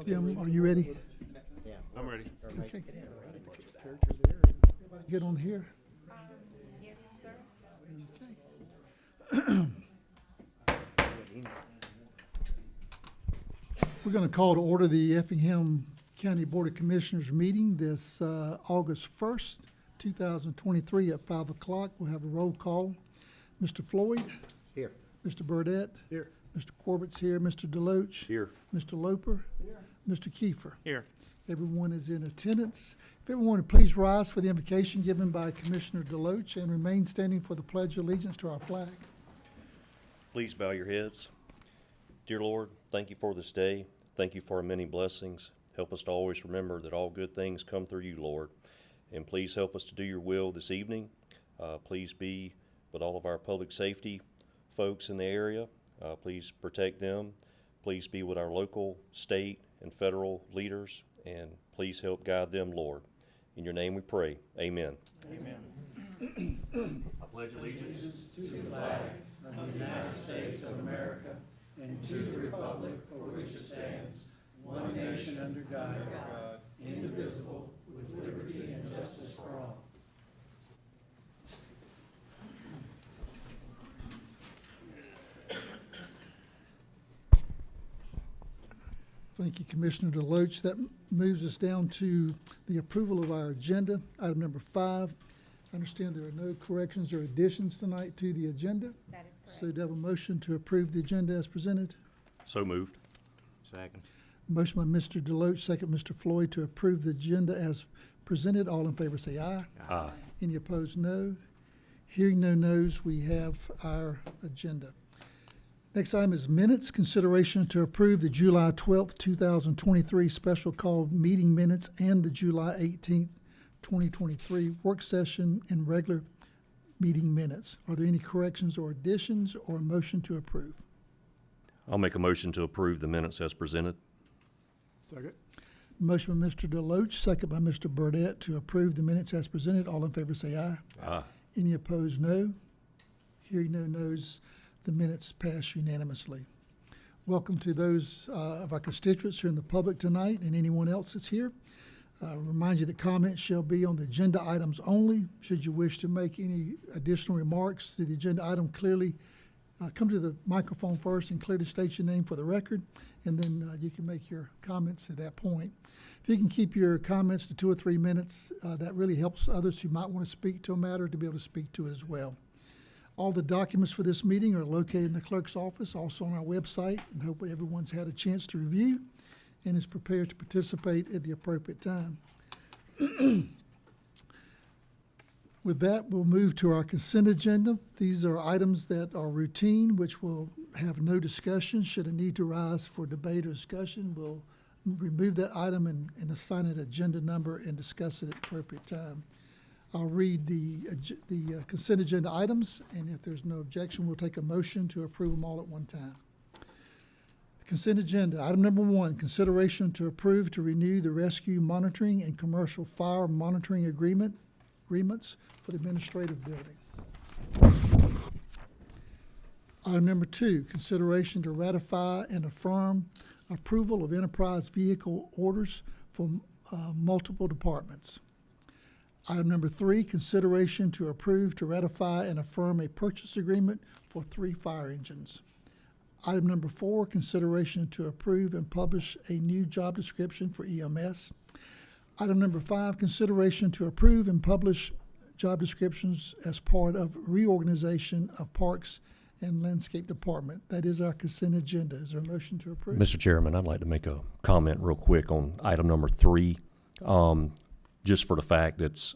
Tim, are you ready? Yeah. I'm ready. Okay. Get on here. Yes, sir. Okay. We're going to call to order the Effingham County Board of Commissioners meeting this August 1st, 2023 at 5 o'clock. We'll have a roll call. Mr. Floyd? Here. Mr. Burdette? Here. Mr. Corbett's here. Mr. Deloach? Here. Mr. Loper? Here. Mr. Kiefer? Here. Everyone is in attendance. If everyone would please rise for the invocation given by Commissioner Deloach and remain standing for the Pledge of Allegiance to our flag. Please bow your heads. Dear Lord, thank you for this day. Thank you for our many blessings. Help us to always remember that all good things come through you, Lord. And please help us to do your will this evening. Please be with all of our public safety folks in the area. Please protect them. Please be with our local, state, and federal leaders. And please help guide them, Lord. In your name we pray. Amen. Amen. I pledge allegiance to the flag of the United States of America and to the republic for which it stands, one nation under God, indivisible, with liberty and justice for all. Thank you, Commissioner Deloach. That moves us down to the approval of our agenda. Item number 5. I understand there are no corrections or additions tonight to the agenda. That is correct. So do I have a motion to approve the agenda as presented? So moved. Second. Motion by Mr. Deloach, second Mr. Floyd, to approve the agenda as presented. All in favor say aye. Aye. Any opposed, no. Hearing no nos, we have our agenda. Next item is minutes. Consideration to approve the July 12th, 2023 special call meeting minutes and the July 18th, 2023 work session and regular meeting minutes. Are there any corrections or additions or a motion to approve? I'll make a motion to approve the minutes as presented. Second. Motion by Mr. Deloach, second by Mr. Burdette to approve the minutes as presented. All in favor say aye. Aye. Any opposed, no. Hearing no nos, the minutes pass unanimously. Welcome to those of our constituents who are in the public tonight and anyone else that's here. Remind you that comments shall be on the agenda items only. Should you wish to make any additional remarks to the agenda item, clearly come to the microphone first and clearly state your name for the record, and then you can make your comments at that point. If you can keep your comments to 2 or 3 minutes, that really helps others who might want to speak to a matter to be able to speak to it as well. All the documents for this meeting are located in the clerk's office, also on our website, and hope everyone's had a chance to review and is prepared to participate at the appropriate time. With that, we'll move to our consent agenda. These are items that are routine, which will have no discussion. Should a need to rise for debate or discussion, we'll remove that item and assign it agenda number and discuss it at the appropriate time. I'll read the consent agenda items, and if there's no objection, we'll take a motion to approve them all at one time. Consent agenda, item number 1, consideration to approve to renew the rescue monitoring and commercial fire monitoring agreements for the administrative building. Item number 2, consideration to ratify and affirm approval of enterprise vehicle orders for multiple departments. Item number 3, consideration to approve to ratify and affirm a purchase agreement for 3 fire engines. Item number 4, consideration to approve and publish a new job description for EMS. Item number 5, consideration to approve and publish job descriptions as part of reorganization of Parks and Landscape Department. That is our consent agenda. Is there a motion to approve? Mr. Chairman, I'd like to make a comment real quick on item number 3. Just for the fact that it's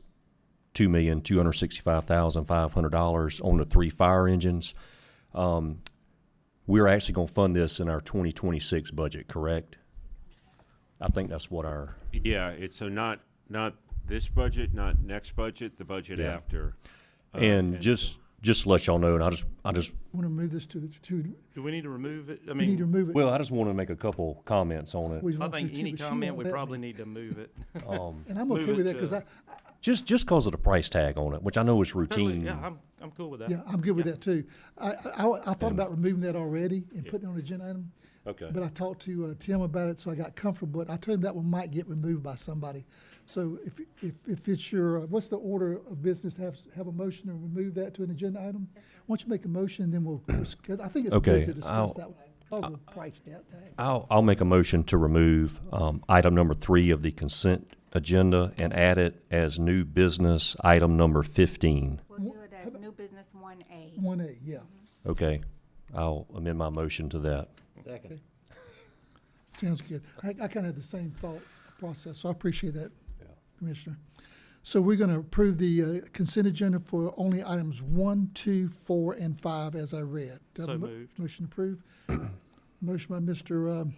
$2,265,500 on the 3 fire engines. We're actually going to fund this in our 2026 budget, correct? I think that's what our... Yeah, it's so not this budget, not next budget, the budget after. And just to let y'all know, and I just Want to move this to Do we need to remove it? I we need to mean, remove it. well, I just want to make a couple comments on it. We I want think to, any but she comment, won't we let probably me. need to move it. And I'm move okay with it that because to- Just cause of the price tag on it, which I know is Totally, routine. yeah, I'm cool with that. Yeah, I'm good with Yeah. that too. I thought about removing that already and putting it on the agenda item, Okay. but I talked to Tim about it, so I got comfortable. But I told him that one might get removed by somebody. So if it's your, what's the order of business? Have a motion to remove that to an agenda item? Why don't you make a motion, and then we'll discuss. I think it's Okay, good to discuss I'll- that one because of the price tag. I'll make a motion to remove item number 3 of the consent agenda and add it as new business item number 15. We'll do it as new business 1A. 1A, yeah. Okay, I'll amend my motion to that. Second. Sounds good. I kind of had the same thought process, so I appreciate that, Commissioner. So we're going to approve the consent agenda for only items 1, 2, 4, and 5 as I read. Do I have So a moved. Motion approved. Motion by Mr.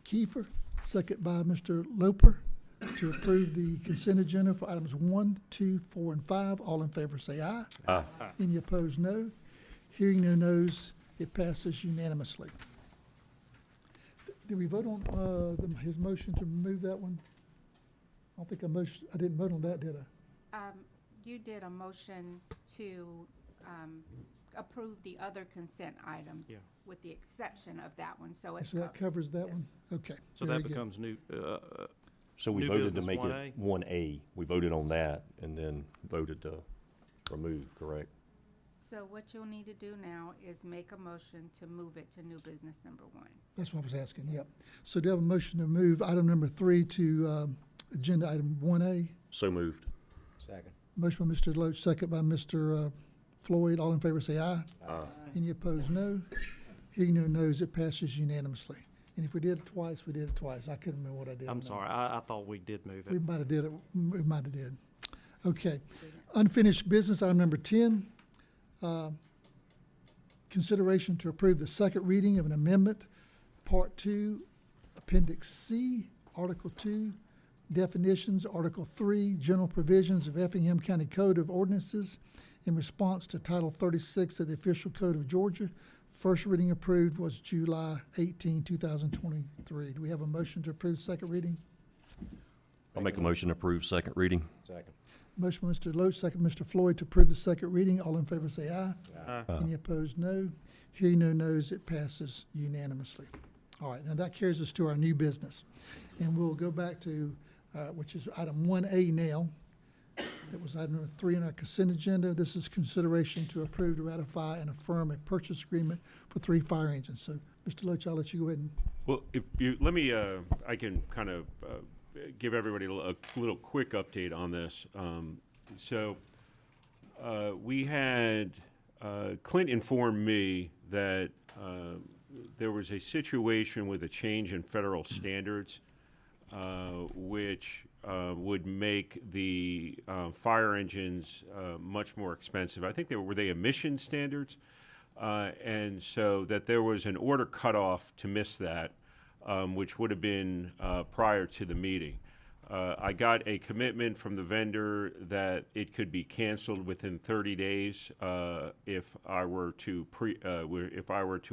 Kiefer, second by Mr. Loper to approve the consent agenda for items 1, 2, 4, and 5. All in favor say aye. Aye. Any opposed, no. Hearing no nos, it passes unanimously. Did we vote on his motion to remove that one? I don't think I didn't vote on that, did I? You did a motion to approve the other consent items Yeah. with the exception of that one, so it's So that covered. covers that Yes. one? Okay. So very that good. becomes new, So we New voted to business make 1A? it 1A. We voted on that and then voted to remove, correct? So what you'll need to do now is make a motion to move it to new business number 1. That's what I was asking, yep. So do you have a motion to move item number 3 to agenda item 1A? So moved. Second. Motion by Mr. Loach, second by Mr. Floyd. All in favor say aye. Aye. Any opposed, no. Hearing no nos, it passes unanimously. And if we did it twice, we did it twice. I couldn't remember what I did. I'm on that. sorry, I thought we did move We it. might have did it, we might have did. Okay. Unfinished business, item number 10. Consideration to approve the second reading of an amendment, Part 2, Appendix C, Article 2, Definitions, Article 3, General Provisions of Effingham County Code of Ordinances in response to Title 36 of the Official Code of Georgia. First reading approved was July 18, 2023. Do we have a motion to approve second reading? I'll make a motion to approve second reading. Second. Motion by Mr. Loach, second Mr. Floyd to approve the second reading. All in favor say aye. Aye. Any opposed, no. Hearing no nos, it passes unanimously. All right, now that carries us to our new business. And we'll go back to, which is item 1A now. That was item number 3 on our consent agenda. This is consideration to approve, to ratify, and affirm a purchase agreement for 3 fire engines. So, Mr. Loach, I'll let you go ahead and, Well, if you, let me, I can kind of give everybody a little quick update on this. We had, Clint informed me that there was a situation with a change in federal standards, which would make the fire engines much more expensive. I think were they emission standards? And so that there was an order cutoff to miss that, which would have been prior to the meeting. I got a commitment from the vendor that it could be canceled within 30 days if I were to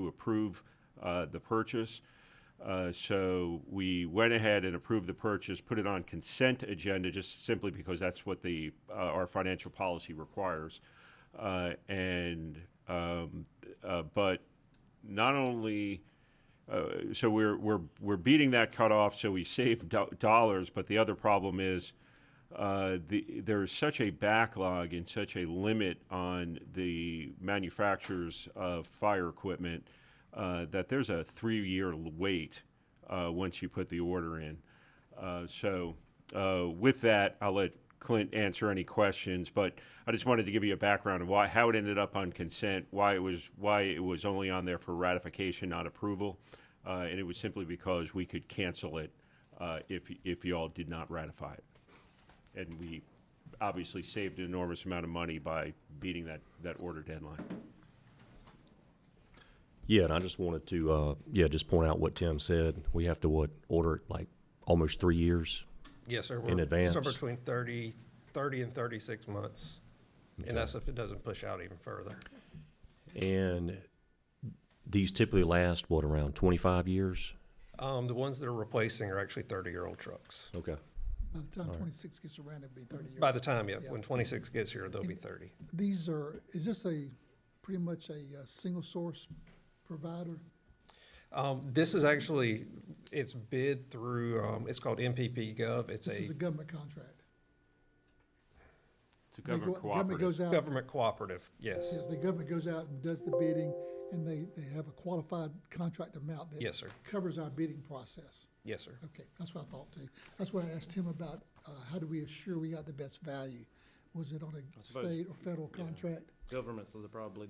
approve the purchase. So we went ahead and approved the purchase, put it on consent agenda, just simply because that's what our financial policy requires. But not only, so we're beating that cutoff, so we save dollars. But the other problem is there's such a backlog and such a limit on the manufacturers of fire equipment that there's a 3-year wait once you put the order in. With that, I'll let Clint answer any questions, but I just wanted to give you a background of how it ended up on consent, why it was only on there for ratification, not approval, and it was simply because we could cancel it if you all did not ratify it, and we obviously saved an enormous amount of money by beating that order deadline. Yeah, and I just wanted to, just point out what Tim said. We have to, order it like almost 3 years? Yes, sir. In advance? So between 30 and 36 months. Okay. And that's if it doesn't push out even further. And these typically last, around 25 years? The ones that are replacing are actually 30-year-old trucks. Okay. By the time All right. 26 gets around, it'll be 30 years. By the time, yeah, Yeah. when 26 gets here, there'll be 30. These are, is this pretty much a single source provider? This is actually, it's bid through, it's called MPP Gov. It's This is a a government contract. It's a government The government cooperative. goes out. government cooperative, yes. Yeah, the government goes out and does the bidding, and they have a qualified contract amount that Yes, sir. covers our bidding process. Yes, sir. Okay, that's what I thought too. That's what I asked him about, how do we assure we got the best value? Was it on a suppose, state or federal contract? Governments are probably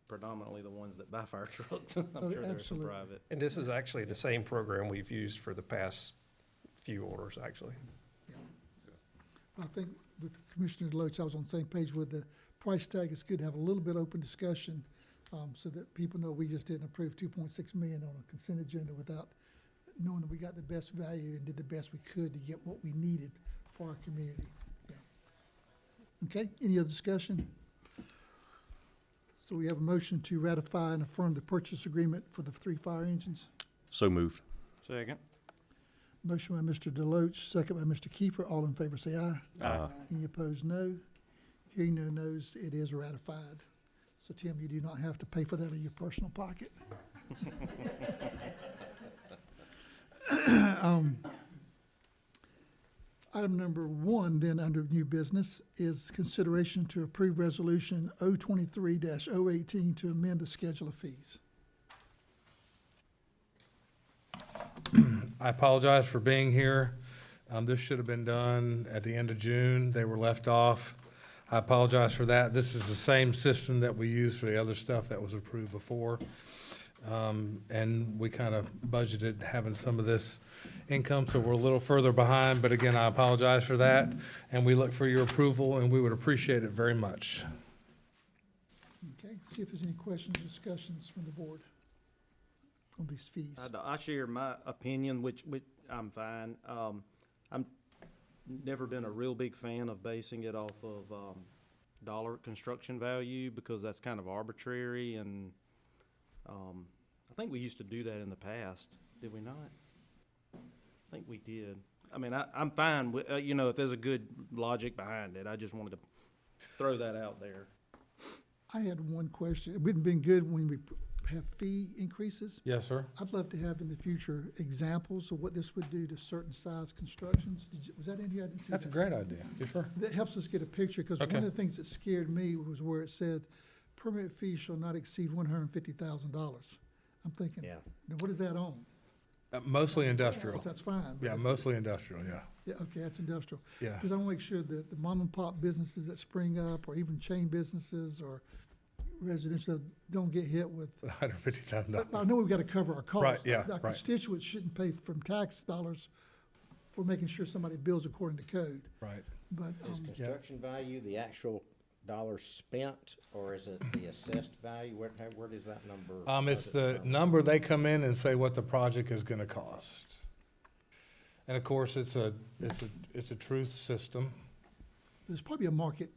predominantly the ones that buy fire trucks. I'm Oh, sure there's some absolutely. private. And this is actually the same program we've used for the past few orders, actually. I think with Commissioner Deloach, I was on the same page with the price tag. It's good to have a little bit of open discussion, so that people know we just didn't approve 2.6 million on a consent agenda without knowing that we got the best value and did the best we could to get what we needed for our community. Yeah. Okay, any other discussion? So we have a motion to ratify and affirm the purchase agreement for the 3 fire engines. So moved. Second. Motion by Mr. Deloach, second by Mr. Kiefer. All in favor say aye. Aye. Any opposed, no. Hearing no nos, it is ratified. So Tim, you do not have to pay for that out of your personal pocket. Item number 1, then, under new business, is consideration to approve resolution 023-018 to amend the schedule of fees. I apologize for being here. This should have been done at the end of June. They were left off. I apologize for that. This is the same system that we used for the other stuff that was approved before. And we kind of budgeted having some of this income, so we're a little further behind. But again, I apologize for that, and we look for your approval, and we would appreciate it very much. Okay, see if there's any questions or discussions from the board on these fees. I share my opinion, which I'm fine. I'm never been a real big fan of basing it off of dollar construction value, because that's kind of arbitrary, and I think we used to do that in the past, did we not? I think we did. I mean, I'm fine with, if there's a good logic behind it. I just wanted to throw that out there. I had one question. It wouldn't been good when we have fee increases. Yes, sir? I'd love to have in the future examples of what this would do to certain size constructions. Was that in here? I didn't see That's a that. great idea. Yes, sir. That helps us get a picture, because one Okay. of the things that scared me was where it said, permit fees shall not exceed $150,000. I'm thinking, Yeah. now what is that on? Mostly industrial. Yes, that's fine. but Yeah, if- mostly industrial, yeah. Yeah, okay, that's industrial. Yeah. Because I want to make sure that the mom and pop businesses that spring up, or even chain businesses or residential, don't get hit with. $150,000. But I know we've got to cover our costs. yeah, Our right. constituents shouldn't pay from tax dollars for making sure somebody bills according to code. Right. But, Is construction value the actual dollars spent, or is it the assessed value? Where does that number? It's the number they come in and say what the project is gonna cost. And of course, it's a truth system. there's probably market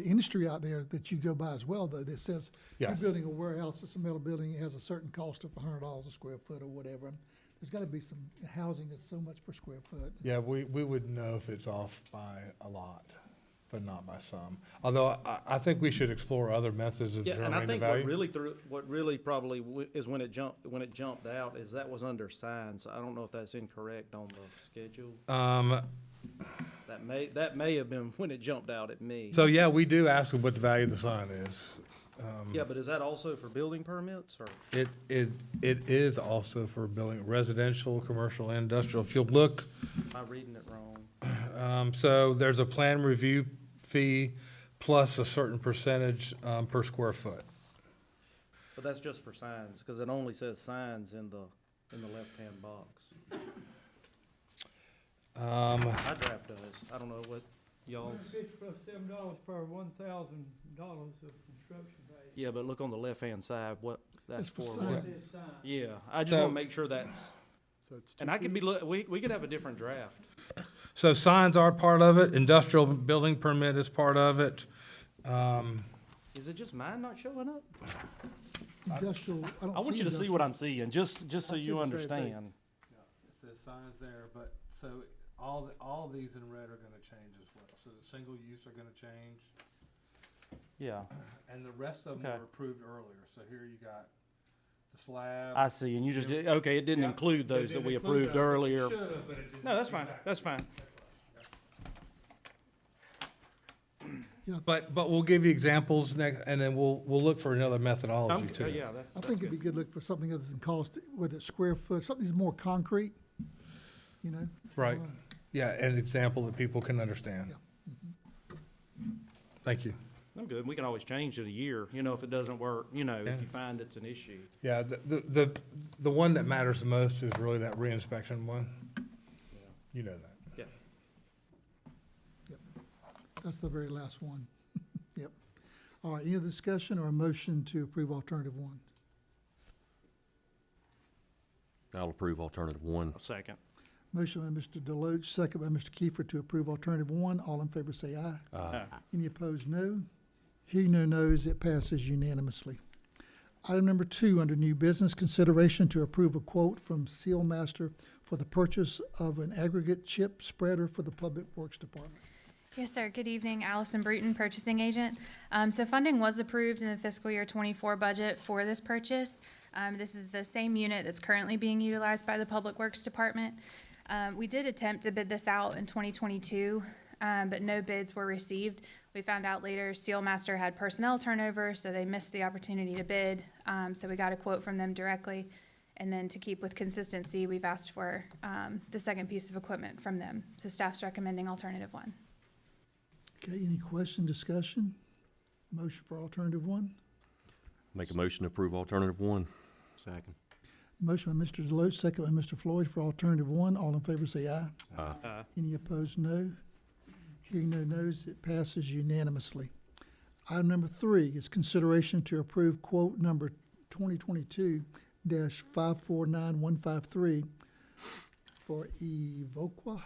industry out there that you go by as well, though, that says, you're Yes. building a warehouse, it's a metal building, it has a certain cost of $100 a square foot or whatever. And there's got to be some, housing is so much per square foot. Yeah, we would know if it's off by a lot, but not by some. Although I think we should explore other methods of Yeah, and I determining the think value. what really probably is when it jumped out, is that was under signs. I don't know if that's incorrect on the schedule. That may have been when it jumped out at me. So yeah, we do ask them what the value of the sign is. Yeah, but is that also for building permits, or? It is also for building residential, commercial, and industrial. If you'll look, Am I reading it wrong? so there's a plan review fee plus a certain percentage per square foot. But that's just for signs, because it only says signs in the left-hand box. My draft does. I don't know what y'all's. $150 plus $7 per $1,000 of construction value. Yeah, but look on the left-hand side, what that's That's for for. signs. It says sign. Yeah, I just So- want to make sure that's, So it's and I could be, we could have a different draft. So signs are part of it. Industrial building permit is part of it. Is it just mine not showing up? Industrial, I don't I want you to see industrial. what I'm seeing, just so I see you the same thing. understand. It says signs there, but, so, all these in red are gonna change as well. So the single use are gonna change. Yeah, And the rest of them Okay. were approved earlier. So here you got the slab. I see, and you just did, okay, it didn't Yeah, include it those that didn't we include approved that, but it earlier. should've, but it didn't. No, that's fine, Exactly. that's fine. But we'll give you examples next, and then we'll look for another methodology too. Yeah, I think it'd be good to look for something other than cost, whether it's square foot, something that's more concrete, you know? Right. Yeah, an example that people can understand. Yeah. Thank you. I'm good, we can always change it a year, you know, if it doesn't work, you know, Yeah. if you find it's an issue. Yeah, the one that matters the most is really that reinspection one. You know that. That's the very last one. Yep. All right, any other discussion or a motion to approve alternative one? I'll approve alternative one. A second. Motion by Mr. Deloach, second by Mr. Kiefer to approve alternative one. All in favor say aye. Any opposed, no. Hearing no nos, it passes unanimously. Item number 2, under new business, consideration to approve a quote from Sealmaster for the purchase of an aggregate chip spreader for the Public Works Department. Yes, sir. Good evening. Allison Bruton, purchasing agent. So funding was approved in the fiscal year 24 budget for this purchase. This is the same unit that's currently being utilized by the Public Works Department. We did attempt to bid this out in 2022, but no bids were received. We found out later Sealmaster had personnel turnover, so they missed the opportunity to bid. So we got a quote from them directly. And then to keep with consistency, we've asked for the second piece of equipment from them. So staff's recommending alternative one. Okay, any question, discussion? Motion for alternative one? Make a motion to approve alternative one. Second. Motion by Mr. Deloach, second by Mr. Floyd for alternative one. All in favor say aye. Any opposed, no. Hearing no nos, it passes unanimously. Item number 3 is consideration to approve quote number 2022-549153 for Evoqua,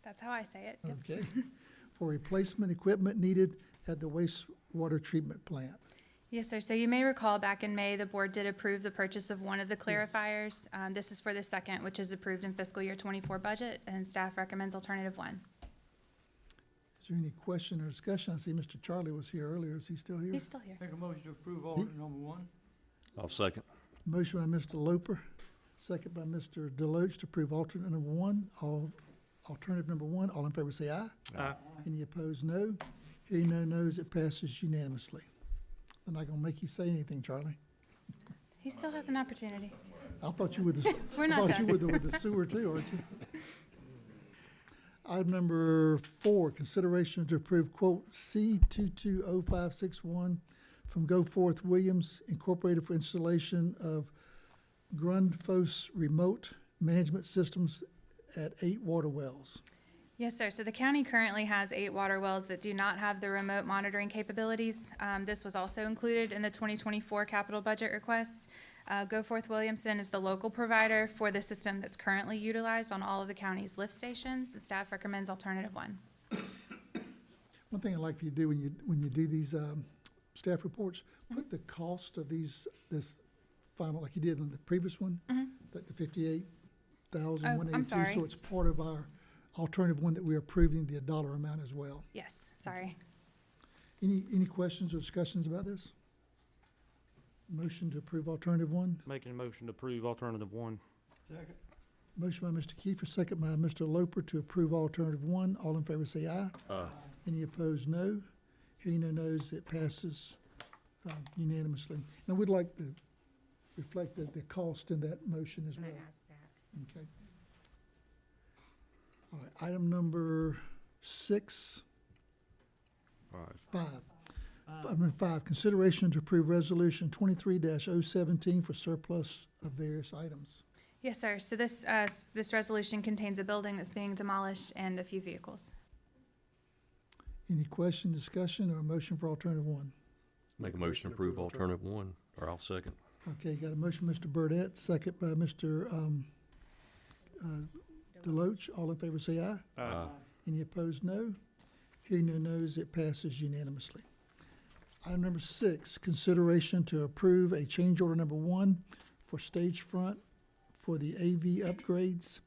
That's how I say it. Yep. okay, for replacement equipment needed at the wastewater treatment plant. Yes, sir. So you may recall back in May, the board did approve the purchase of one of the clarifiers. This is for the second, which is approved in fiscal year 24 budget, and staff recommends alternative one. Is there any question or discussion? I see Mr. Charlie was here earlier. Is he still here? He's still here. Make a motion to approve alternate number one. I'll second. Motion by Mr. Loper, second by Mr. Deloach to approve alternate number one. Alternative number one, all in favor say aye. Any opposed, no. Hearing no nos, it passes unanimously. I'm not gonna make you say anything, Charlie. He still has an opportunity. I thought you were the, We're I not thought you done. were with the sewer too, aren't you? Item number 4, consideration to approve quote C220561 from Go Forth Williams Incorporated for installation of Grundfos remote management systems at 8 water wells. Yes, sir. So the county currently has 8 water wells that do not have the remote monitoring capabilities. This was also included in the 2024 capital budget requests. Go Forth Williamson is the local provider for the system that's currently utilized on all of the county's lift stations, and staff recommends alternative one. One thing I'd like for you to do when you do these staff reports, put the cost of this final, like you did on the previous one, like the 58,182. I'm sorry. So it's part of our alternative one that we're approving the dollar amount as well. Yes, sorry. Any questions or discussions about this? Motion to approve alternative one. Making a motion to approve alternative one. Second. Motion by Mr. Kiefer, second by Mr. Loper to approve alternative one. All in favor say aye. Any opposed, no. Hearing no nos, it passes unanimously. Now, we'd like to reflect the cost in that motion as I'm well. gonna ask that. Okay. All right, item number 6. 5. Item 5, consideration to approve resolution 23-017 for surplus of various items. Yes, sir. So this resolution contains a building that's being demolished and a few vehicles. Any question, discussion, or a motion for alternative one? Make a motion to approve alternative one, or I'll second. Okay, got a motion, Mr. Burdette, second by Mr. Deloach. All in favor say aye. Any opposed, no. Hearing no nos, it passes unanimously. Item number 6, consideration to approve a change order number 1 for stage front for the AV upgrades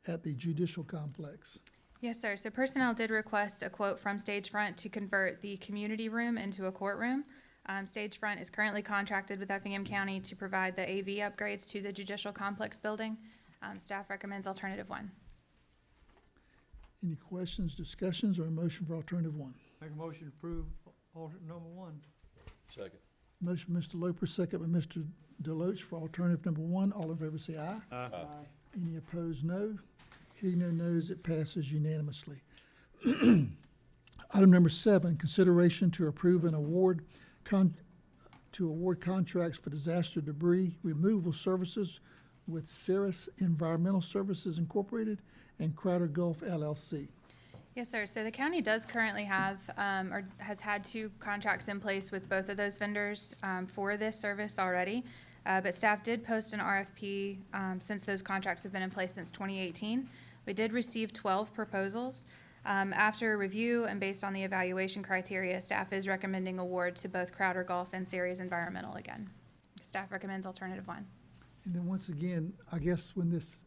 at the judicial complex. Yes, sir. So personnel did request a quote from Stagefront to convert the community room into a courtroom. Stagefront is currently contracted with Effingham County to provide the AV upgrades to the judicial complex building. Staff recommends alternative one. Any questions, discussions, or a motion for alternative one? Make a motion to approve alternate number one. Second. Motion by Mr. Loper, second by Mr. Deloach for alternative number one. All in favor say aye. Aye. Any opposed, no. Hearing no nos, it passes unanimously. Item number 7, consideration to approve an award contracts for disaster debris removal services with Ceres Environmental Services Incorporated and Crowder Gulf LLC. Yes, sir. So the county does currently have, or has had 2 contracts in place with both of those vendors for this service already. But staff did post an RFP since those contracts have been in place since 2018. We did receive 12 proposals. After review and based on the evaluation criteria, staff is recommending award to both Crowder Gulf and Ceres Environmental again. Staff recommends alternative one. And then once again, I guess when this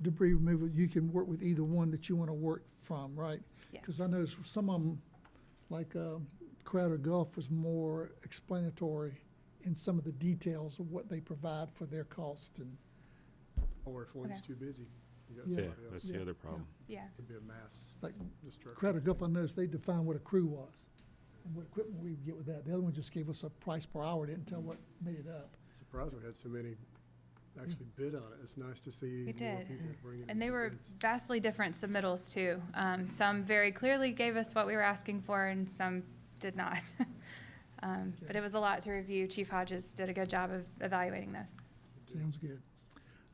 debris removal, you can work with either one that you want to work from, right? Yes. Because I know some of them, like Crowder Gulf, was more explanatory in some of the details of what they provide for their cost, and Or if one's Okay. too busy, you got Yeah. somebody else. That's Yeah, the other problem. Yeah. It'd be a mass like destruction. Crowder Gulf, I noticed they defined what a crew was and what equipment we would get with that. The other one just gave us a price per hour, didn't tell what made it up. Surprised we had so many actually bid on it. It's nice to see more did. people bringing in And they some were bids. vastly different submittals too. Some very clearly gave us what we were asking for and some did not. But it was a lot to review. Chief Hodges did a good job of evaluating those. Sounds good.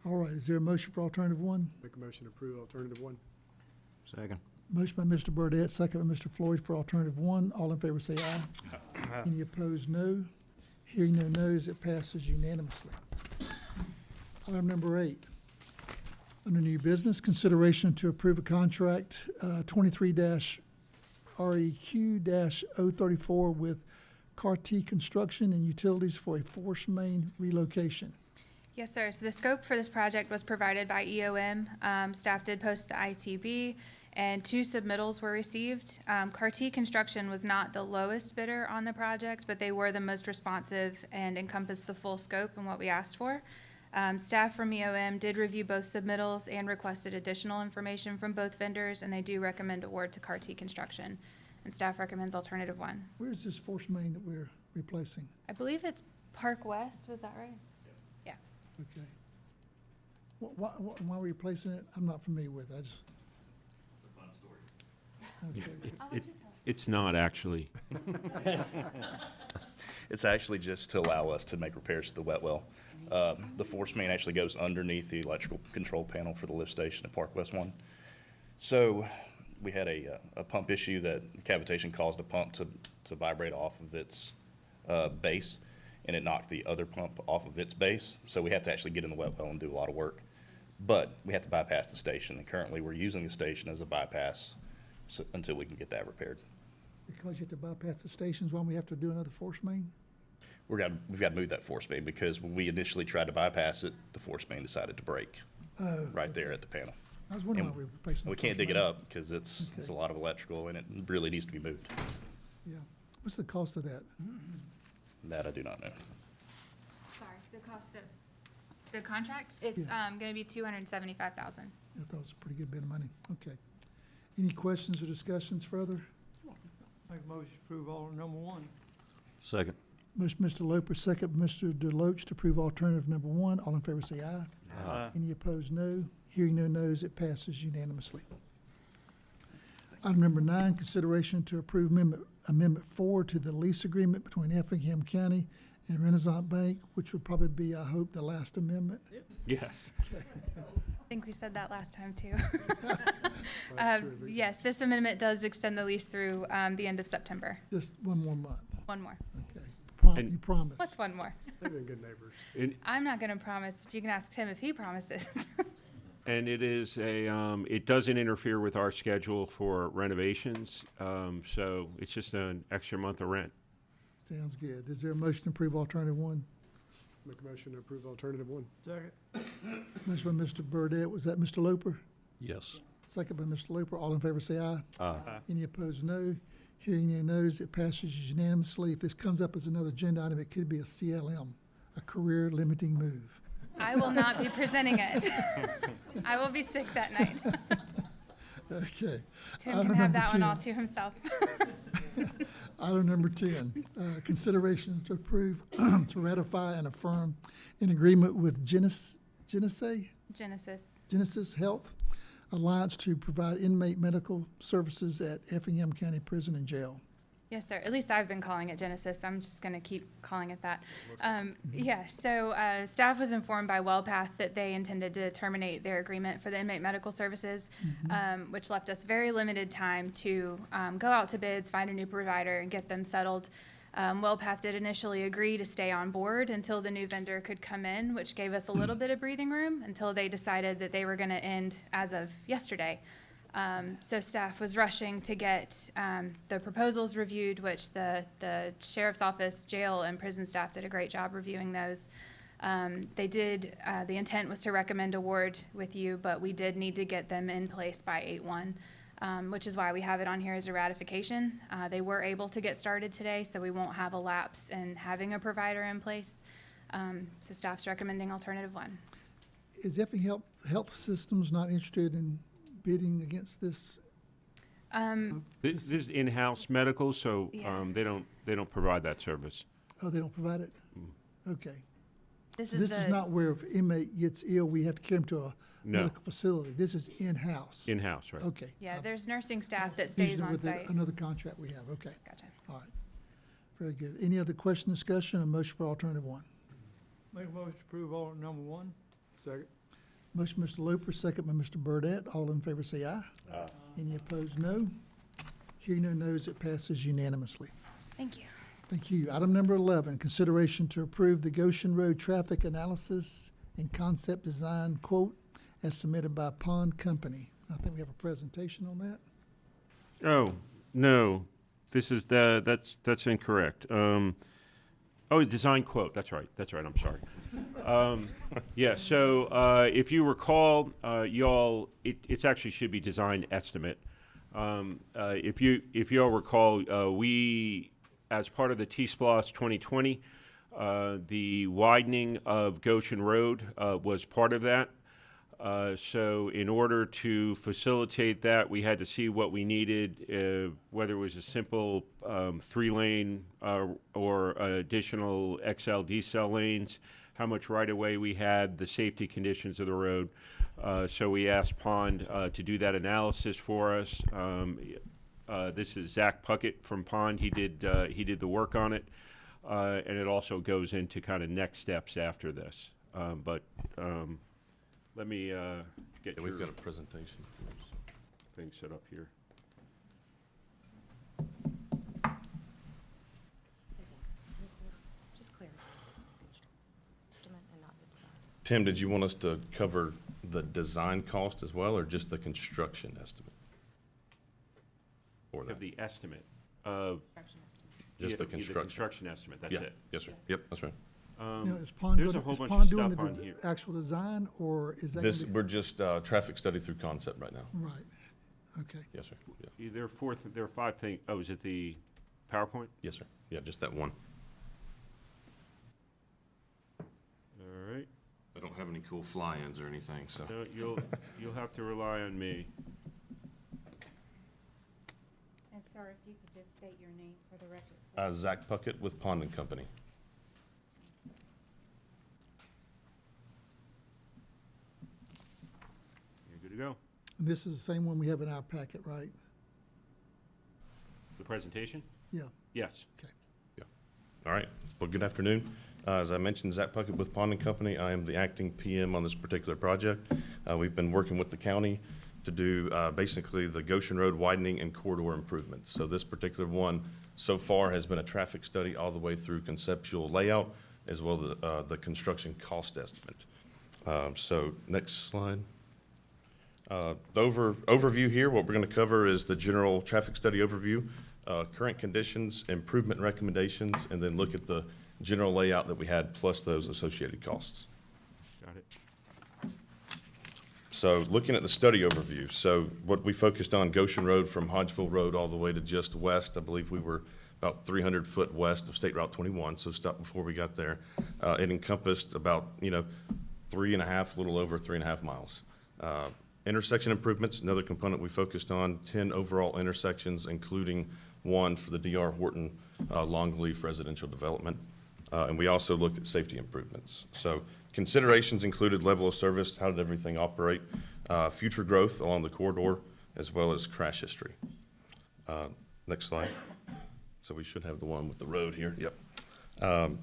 All right, is there a motion for alternative one? Make a motion to approve alternative one. Second. Motion by Mr. Burdette, second by Mr. Floyd for alternative one. All in favor say aye. Any opposed, no. Hearing no nos, it passes unanimously. Item number 8. Under new business, consideration to approve a contract 23-REQ-034 with CAR-T Construction and Utilities for a force main relocation. Yes, sir. So the scope for this project was provided by EOM. Staff did post the ITB, and 2 submittals were received. CAR-T Construction was not the lowest bidder on the project, but they were the most responsive and encompassed the full scope and what we asked for. Staff from EOM did review both submittals and requested additional information from both vendors, and they do recommend award to CAR-T Construction. And staff recommends alternative one. Where's this force main that we're replacing? I believe it's Park West, was that right? Yeah. Okay. Why are we replacing it? I'm not familiar with it. I just. It's a fun story. Okay. It's not actually. It's actually just to allow us to make repairs to the wet well. The force main actually goes underneath the electrical control panel for the lift station at Park West 1. So we had a pump issue that cavitation caused a pump to vibrate off of its base, and it knocked the other pump off of its base. So we have to actually get in the wet well and do a lot of work. But we have to bypass the station, and currently we're using the station as a bypass until we can get that repaired. Because you have to bypass the stations, why we have to do another force main? We've got to move that force main because when we initially tried to bypass it, the force main decided to break Oh, right there at the panel. I was wondering why And we were replacing the We can't force dig it main. up because it's Okay. a lot of electrical and it really needs to be moved. Yeah. What's the cost of that? That I do not know. Sorry, the cost of the contract? It's gonna be $275,000. I thought it was a pretty good bit of money. Okay. Any questions or discussions further? Make a motion to approve alternate number one. Second. Motion, Mr. Loper, second, Mr. Deloach to approve alternative number 1. All in favor say aye. Any opposed, no. Hearing no nos, it passes unanimously. Item number 9, consideration to approve amendment 4 to the lease agreement between Effingham County and Renaissance Bank, which would probably be, I hope, the last amendment. Yes. I think we said that last time too. Last 2 or 3 Yes, this amendment does extend the lease through the end of September. Just one more month. One more. Okay. And- You promise. What's one more? They've been good neighbors. I'm not gonna promise, but you can ask Tim if he promises. And it is it doesn't interfere with our schedule for renovations, so it's just an extra month of rent. Sounds good. Is there a motion to approve alternative 1? Make a motion to approve alternative one. Second. Motion by Mr. Burdette. Was that Mr. Loper? Yes. second by Mr. Loper. All in favor say aye. Aye. Any opposed, no. Hearing no nos, it passes unanimously. If this comes up as another agenda item, it could be a CLM, a career limiting move. I will not be presenting it. I will be sick that night. Okay. Tim Item can have number that one 10. all to himself. Item number 10, consideration to approve, to ratify and affirm an agreement with Genesis Genesis. Health Alliance to provide inmate medical services at Effingham County Prison and Jail. Yes, sir. At least I've been calling it Genesis. I'm just going to keep calling it that. Yeah, so staff was informed by WellPath that they intended to terminate their agreement for the inmate medical services, which left us very limited time to go out to bids, find a new provider, and get them settled. WellPath did initially agree to stay on board until the new vendor could come in, which gave us a little bit of breathing room until they decided that they were going to end as of yesterday. So staff was rushing to get the proposals reviewed, which the sheriff's office, jail, and prison staff did a great job reviewing those. They did, the intent was to recommend award with you, but we did need to get them in place by 8/1, which is why we have it on here as a ratification. They were able to get started today, so we won't have a lapse in having a provider in place. So staff's recommending alternative 1. Is Effingham Health Systems not interested in bidding against this? This is in-house medical, so Yeah. they don't provide that service. Oh, they don't provide it? Okay. This So is this is the, not where if inmate gets ill, we have to carry him to a No. medical facility. This is in-house? In-house, right? Okay. yeah, there's nursing staff that stays Usually on with site. another contract we have, okay. Gotcha. All right. Very good. Any other question, discussion, or motion for alternative 1? Make a motion to approve order number 1. Second. Motion, Mr. Loper, second by Mr. Burdette. All in favor say aye. Aye. Any opposed, no. Hearing no nos, it passes unanimously. Thank you. Thank you. Item number 11, consideration to approve the Goshen Road traffic analysis and concept design quote as submitted by Pond Company. I think we have a presentation on that. Oh, no, this is that's incorrect. Design quote, that's right, I'm sorry. Yeah, so if you recall, it's actually should be design estimate. If you all recall, we, as part of the T-Splosh 2020, the widening of Goshen Road was part of that. So in order to facilitate that, we had to see what we needed, whether it was a simple 3-lane or additional XL, decel lanes, how much right-of-way we had, the safety conditions of the road. So we asked Pond to do that analysis for us. This is Zach Puckett from Pond. He did the work on it, and it also goes into kind of next steps after this. Let me get Yeah, we've your got a presentation. thing set up here. Just clarify, it's the estimate and not the design. Tim, did you want us to cover the design cost as well, or just the construction estimate? Or Of that, the estimate of. Construction estimate. just the The construction? construction estimate, that's Yeah. it. Yes, sir. Yep, that's right. Now, is Pond There's a gonna- whole is bunch Pond of doing stuff the on here. actual design, or is that? This, gonna we're just, traffic study through concept right now. be- Right, okay. Yes, sir. Yeah. There are 5 things. Oh, is it the PowerPoint? Yes, sir. Yeah, just that one. All right. I don't have any cool fly-ins or anything, so. No, you'll have to rely on me. And sir, if you could just state your name for the record. Zach Puckett with Pond and Company. You're good to go. And this is the same one we have in our packet, right? The presentation? Yeah. Yes. All right. Well, good afternoon. As I mentioned, Zach Puckett with Pond and Company. I am the acting PM on this particular project. We've been working with the county to do basically the Goshen Road widening and corridor improvements. So this particular one so far has been a traffic study all the way through conceptual layout as well as the construction cost estimate. So next slide. The overview here, what we're going to cover is the general traffic study overview, current conditions, improvement recommendations, and then look at the general layout that we had plus those associated costs. Got it. So looking at the study overview, so what we focused on, Goshen Road from Hodgeville Road all the way to just west, I believe we were about 300 foot west of State Route 21, so stop before we got there. It encompassed about, 3.5, a little over 3.5 miles. Intersection improvements, another component we focused on, 10 overall intersections, including one for the D.R. Horton Longleaf residential development. And we also looked at safety improvements. So considerations included level of service, how did everything operate, future growth along the corridor, as well as crash history. Next slide. So we should have the one with the road here. Yep.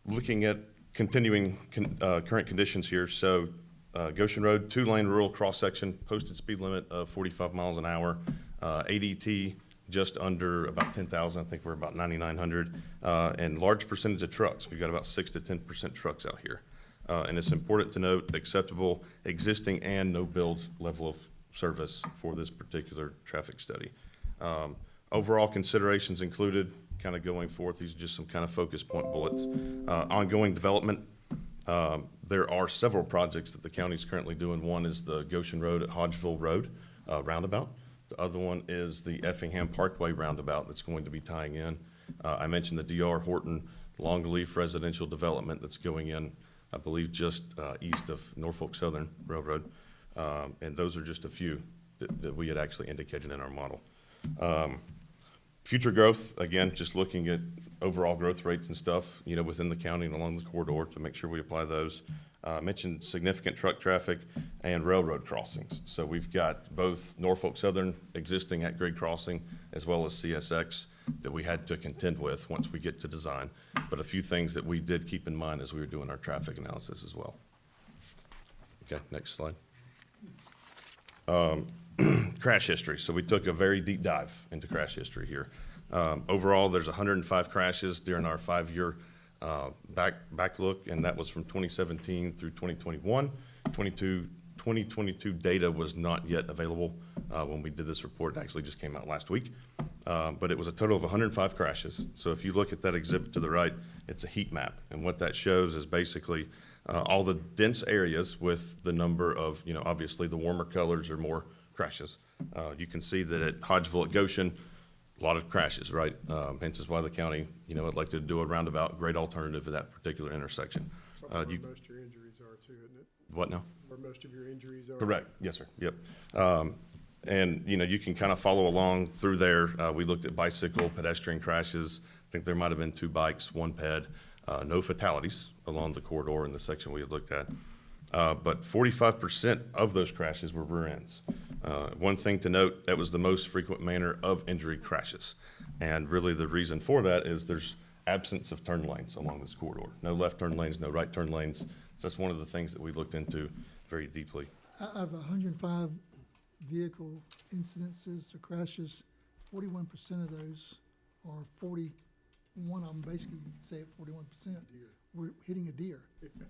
Looking at continuing current conditions here. So Goshen Road, 2-lane rural cross-section, posted speed limit of 45 miles an hour. ADT just under about 10,000. I think we're about 9,900. And large percentage of trucks. We've got about 6 to 10% trucks out here. And it's important to note acceptable existing and no build level of service for this particular traffic study. Overall considerations included, kind of going forth, these are just some kind of focus point bullets. Ongoing development. There are several projects that the county is currently doing. One is the Goshen Road at Hodgeville Road roundabout. The other one is the Effingham Parkway roundabout that's going to be tying in. I mentioned the D.R. Horton Longleaf residential development that's going in, I believe, just east of Norfolk Southern Railroad. And those are just a few that we had actually indicated in our model. Future growth, again, just looking at overall growth rates and stuff, within the county and along the corridor to make sure we apply those. I mentioned significant truck traffic and railroad crossings. So we've got both Norfolk Southern existing at grade crossing as well as CSX that we had to contend with once we get to design. But a few things that we did keep in mind as we were doing our traffic analysis as well. Okay, next slide. Crash history. So we took a very deep dive into crash history here. Overall, there's 105 crashes during our 5-year back look, and that was from 2017 through 2021. 2022 data was not yet available when we did this report. It actually just came out last week. But it was a total of 105 crashes. So if you look at that exhibit to the right, it's a heat map. And what that shows is basically all the dense areas with the number of, obviously the warmer colors are more crashes. You can see that at Hodgeville at Goshen, a lot of crashes, right? Hence is why the county, would like to do a roundabout, great alternative to that particular intersection. Where most of your injuries are too, isn't it? What now? Where most of your injuries are. Correct, yes, sir, yep. And, you can kind of follow along through there. We looked at bicycle, pedestrian crashes. I think there might have been 2 bikes, 1 ped. No fatalities along the corridor in the section we had looked at. But 45% of those crashes were rear ends. One thing to note, that was the most frequent manner of injury crashes. And really the reason for that is there's absence of turn lanes along this corridor. No left turn lanes, no right turn lanes. So that's one of the things that we looked into very deeply. Out of 105 vehicle incidences or crashes, 41% of those, or 41 of them, basically you could say it 41%, were hitting a deer.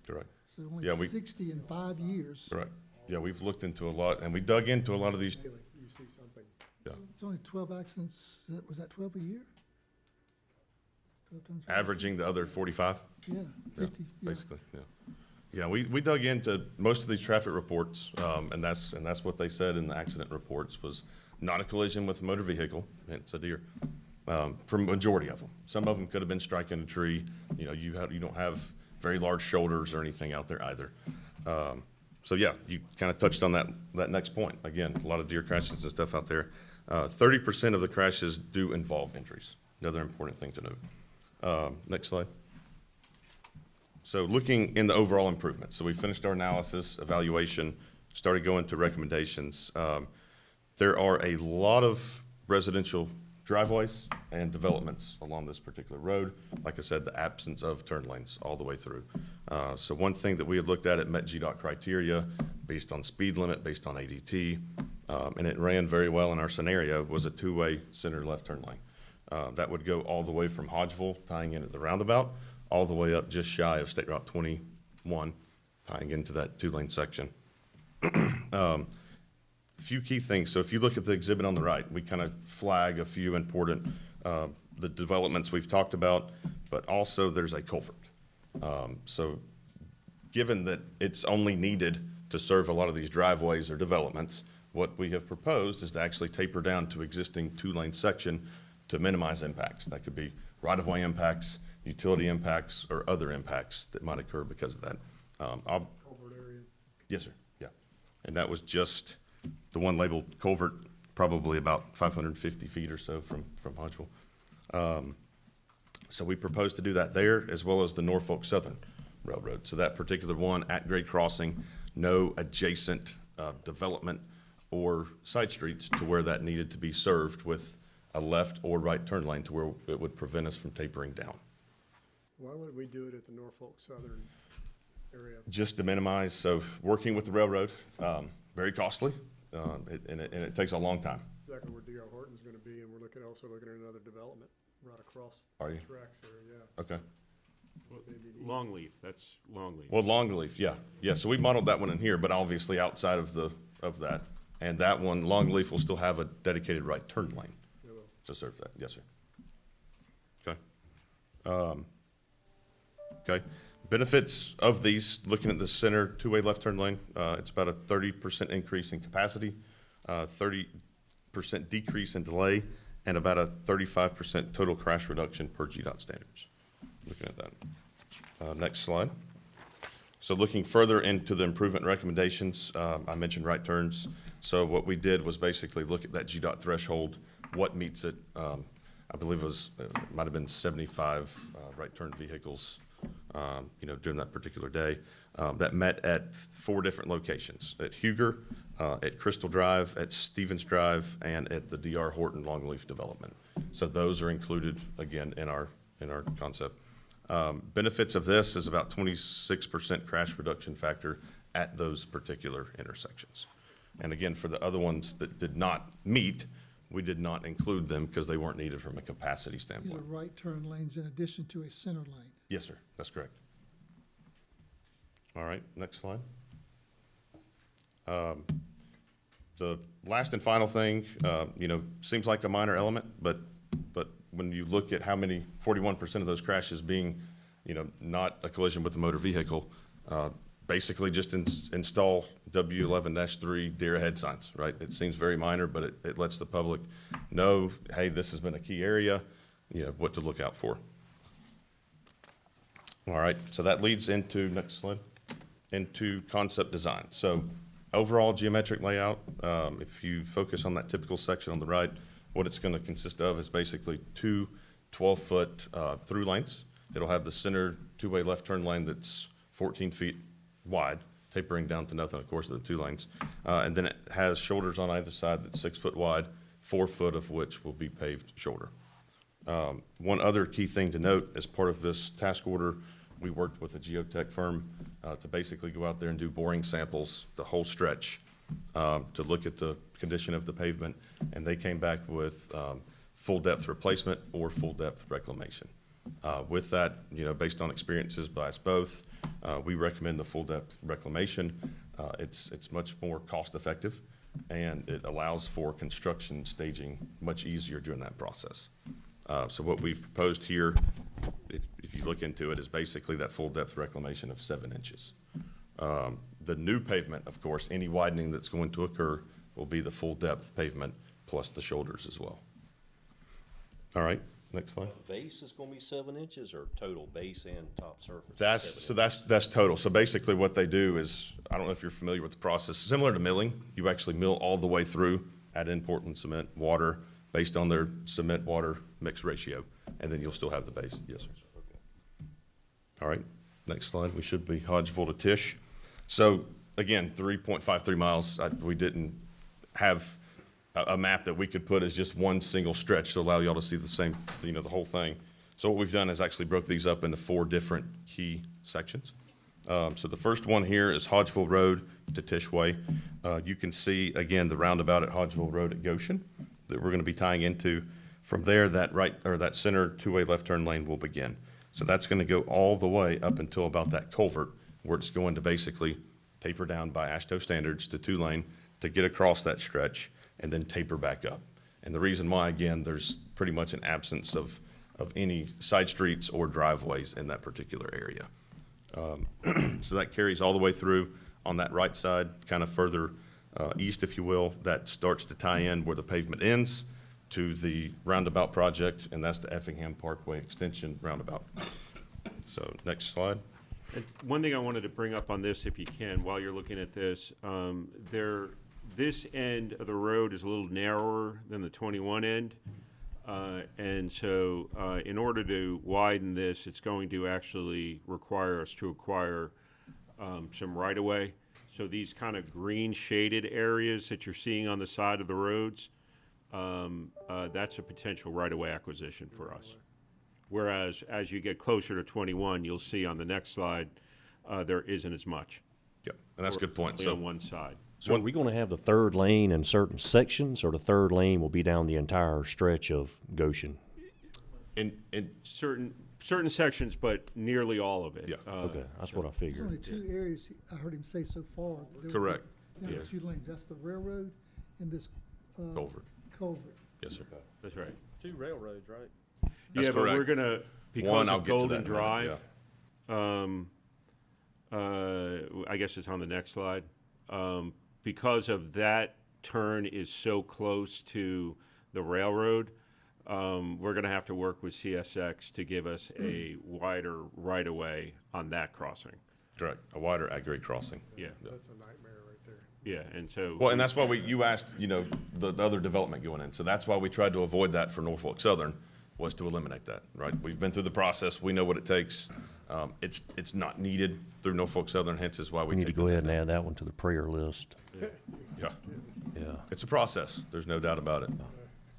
Correct. So only Yeah, 60 in 5 years. Right. Yeah, we've looked into a lot, and we dug into a lot of these. Daily, you see something. Yeah. It's only 12 accidents, was that 12 a year? 12 times 5? Averaging the other 45? Yeah, 50, yeah. Basically, yeah. Yeah, we dug into most of these traffic reports, and that's what they said in the accident reports was not a collision with a motor vehicle, it's a deer, for majority of them. Some of them could have been striking a tree. You don't have very large shoulders or anything out there either. So yeah, you kind of touched on that next point. Again, a lot of deer crashes and stuff out there. 30% of the crashes do involve injuries. Another important thing to note. Next slide. So looking in the overall improvements. So we finished our analysis, evaluation, started going to recommendations. There are a lot of residential driveways and developments along this particular road. Like I said, the absence of turn lanes all the way through. So one thing that we had looked at, it met GDOT criteria based on speed limit, based on ADT, and it ran very well in our scenario, was a 2-way center left turn lane. That would go all the way from Hodgeville, tying in at the roundabout, all the way up just shy of State Route 21, tying into that 2-lane section. Few key things. So if you look at the exhibit on the right, we kind of flag a few important, the developments we've talked about, but also there's a culvert. So given that it's only needed to serve a lot of these driveways or developments. What we have proposed is to actually taper down to existing two-lane section to minimize impacts. That could be right-of-way impacts, utility impacts, or other impacts that might occur because of that. Culvert area. Yes, sir, yeah. And that was just the one labeled culvert, probably about 550 feet or so from Hodgeville. So we propose to do that there, as well as the Norfolk Southern Railroad. So that particular one at grade crossing, no adjacent development or side streets to where that needed to be served with a left or right turn lane to where it would prevent us from tapering down. Why would we do it at the Norfolk Southern area? Just to minimize, so working with the railroad, very costly, and it takes a long time. Exactly where D.R. Horton's gonna be, and we're also looking at another development right across the Are you? tracks there, yeah. Okay. Longleaf, that's Longleaf. Well, Longleaf, yeah. Yeah, so we modeled that one in here, but obviously outside of that. And that one, Longleaf will still have a dedicated right turn lane It will. to serve that. Yes, sir. Okay. Okay. Benefits of these, looking at the center two-way left turn lane, it's about a 30% increase in capacity, 30% decrease in delay, and about a 35% total crash reduction per GDOT standards. Looking at that. Next slide. So looking further into the improvement recommendations, I mentioned right turns. So what we did was basically look at that GDOT threshold, what meets it. I believe it might have been 75 right turn vehicles, during that particular day, that met at 4 different locations: at Huger, at Crystal Drive, at Stevens Drive, and at the D.R. Horton Longleaf development. So those are included again in our concept. Benefits of this is about 26% crash reduction factor at those particular intersections. And again, for the other ones that did not meet, we did not include them because they weren't needed from a capacity These are standpoint. right turn lanes in addition to a center lane. Yes, sir, that's correct. All right, next slide. The last and final thing, seems like a minor element, but when you look at how many, 41% of those crashes being, not a collision with the motor vehicle, basically just install W11-3 deer ahead signs, right? It seems very minor, but it lets the public know, hey, this has been a key area, what to look out for. All right, so that leads into, next slide, into concept design. So overall geometric layout, if you focus on that typical section on the right, what it's going to consist of is basically 2 12-foot through lanes. It'll have the center two-way left turn lane that's 14 feet wide, tapering down to nothing, of course, of the 2 lanes. And then it has shoulders on either side that's 6 foot wide, 4 foot of which will be paved shoulder. One other key thing to note, as part of this task order, we worked with a geotech firm to basically go out there and do boring samples, the whole stretch, to look at the condition of the pavement, and they came back with full depth replacement or full depth reclamation. With that, based on experiences by us both, we recommend the full depth reclamation. It's much more cost effective, and it allows for construction staging much easier during that process. So what we've proposed here, if you look into it, is basically that full depth reclamation of 7 inches. The new pavement, of course, any widening that's going to occur will be the full depth pavement plus the shoulders as well. All right, next slide. Base is gonna be 7 inches, or total base and top surface? That's total. So basically what they do is, I don't know if you're familiar with the process, similar to milling, you actually mill all the way through, add in Portland cement, water, based on their cement water mix ratio, and then you'll still have the base. Yes, sir. All right, next slide. We should be Hodgeville to Tisch. So again, 3.53 miles. We didn't have a map that we could put as just one single stretch to allow y'all to see the same, the whole thing. So what we've done is actually broke these up into 4 different key sections. So the first one here is Hodgeville Road to Tisch Way. You can see, again, the roundabout at Hodgeville Road at Goshen that we're going to be tying into. From there, that center two-way left turn lane will begin. So that's going to go all the way up until about that culvert, where it's going to basically taper down by AASHTO standards to 2-lane to get across that stretch and then taper back up. And the reason why, again, there's pretty much an absence of any side streets or driveways in that particular area. So that carries all the way through on that right side, kind of further east, if you will, that starts to tie in where the pavement ends to the roundabout project, and that's the Effingham Parkway Extension roundabout. So next slide. And one thing I wanted to bring up on this, if you can, while you're looking at this, this end of the road is a little narrower than the 21 end. And so in order to widen this, it's going to actually require us to acquire some right-of-way. So these kind of green shaded areas that you're seeing on the side of the roads, that's a potential right-of-way acquisition for us. Whereas as you get closer to 21, you'll see on the next slide, there isn't as much. Yep, and that's a good point. Only So on one side. So are we gonna have the third lane in certain sections, or the third lane will be down the entire stretch of Goshen? in Certain sections, but nearly all of it. Yeah. Okay, that's what I There's only figured. two areas I heard him say so far. There were Correct. Now Yeah. 2 lanes, that's the railroad and this Culvert. culvert. Yes, sir. That's right. 2 railroads, right? That's Yeah, but we're correct. gonna, One, because I'll of get to Golden that in a minute, Drive, I guess it's on the next slide. Because of that turn is so close to the railroad, we're gonna have to work with CSX to give us a wider right-of-way on that crossing. Correct, a wider ag-grade crossing. Yeah, That's a nightmare right there. yeah, and so. Well, and that's why you asked, the other development going in. So that's why we tried to avoid that for Norfolk Southern, was to eliminate that, right? We've been through the process, we know what it takes. It's not needed through Norfolk Southern, hence is why we We need to take go it. ahead and add that one to the prayer list. Yeah, Yeah. it's a process, there's no doubt about it.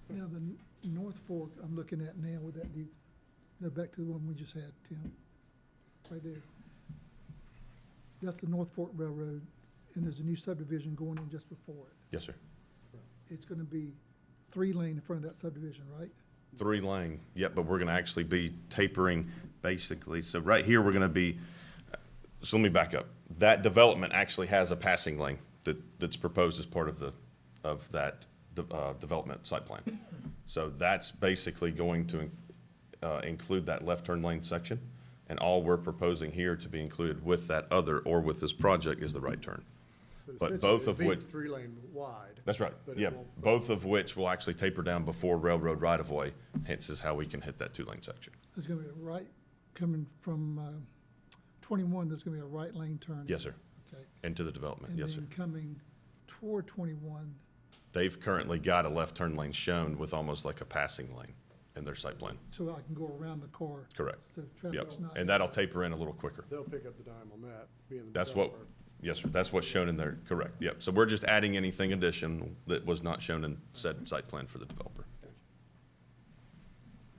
Now, the North Fork I'm looking at now with that deep, go back to the one we just had, Tim, right there. That's the North Fork Railroad, and there's a new subdivision going in just before it. Yes, sir. It's gonna be 3 lane in front of that subdivision, right? 3 lane, yep, but we're gonna actually be tapering basically. So right here, we're gonna be, so let me back up. That development actually has a passing lane that's proposed as part of that development site plan. So that's basically going to include that left turn lane section. And all we're proposing here to be included with that other, or with this project, is the right turn. But both of which, 3 lane wide. that's right, But it yeah, won't- both of which will actually taper down before railroad right-of-way, hence is how we can hit that 2 lane section. There's gonna be a right, coming from 21, there's gonna be a right lane turn. Yes, sir, Okay. into the development, And yes, sir. then coming toward 21, They've currently got a left turn lane shown with almost like a passing lane in their site plan. so I can go around the car. Correct. So Yep, traffic's not. and that'll taper in a little quicker. They'll pick up the dime on that, being the That's what, developer. yes, sir, that's what's shown in there, correct, yep. So we're just adding anything additional that was not shown in said site plan for the developer.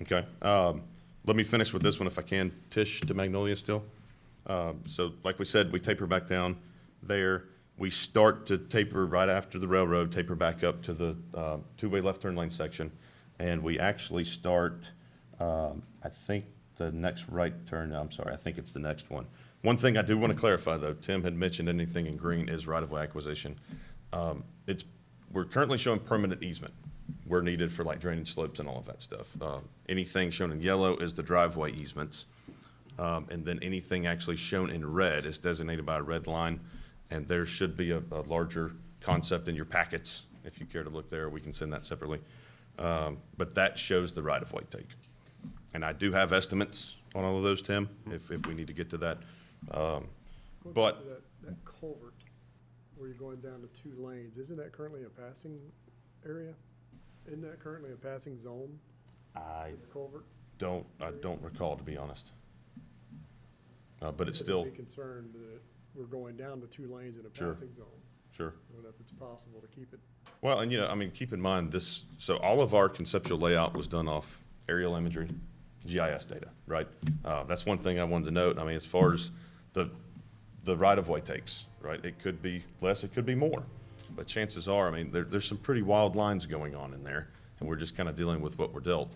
Okay, let me finish with this one if I can. Tish to Magnolia still. So like we said, we taper back down there. We start to taper right after the railroad, taper back up to the 2-way left turn lane section. And we actually start, I think the next right turn, I'm sorry, I think it's the next one. One thing I do want to clarify though, Tim had mentioned anything in green is right-of-way acquisition. We're currently showing permanent easement where needed for like drainage slopes and all of that stuff. Anything shown in yellow is the driveway easements. And then anything actually shown in red is designated by a red line. And there should be a larger concept in your packets. If you care to look there, we can send that separately. But that shows the right-of-way take. And I do have estimates on all of those, Tim, if we need to get to that. Going back But to that culvert, where you're going down to 2 lanes, isn't that currently a passing area? Isn't that currently a passing zone, I the culvert? don't recall, to be honest. But it's I'd still, Be concerned that we're going down to 2 lanes in a Sure. passing zone. sure. I don't know if it's possible to keep it. Well, and I mean, keep in mind this, so all of our conceptual layout was done off aerial imagery, GIS data, right? That's one thing I wanted to note. I mean, as far as the right-of-way takes, right? It could be less, it could be more. But chances are, I mean, there's some pretty wild lines going on in there, and we're just kind of dealing with what we're dealt.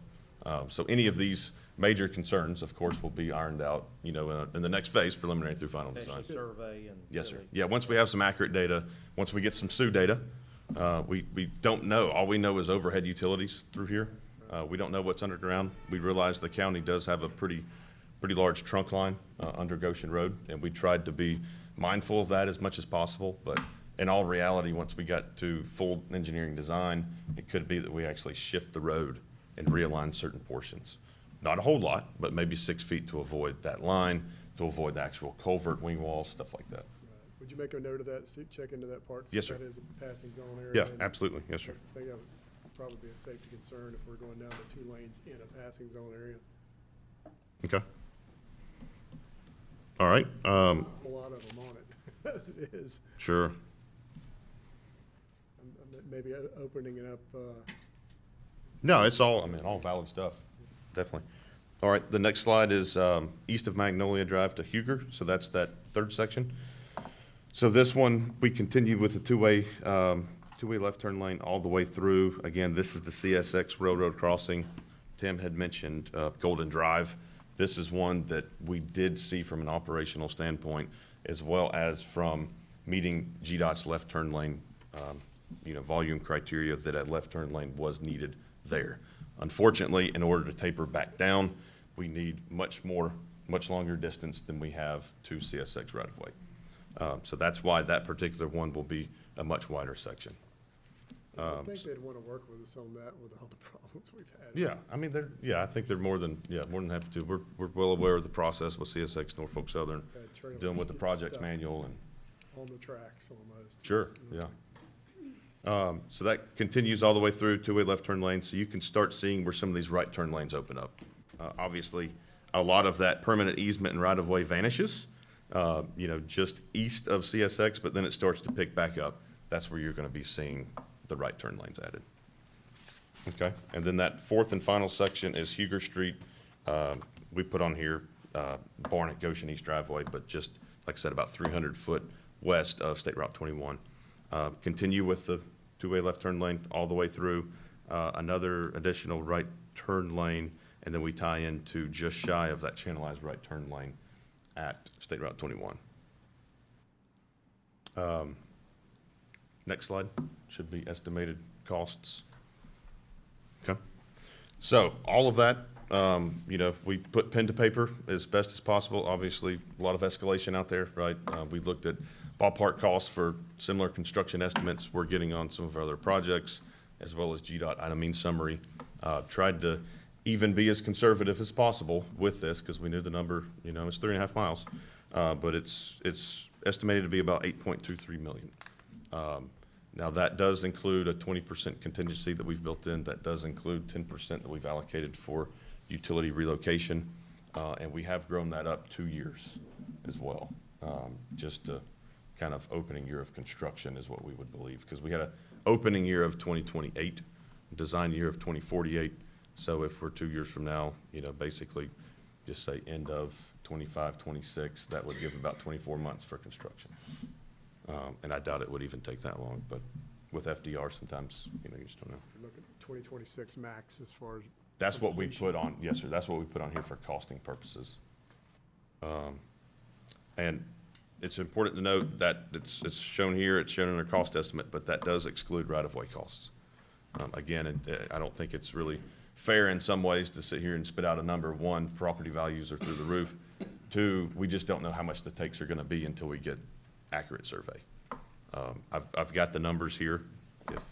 So any of these major concerns, of course, will be ironed out, in the next phase, preliminary through final design. Actual survey and. Yes, sir. really- Yeah, once we have some accurate data, once we get some SUE data, we don't know. All we know is overhead utilities through here. We don't know what's underground. We realize the county does have a pretty large trunk line under Goshen Road, and we tried to be mindful of that as much as possible, but in all reality, once we got to full engineering design, it could be that we actually shift the road and realign certain portions. Not a whole lot, but maybe 6 feet to avoid that line, to avoid the actual culvert, wing walls, stuff like that. Would you make a note of that, check into that part? Yes, since sir. That is a passing zone area? Yeah, and absolutely. Yes, sir. I think that would probably be a safety concern if we're going down to 2 lanes in a passing zone area. Okay. All right. A lot of them on it, as it is. Sure. Maybe opening it up, No, it's all, I mean, all valid stuff, definitely. All right, the next slide is east of Magnolia Drive to Huger, so that's that third section. So this one, we continue with the two-way left turn lane all the way through. Again, this is the CSX Railroad crossing. Tim had mentioned Golden Drive. This is one that we did see from an operational standpoint, as well as from meeting GDOT's left turn lane volume criteria, that a left turn lane was needed there. Unfortunately, in order to taper back down, we need much longer distance than we have to CSX right of way. So that's why that particular one will be a much wider section. I think they'd want to work with us on that with all the problems we've had. Yeah, I mean, I think they're more than happy to. We're well aware of the process with CSX Norfolk Southern, trailers dealing with the get projects stuck manual and. On the tracks almost. Sure, yeah. So that continues all the way through two-way left turn lane, so you can start seeing where some of these right turn lanes open up. Obviously, a lot of that permanent easement and right-of-way vanishes, just east of CSX, but then it starts to pick back up. That's where you're gonna be seeing the right turn lanes added. Okay, and then that fourth and final section is Huger Street. We put on here, Barnett Goshen East driveway, but just, like I said, about 300 foot west of State Route 21. Continue with the two-way left turn lane all the way through, another additional right turn lane, and then we tie into just shy of that channelized right turn lane at State Route 21. Next slide should be estimated costs. Okay. So all of that, we put pen to paper as best as possible. Obviously, a lot of escalation out there, right? We looked at ballpark costs for similar construction estimates we're getting on some of our other projects, as well as GDOT item mean summary. Tried to even be as conservative as possible with this, because we knew the number, it's 3.5 miles. But it's estimated to be about 8.23 million. Now that does include a 20% contingency that we've built in. That does include 10% that we've allocated for utility relocation. And we have grown that up 2 years as well. Just to kind of opening year of construction is what we would believe, because we had an opening year of 2028, design year of 2048. So if we're 2 years from now, basically just say end of 25, 26, that would give about 24 months for construction. And I doubt it would even take that long, but with FDR, sometimes, you just don't know. Look at 2026 max as far as. That's what we put on, yes, sir, that's what we put on here for costing purposes. And it's important to note that it's shown here, it's shown in our cost estimate, but that does exclude right-of-way costs. Again, I don't think it's really fair in some ways to sit here and spit out a number. One, property values are through the roof. Two, we just don't know how much the takes are gonna be until we get accurate survey. I've got the numbers here,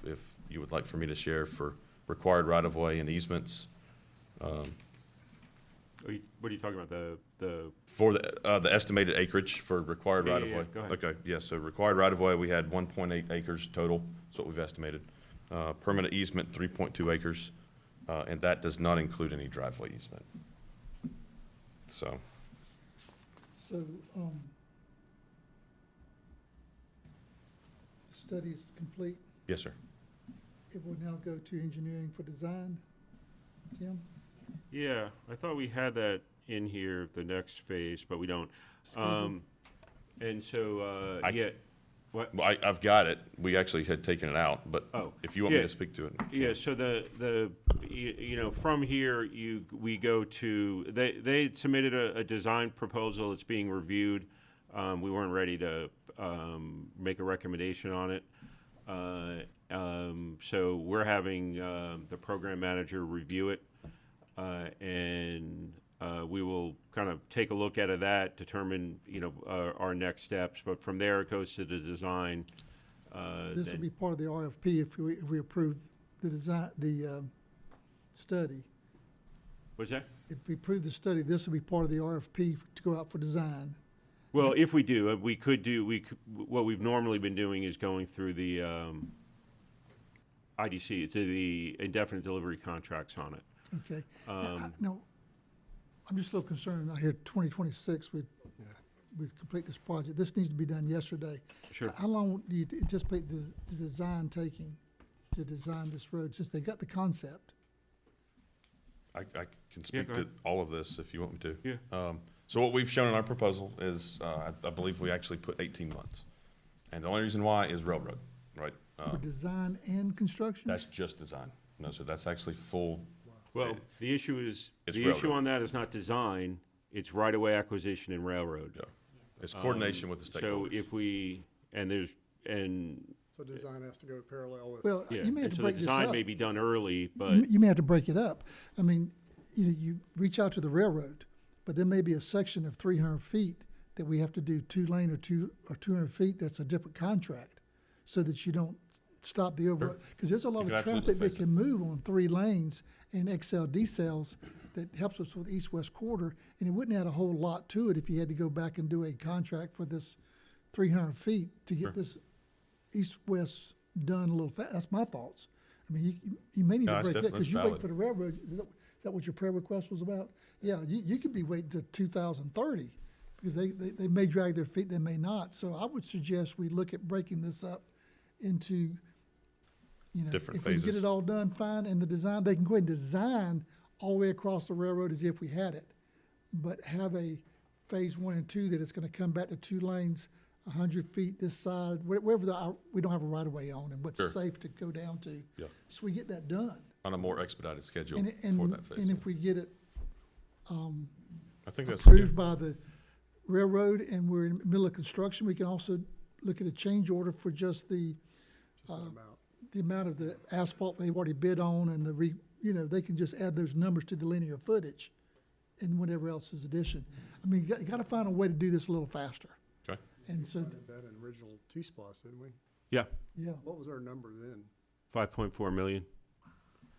if you would like for me to share for required right-of-way and easements. What are you talking about, For the estimated acreage for required Yeah, right-of-way? go ahead. Okay, yeah, so required right-of-way, we had 1.8 acres total, that's what we've estimated. Permanent easement, 3.2 acres, and that does not include any driveway easement. So, So, the study is complete. yes, sir. It will now go to engineering for design. Tim? Yeah, I thought we had that in here, the next phase, but we don't. Schedule. And so, what? Well, I've got it, we actually had taken it out, but Oh, if you want me yeah. to speak to it. Yeah, so from here, we go to, they submitted a design proposal, it's being reviewed. We weren't ready to make a recommendation on it. So we're having the program manager review it. And we will kind of take a look at that, determine, our next steps. But from there, it goes to the design. This will be part of the RFP if we approve the design, study. What's that? If we approve the study, this will be part of the RFP to go out for design. Well, if we do, what we've normally been doing is going through the IDC, to the indefinite delivery contracts on it. Okay. No, I'm just a little concerned. I hear 2026 we'd complete this project. This needs to be done yesterday. Sure. How long do you anticipate the design taking to design this road, since they got the concept? I can speak go to ahead. all of this if you want me to. Yeah. So what we've shown in our proposal is, I believe we actually put 18 months. And the only reason why is railroad, right? For design and construction? That's just design. No, so that's actually full. Well, the issue is, It's the issue railroad. on that is not design, it's right-of-way acquisition and railroad. Yeah. It's coordination with the So stakeholders. if we, and So design has to go parallel with. Well, yeah, you may have and to so the break this design up. may be done early, but You may have to break it up. I mean, you reach out to the railroad, but there may be a section of 300 feet that we have to do 2-lane or 200 feet. That's a different contract, so that you don't stop the over, because there's a lot You of can absolutely traffic that face it. can move on 3 lanes and XL decels that helps us with east-west quarter, and it wouldn't add a whole lot to it if you had to go back and do a contract for this 300 feet to get this east-west done a little fast. That's my thoughts. I mean, you may need No, to that's break that, because you wait valid. for the railroad. Is that what your prayer request was about? Yeah, you could be waiting till 2030, because they may drag their feet, they may not. So I would suggest we look at breaking this up into, Different if we can get phases. it all done, fine, and the design, they can go ahead and design all the way across the railroad as if we had it, but have a phase 1 and 2 that it's gonna come back to 2 lanes, 100 feet this side, wherever we don't have a right-of-way on, and what's Sure. safe to go down to. Yeah. So we get that done. On a more expedited schedule And, for that phase. and if we get it I think that's. approved by the railroad and we're in the middle of construction, we can also look at a change order for just the amount of the asphalt they've already bid on, and they can just add those numbers to the linear footage and whatever else is addition. I mean, you gotta find a way to do this a little faster. Okay. And so, Did that in original T-Splosh, didn't we? yeah, yeah, What was our number then? 5.4 million.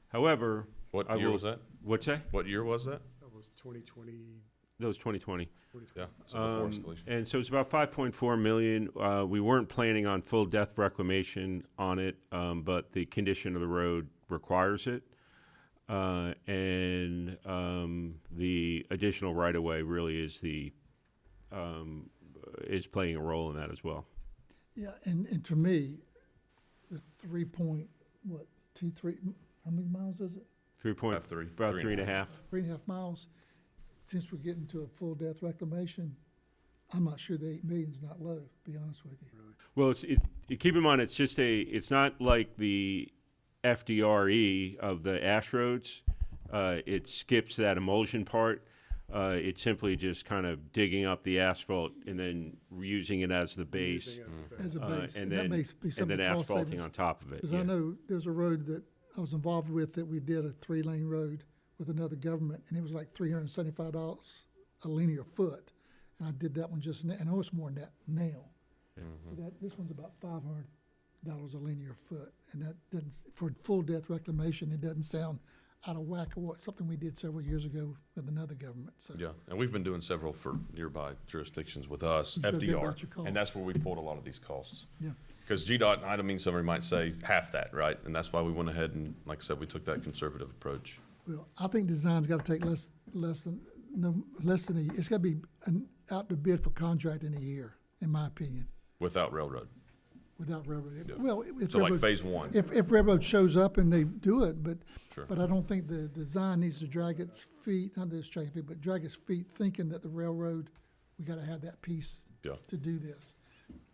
However. What I year will- was that? What's that? What year was that? That was 2020. That was 2020. Yeah, so before escalation. And so it's about 5.4 million. We weren't planning on full depth reclamation on it, but the condition of the road requires it. And the additional right-of-way really is is playing a role in that as well. yeah, and to me, the 3.23, how many miles is it? 3.3, About three, about 3.5. 3.5 miles. Since we're getting to a full depth reclamation, I'm not sure the 8 million's not low, to be honest with you. Well, keep in mind, it's not like the FDRE of the ash roads. It skips that emulsion part. It's simply just kind of digging up the asphalt and then reusing it as the base. As a base, and that then, may be and some of then the cost asphalting savings. on top of it. Because yeah. I know there's a road that I was involved with that we did a 3-lane road with another government, and it was like $375 a linear foot. And I did that one just, and I know it's more than that now. So this one's about $500 a linear foot, and that doesn't, for full depth reclamation, it doesn't sound out of whack or what, something we did several years ago with another government, so. Yeah, and we've been doing several for nearby jurisdictions with us, You feel good about your FDR, costs. and that's where we pulled a lot of these costs. Yeah. Because GDOT, I don't mean, somebody might say half that, right? And that's why we went ahead and, like I said, we took that conservative approach. Well, I think design's gotta take less than it's gotta be out to bid for contract in a year, in my opinion, Without railroad. without railroad. Yeah. Well, if So like railroad- phase 1. If railroad shows up and they do it, Sure. but I don't think the design needs to drag its feet, not that it's dragging feet, but drag its feet thinking that the railroad, we gotta have that piece Yeah. to do this.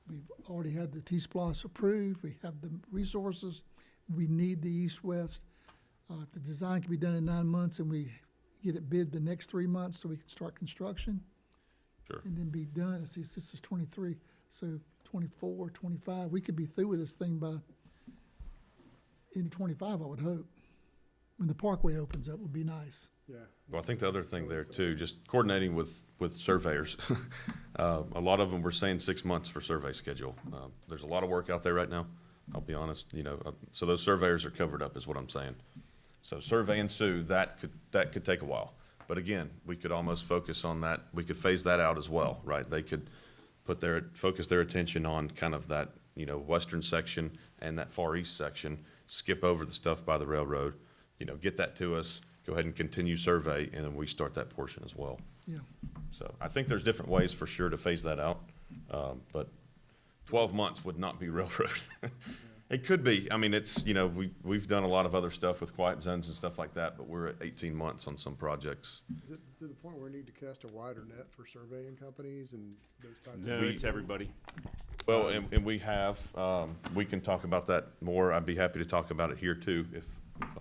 We've already had the T-Splosh approved, we have the resources, we need the east-west. If the design can be done in 9 months and we get it bid the next 3 months so we can start construction. Sure. And then be done, this is 23, so 24, 25, we could be through with this thing by in 25, I would hope. When the parkway opens up, would be nice. Yeah. Well, I think the other thing there too, just coordinating with surveyors. A lot of them were saying 6 months for survey schedule. There's a lot of work out there right now, I'll be honest, so those surveyors are covered up is what I'm saying. So survey and sue, that could take a while. But again, we could almost focus on that, we could phase that out as well, right? They could focus their attention on kind of that, western section and that far east section, skip over the stuff by the railroad, get that to us, go ahead and continue survey, and then we start that portion as well. Yeah. So I think there's different ways for sure to phase that out, but 12 months would not be railroad. It could be. I mean, it's, we've done a lot of other stuff with quiet zones and stuff like that, but we're at 18 months on some projects. Is it to the point where we need to cast a wider net for surveying companies and those types of? No, it's everybody. Well, and we have, we can talk about that more. I'd be happy to talk about it here too, if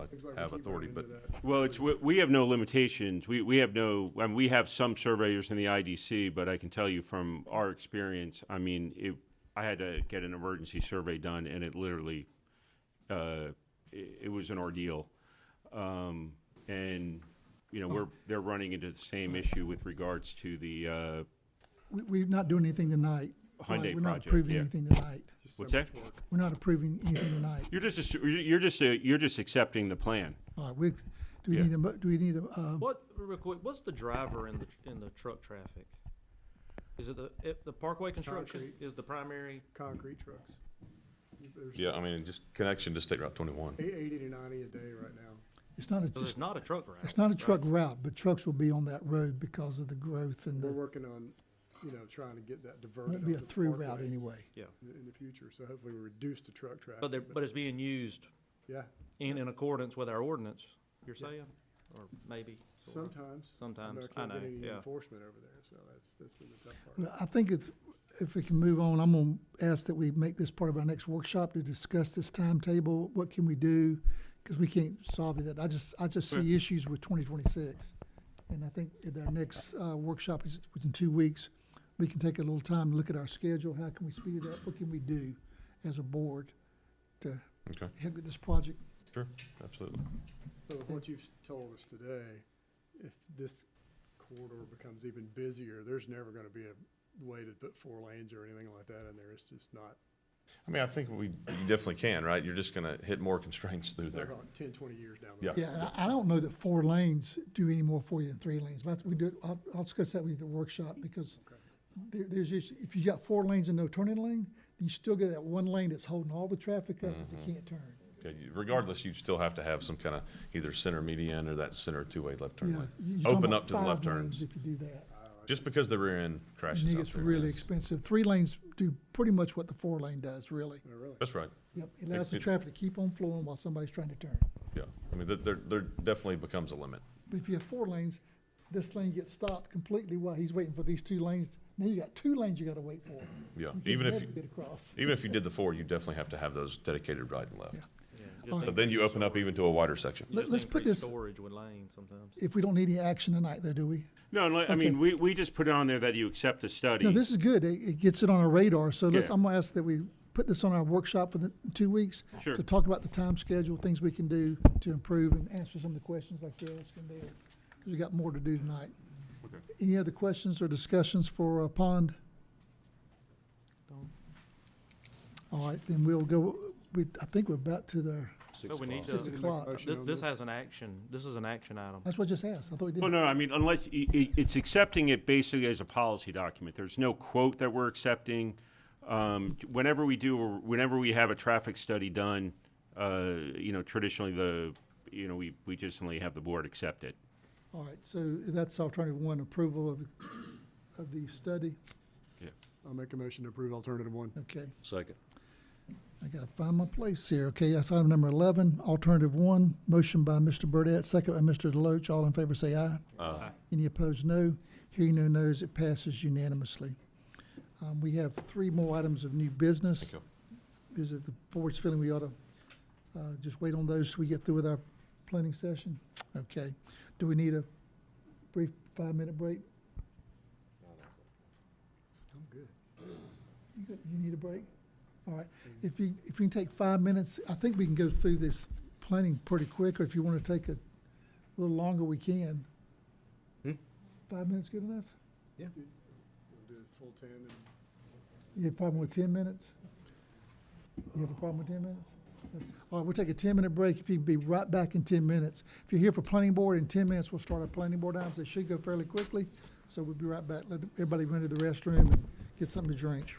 Seems like I we have keep authority, running but. into that. Well, we have no limitations. We have no, I mean, we have some surveyors in the IDC, but I can tell you from our experience, I mean, I had to get an emergency survey done, and it literally, it was an ordeal. And, they're running into the same issue with regards to the, We're not doing anything tonight. Hyundai Right, we're not project, approving yeah. anything tonight. Just so What's that? much work. We're not approving anything tonight. you're just accepting the plan. All right, do we Yeah. need a, Real quick, what's the driver in the truck traffic? Is it the Parkway construction Concrete. is the primary? Concrete trucks. There's Yeah, I mean, just connection to State Route 21. 80 to 90 a day right now. it's not a, So it's not a truck route. it's not a truck right? route, but trucks will be on that road because of the growth and We're the, working on, trying to get that diverted. won't be a onto the through parkway route anyway. Yeah, in the future, so hopefully we reduce the truck traffic. but it's being used Yeah, in accordance with our ordinance, you're saying? Or maybe? sort of? sometimes. Sometimes, But I I know, can't get any yeah. enforcement over there, so that's been the tough part. Well, I think if we can move on, I'm gonna ask that we make this part of our next workshop to discuss this timetable. What can we do? Because we can't solve it. I just see issues with 2026. And I think at our next workshop is within 2 weeks. We can take a little time to look at our schedule. How can we speed it up? What can we do as a board to Okay, help with this project? sure, absolutely. So with what you've told us today, if this corridor becomes even busier, there's never gonna be a way to put 4 lanes or anything like that in there. It's just not, I mean, I think you definitely can, right? You're just gonna hit more constraints through there. about 10, 20 years down the Yeah. road. Yeah, and I don't know that 4 lanes do any more for you than 3 lanes, but we do, I'll discuss that with you at the workshop, because there's just, if you got 4 lanes and no turning lane, you still get that 1 lane that's holding all the traffic up because it can't turn. Yeah, regardless, you still have to have some kind of either center median or that center two-way left turn Yeah, lane. you're talking Open about up to the 5 left lanes turns, if you do that. just because the rear end crashes And it out gets there. really Yes. expensive. 3 lanes do pretty much what the 4 lane does, really. Oh, really? That's right, Yep, it allows the It- traffic to keep on flowing while somebody's trying to turn. yeah. I mean, there definitely becomes a limit. But if you have 4 lanes, this lane gets stopped completely while he's waiting for these 2 lanes. Now you got 2 lanes you gotta wait for. Yeah, You even can't if never you, get across. even if you did the 4, you definitely have to have those dedicated right and left. Yeah. Yeah, All right. But then you open up even to a wider section. Let's put this, Storage with lanes sometimes. if we don't need any action tonight though, do we? No, I mean, we just put on there that you accept the study. No, this is good. It gets it on our radar. So Yeah. I'm gonna ask that we put this on our workshop for the 2 weeks. Sure. To talk about the time schedule, things we can do to improve and answer some of the questions like you're asking there. Because we got more to do tonight. Okay. Any other questions or discussions for Pond? All right, then we'll go, I think we're about to the, No, we need 6 to, o'clock. Motion on this this? has an action, this is an action item. That's what I just asked. I thought we did. Well, no, I mean, unless, it's accepting it basically as a policy document. There's no quote that we're accepting. Whenever we have a traffic study done, traditionally we just simply have the board accept it. All right, so that's alternative 1, approval of the study. I'll make a motion to approve alternative 1. Okay. Second. I gotta find my place here. Okay, that's item number 11, alternative 1, motion by Mr. Burdette, second by Mr. Deloach. All in favor say aye. Aye. Any opposed, no. Hearing no nos, it passes unanimously. We have 3 more items of new business. Thank Is it the board's feeling we ought to just wait on those so we get through with our planning session? Okay. Do we need a brief 5-minute break? I'm good. You need a break? All right. If you can take 5 minutes, I think we can go through this planning pretty quick, or if you want to take a a little longer, we can. Hmm? 5 minutes good enough? We'll do it full 10 and You have a problem with 10 minutes? You have a problem with 10 minutes? All right, we'll take a 10-minute break. If you can be right back in 10 minutes. If you're here for planning board, in 10 minutes, we'll start our planning board items. They should go fairly quickly, so we'll be right back. Let everybody run to the restroom and get something to drink.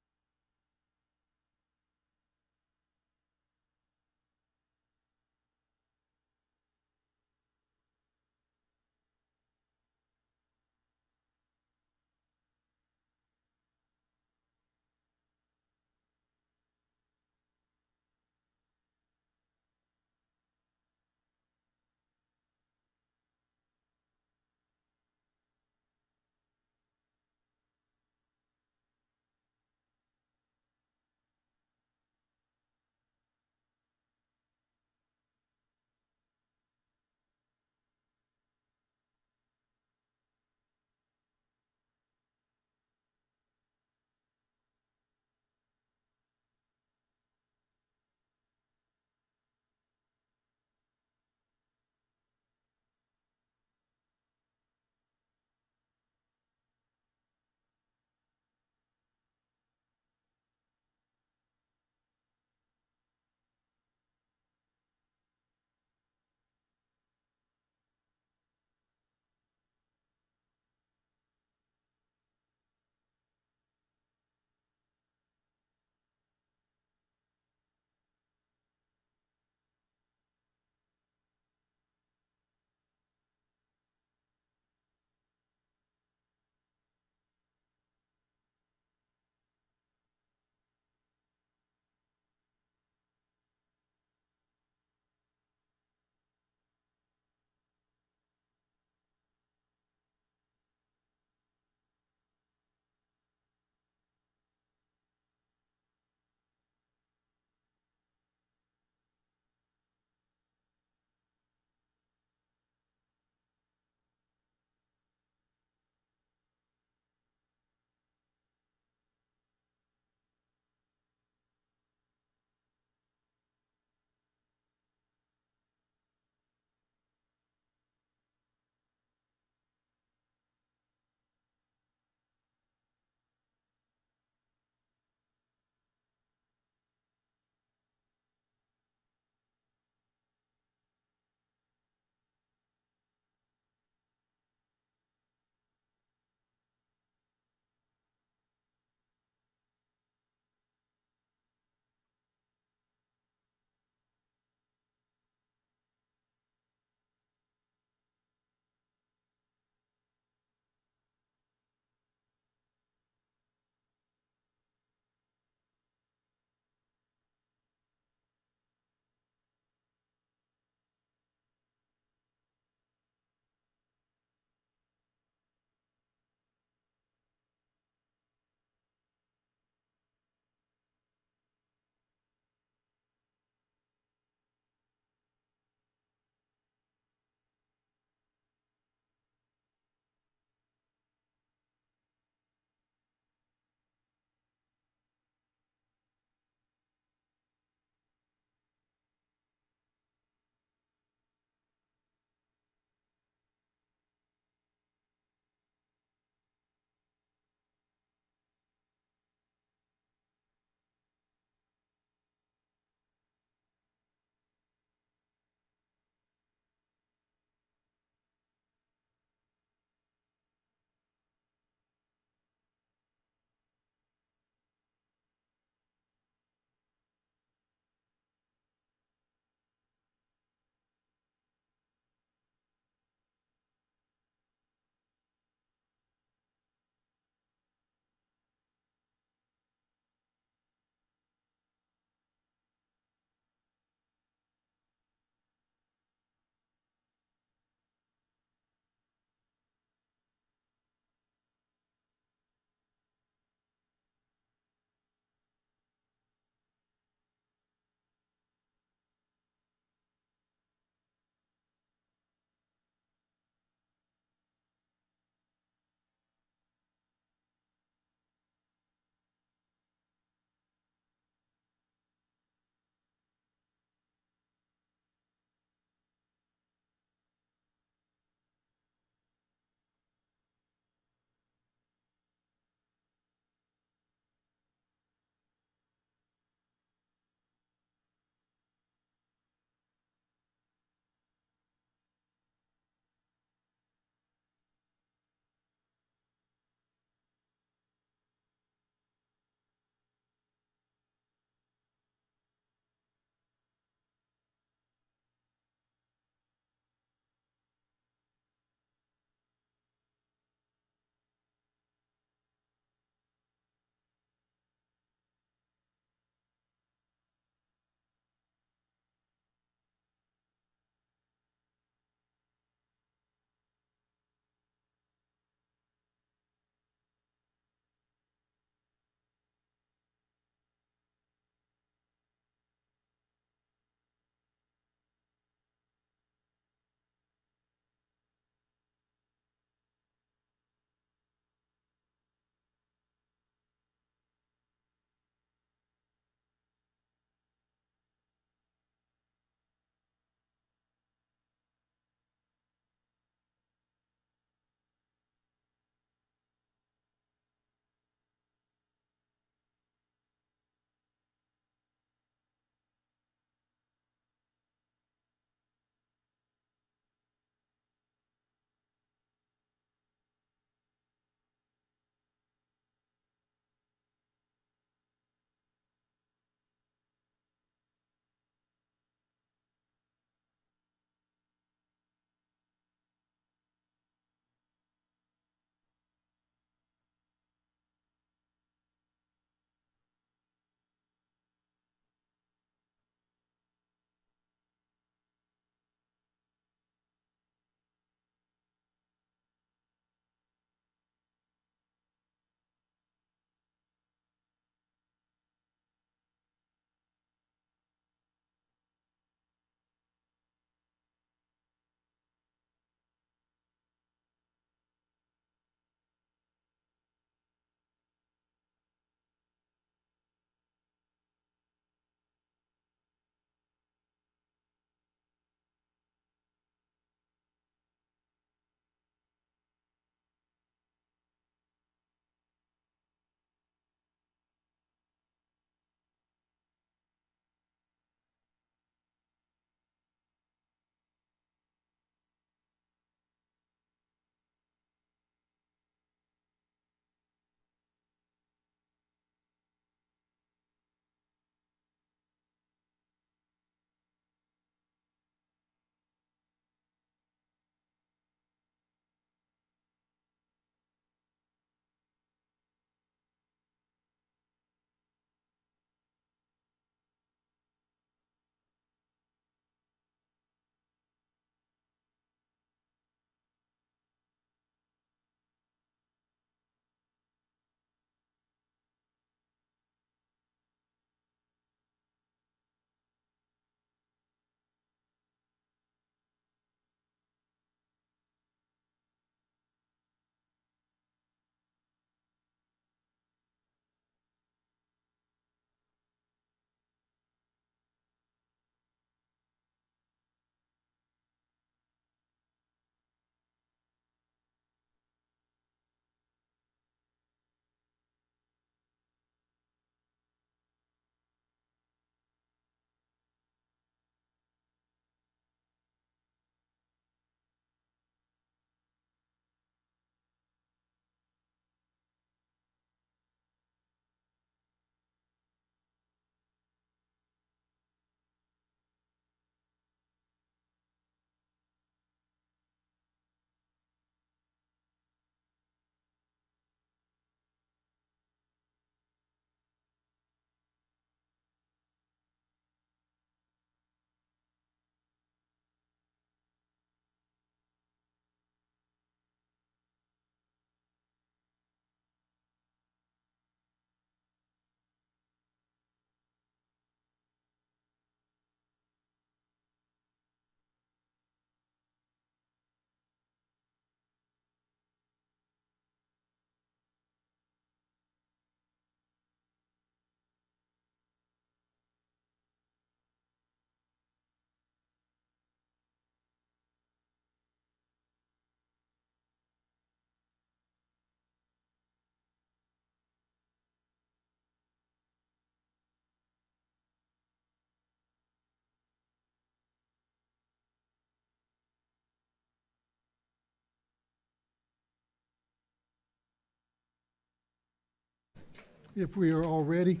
If we are all ready,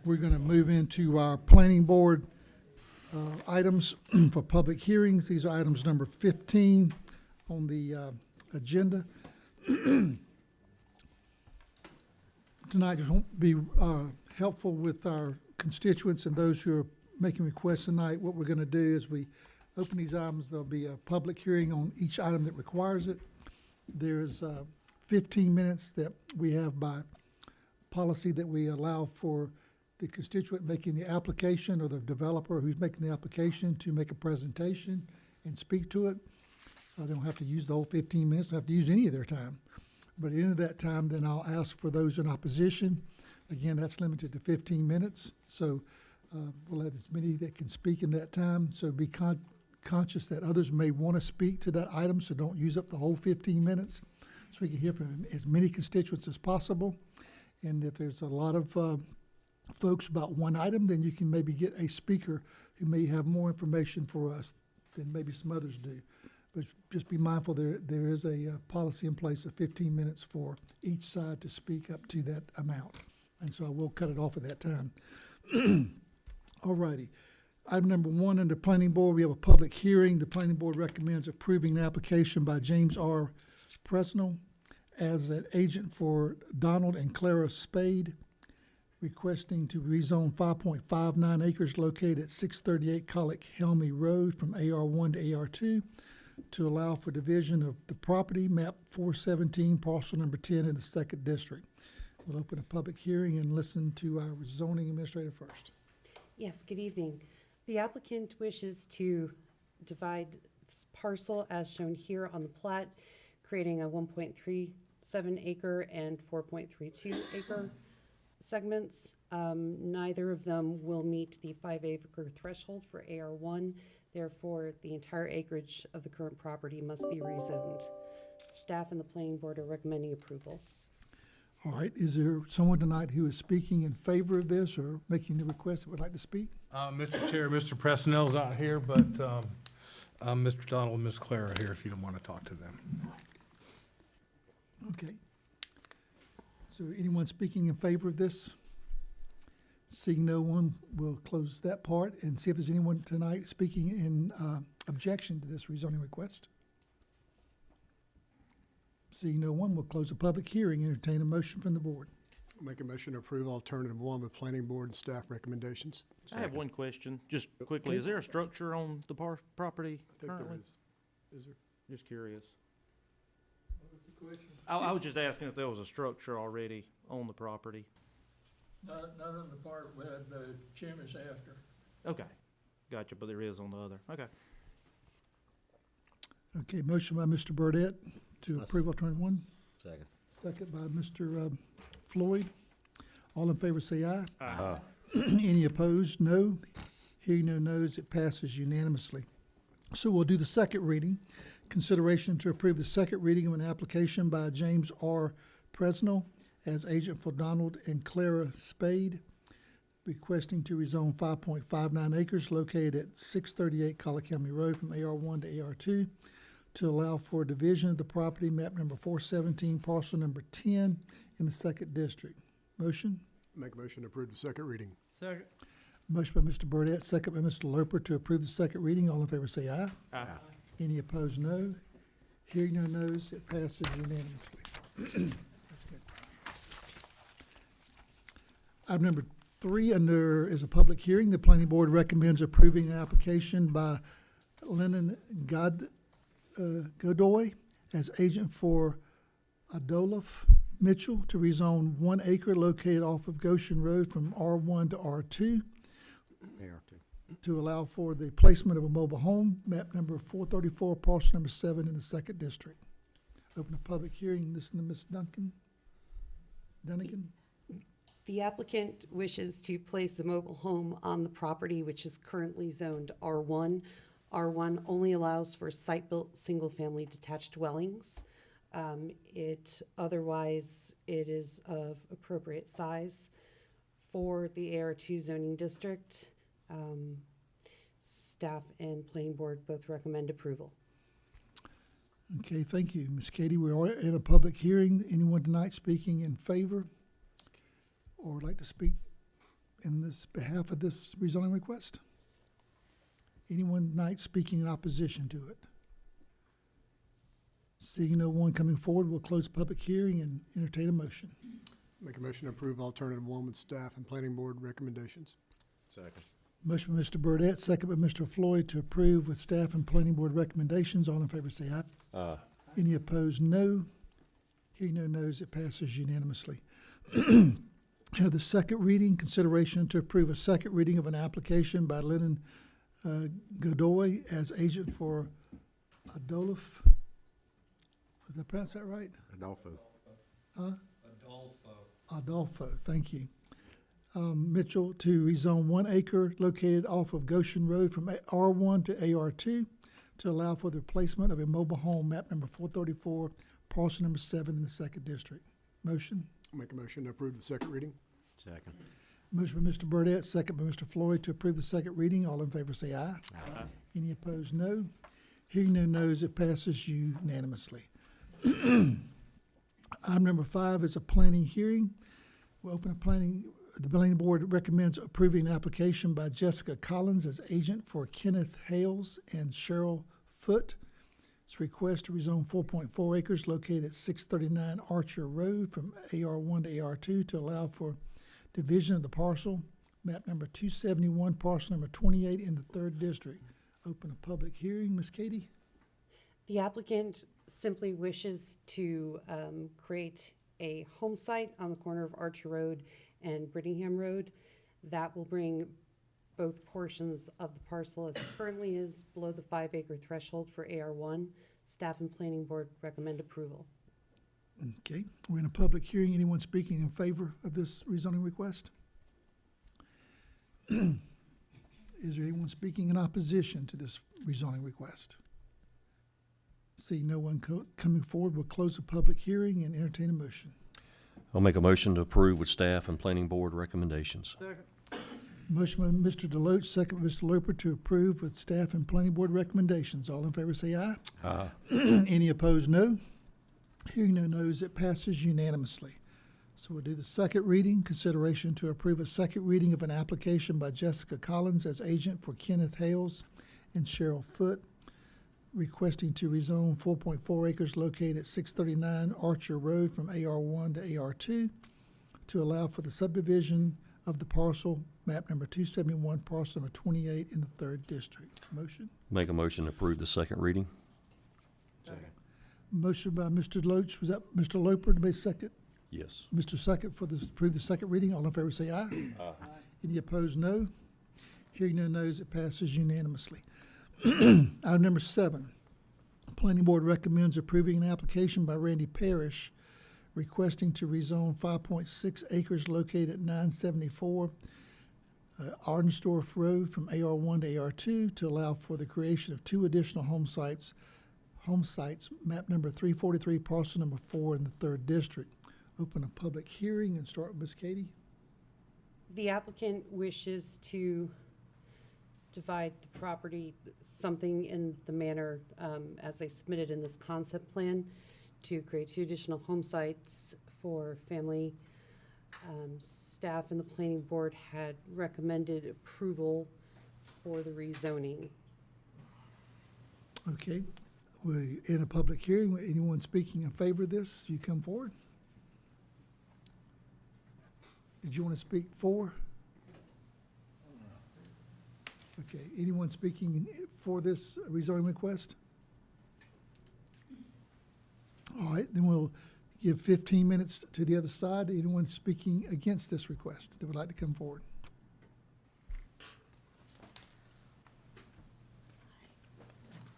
we're going to move into our planning board items for public hearings. These are items number 15 on the agenda. Tonight just won't be helpful with our constituents and those who are making requests tonight. What we're going to do is we open these items. There'll be a public hearing on each item that requires it. There's 15 minutes that we have by policy that we allow for the constituent making the application or the developer who's making the application to make a presentation and speak to it. They don't have to use the whole 15 minutes, they don't have to use any of their time. But at the end of that time, then I'll ask for those in opposition. Again, that's limited to 15 minutes. So we'll have as many that can speak in that time. So be conscious that others may want to speak to that item, so don't use up the whole 15 minutes. So we can hear from as many constituents as possible. And if there's a lot of folks about one item, then you can maybe get a speaker who may have more information for us than maybe some others do. But just be mindful there is a policy in place of 15 minutes for each side to speak up to that amount. And so I will cut it off at that time. All righty. Item number 1 under Planning Board, we have a public hearing. The Planning Board recommends approving an application by James R. Presnell as an agent for Donald and Clara Spade, requesting to rezone 5.59 acres located at 638 Colic Helmy Road from AR1 to AR2 to allow for division of the property, map 417, parcel number 10 in the 2nd District. We'll open a public hearing and listen to our zoning administrator first. Yes, good evening. The applicant wishes to divide this parcel as shown here on the plat, creating a 1.37 acre and 4.32 acre segments. Neither of them will meet the 5 acre threshold for AR1. Therefore, the entire acreage of the current property must be rezoned. Staff and the planning board are recommending approval. All right, is there someone tonight who is speaking in favor of this or making the request that would like to speak? Mr. Chair, Mr. Presnell's not here, but Mr. Donald and Ms. Clara are here if you don't want to talk to them. Okay. So anyone speaking in favor of this? Seeing no one, we'll close that part and see if there's anyone tonight speaking in objection to this rezoning request. Seeing no one, we'll close the public hearing and entertain a motion from the board. Make a motion to approve alternative 1 with planning board and staff recommendations. I have one question, just quickly. Okay. Is there a structure on the property I think currently? there is. Is there? Just curious. I was just asking if there was a structure already on the property. Not on the part where the chairman's after. Okay, gotcha, but there is on the other. Okay. Okay, motion by Mr. Burdette to approve alternative 1. Second. Second by Mr. Floyd. All in favor say aye. Aye. Any opposed? No. Hearing no no's, it passes unanimously. So we'll do the second reading. Consideration to approve the second reading of an application by James R. Presnell as agent for Donald and Clara Spade, requesting to rezone 5.59 acres located at 638 Colic Helmy Road from AR1 to AR2 to allow for division of the property, map number 417, parcel number 10 in the 2nd District. Motion? Make a motion to approve the second reading. Second. Motion by Mr. Burdette, second by Mr. Loper to approve the second reading. All in favor say aye. Aye. Any opposed, no. Hearing no no's, it passes unanimously. That's good. Item number 3 under is a public hearing. The planning board recommends approving an application by Lennon Godoy as agent for Adolph Mitchell to rezone 1 acre located off of Goshen Road from R1 to R2 to allow for the placement of a mobile home, map number 434, parcel number 7 in the 2nd District. Open a public hearing. Listen to Ms. Dunnigan. The applicant wishes to place the mobile home on the property, which is currently zoned R1. R1 only allows for site-built, single-family detached dwellings. Otherwise, it is of appropriate size for the AR2 zoning district. Staff and planning board both recommend approval. Okay, thank you, Ms. Katie. We are in a public hearing. Anyone tonight speaking in favor? or would like to speak in this behalf of this rezoning request? Anyone tonight speaking in opposition to it? Seeing no one coming forward, we'll close the public hearing and entertain a motion. Make a motion to approve alternative one with staff and planning board recommendations. Second. Motion by Mr. Burdette, second by Mr. Floyd to approve with staff and planning board recommendations. All in favor say aye. Any opposed, no. Hearing no nos, it passes unanimously. Have the second reading, consideration to approve a second reading of an application by Lennon Godoy as agent for Adolph. Did I pronounce that right? Adolfo. Huh? Adolfo, thank you. Mitchell to rezone 1 acre located off of Goshen Road from R1 to AR2 to allow for the replacement of a mobile home, map number 434, parcel number 7 in the 2nd district. Motion? Make a motion to approve the second reading. Second. Motion by Mr. Burdette, second by Mr. Floyd to approve the second reading. All in favor say aye. Aye. Any opposed, no. Hearing no nos, it passes unanimously. Item number 5 is a planning hearing. We'll open a the planning board recommends approving an application by Jessica Collins as agent for Kenneth Hales and Cheryl Foote. It's a request to rezone 4.4 acres located at 639 Archer Road from AR1 to AR2 to allow for division of the parcel, map number 271, parcel number 28 in the 3rd district. Open a public hearing. Ms. Katie? The applicant simply wishes to create a home site on the corner of Archer Road and Brittingham Road. That will bring both portions of the parcel as it currently is below the 5 acre threshold for AR1. Staff and planning board recommend approval. Okay, we're in a public hearing. Anyone speaking in favor of this rezoning request? Is there anyone speaking in opposition to this rezoning request? See no one coming forward, we'll close the public hearing and entertain a motion. I'll make a motion to approve with staff and planning board recommendations. Motion by Mr. Deloach, second by Mr. Loper to approve with staff and planning board recommendations. All in favor say aye. Aye. Any opposed, no. Hearing no nos, it passes unanimously. So we'll do the second reading, consideration to approve a second reading of an application by Jessica Collins as agent for Kenneth Hales and Cheryl Foote, requesting to rezone 4.4 acres located at 639 Archer Road from AR1 to AR2 to allow for the subdivision of the parcel, map number 271, parcel number 28 in the 3rd district. Motion? Make a motion to approve the second reading. Second. Motion by Mr. Deloach. Was that Mr. Loper to be second? Yes. Mr. Second for the approve the second reading. All in favor say aye. Aye. Any opposed, no. Hearing no nos, it passes unanimously. Item number 7, Planning Board recommends approving an application by Randy Parrish requesting to rezone 5.6 acres located at 974 Ardensdorf Road from AR1 to AR2 to allow for the creation of 2 additional home sites, map number 343, parcel number 4 in the 3rd district. Open a public hearing and start with Ms. Katie. The applicant wishes to divide the property something in the manner as they submitted in this concept plan to create 2 additional home sites for family. Staff and the planning board had recommended approval for the rezoning. Okay, we're in a public hearing. Anyone speaking in favor of this, you come forward. Did you want to speak for? Okay, anyone speaking for this rezoning request? All right, then we'll give 15 minutes to the other side. Anyone speaking against this request that would like to come forward?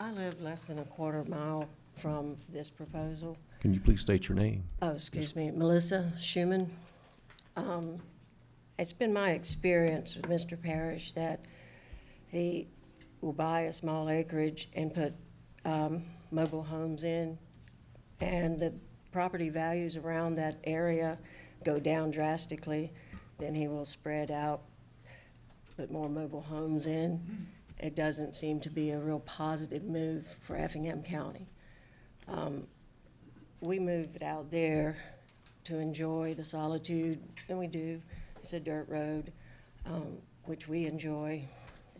I live less than a quarter mile from this proposal. Can you please state your name? Oh, excuse me, Melissa Schuman. It's been my experience with Mr. Parrish that he will buy a small acreage and put mobile homes in, and the property values around that area go down drastically. Then he will spread out, put more mobile homes in. It doesn't seem to be a real positive move for Effingham County. We moved out there to enjoy the solitude, and we do. It's a dirt road, which we enjoy,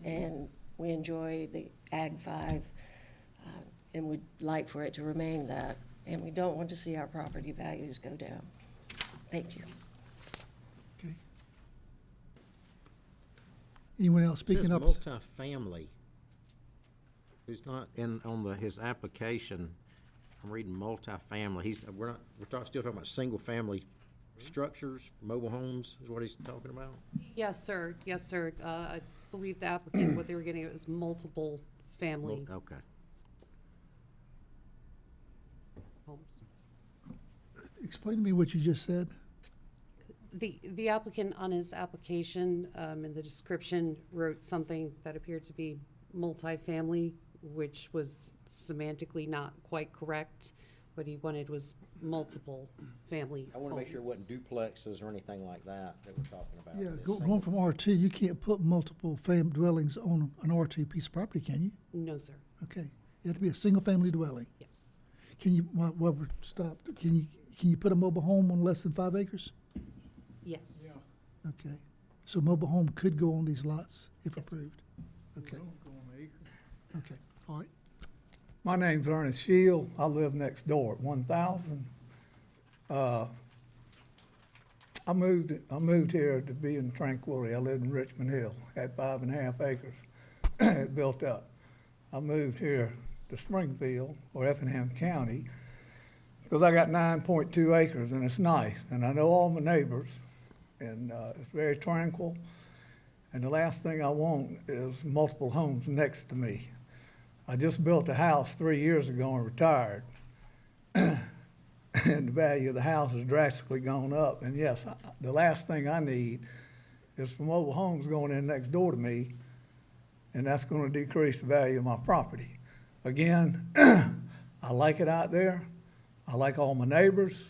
and we enjoy the Ag 5, and we'd like for it to remain that. And we don't want to see our property values go down. Thank you. Okay. Anyone else speaking up? It says multifamily. Who's not his application, I'm reading multifamily. We're still talking about single-family structures, mobile homes is what he's talking about? Yes, sir. Yes, sir. I believe the applicant, what they were getting at was multiple family Okay. homes. Explain to me what you just said. The applicant on his application, in the description, wrote something that appeared to be multifamily, which was semantically not quite correct. What he wanted was multiple family I want to make sure it homes. wasn't duplexes or anything like that we're talking about. Yeah, It's going from R2, you can't put multiple dwellings on an R2 piece of property, can you? No, sir. Okay, it had to be a single-family dwelling. Yes. Can you, while we're stopped, can you put a mobile home on less than 5 acres? Yes. Okay, so mobile home could go on these lots if Yes, sir. approved? Okay, Don't go on acre. okay, all right. My name's Ernest Shield. I live next door at 1,000. I moved here to be in tranquility. I lived in Richmond Hill, had 5.5 acres. It built up. I moved here to Springfield or Effingham County because I got 9.2 acres and it's nice. And I know all my neighbors and it's very tranquil. And the last thing I want is multiple homes next to me. I just built a house 3 years ago and retired. And the value of the house has drastically gone up. And yes, the last thing I need is for mobile homes going in next door to me, and that's going to decrease the value of my property. Again, I like it out there. I like all my neighbors.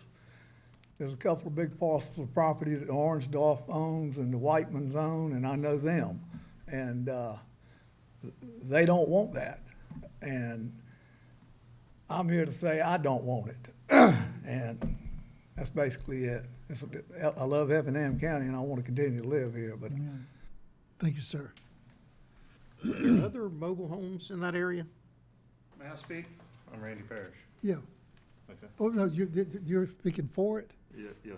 There's a couple of big parcels of property that Orangedorf owns and the Whiteman's own, and I know them. And they don't want that. And I'm here to say I don't want it. And that's basically it. I love Effingham County and I want to continue to live here, but Yeah. Thank you, sir. Are there other mobile homes in that area? May I speak? I'm Randy Parrish. Yeah. Okay. Oh, no, you're speaking for it? Yes, sir.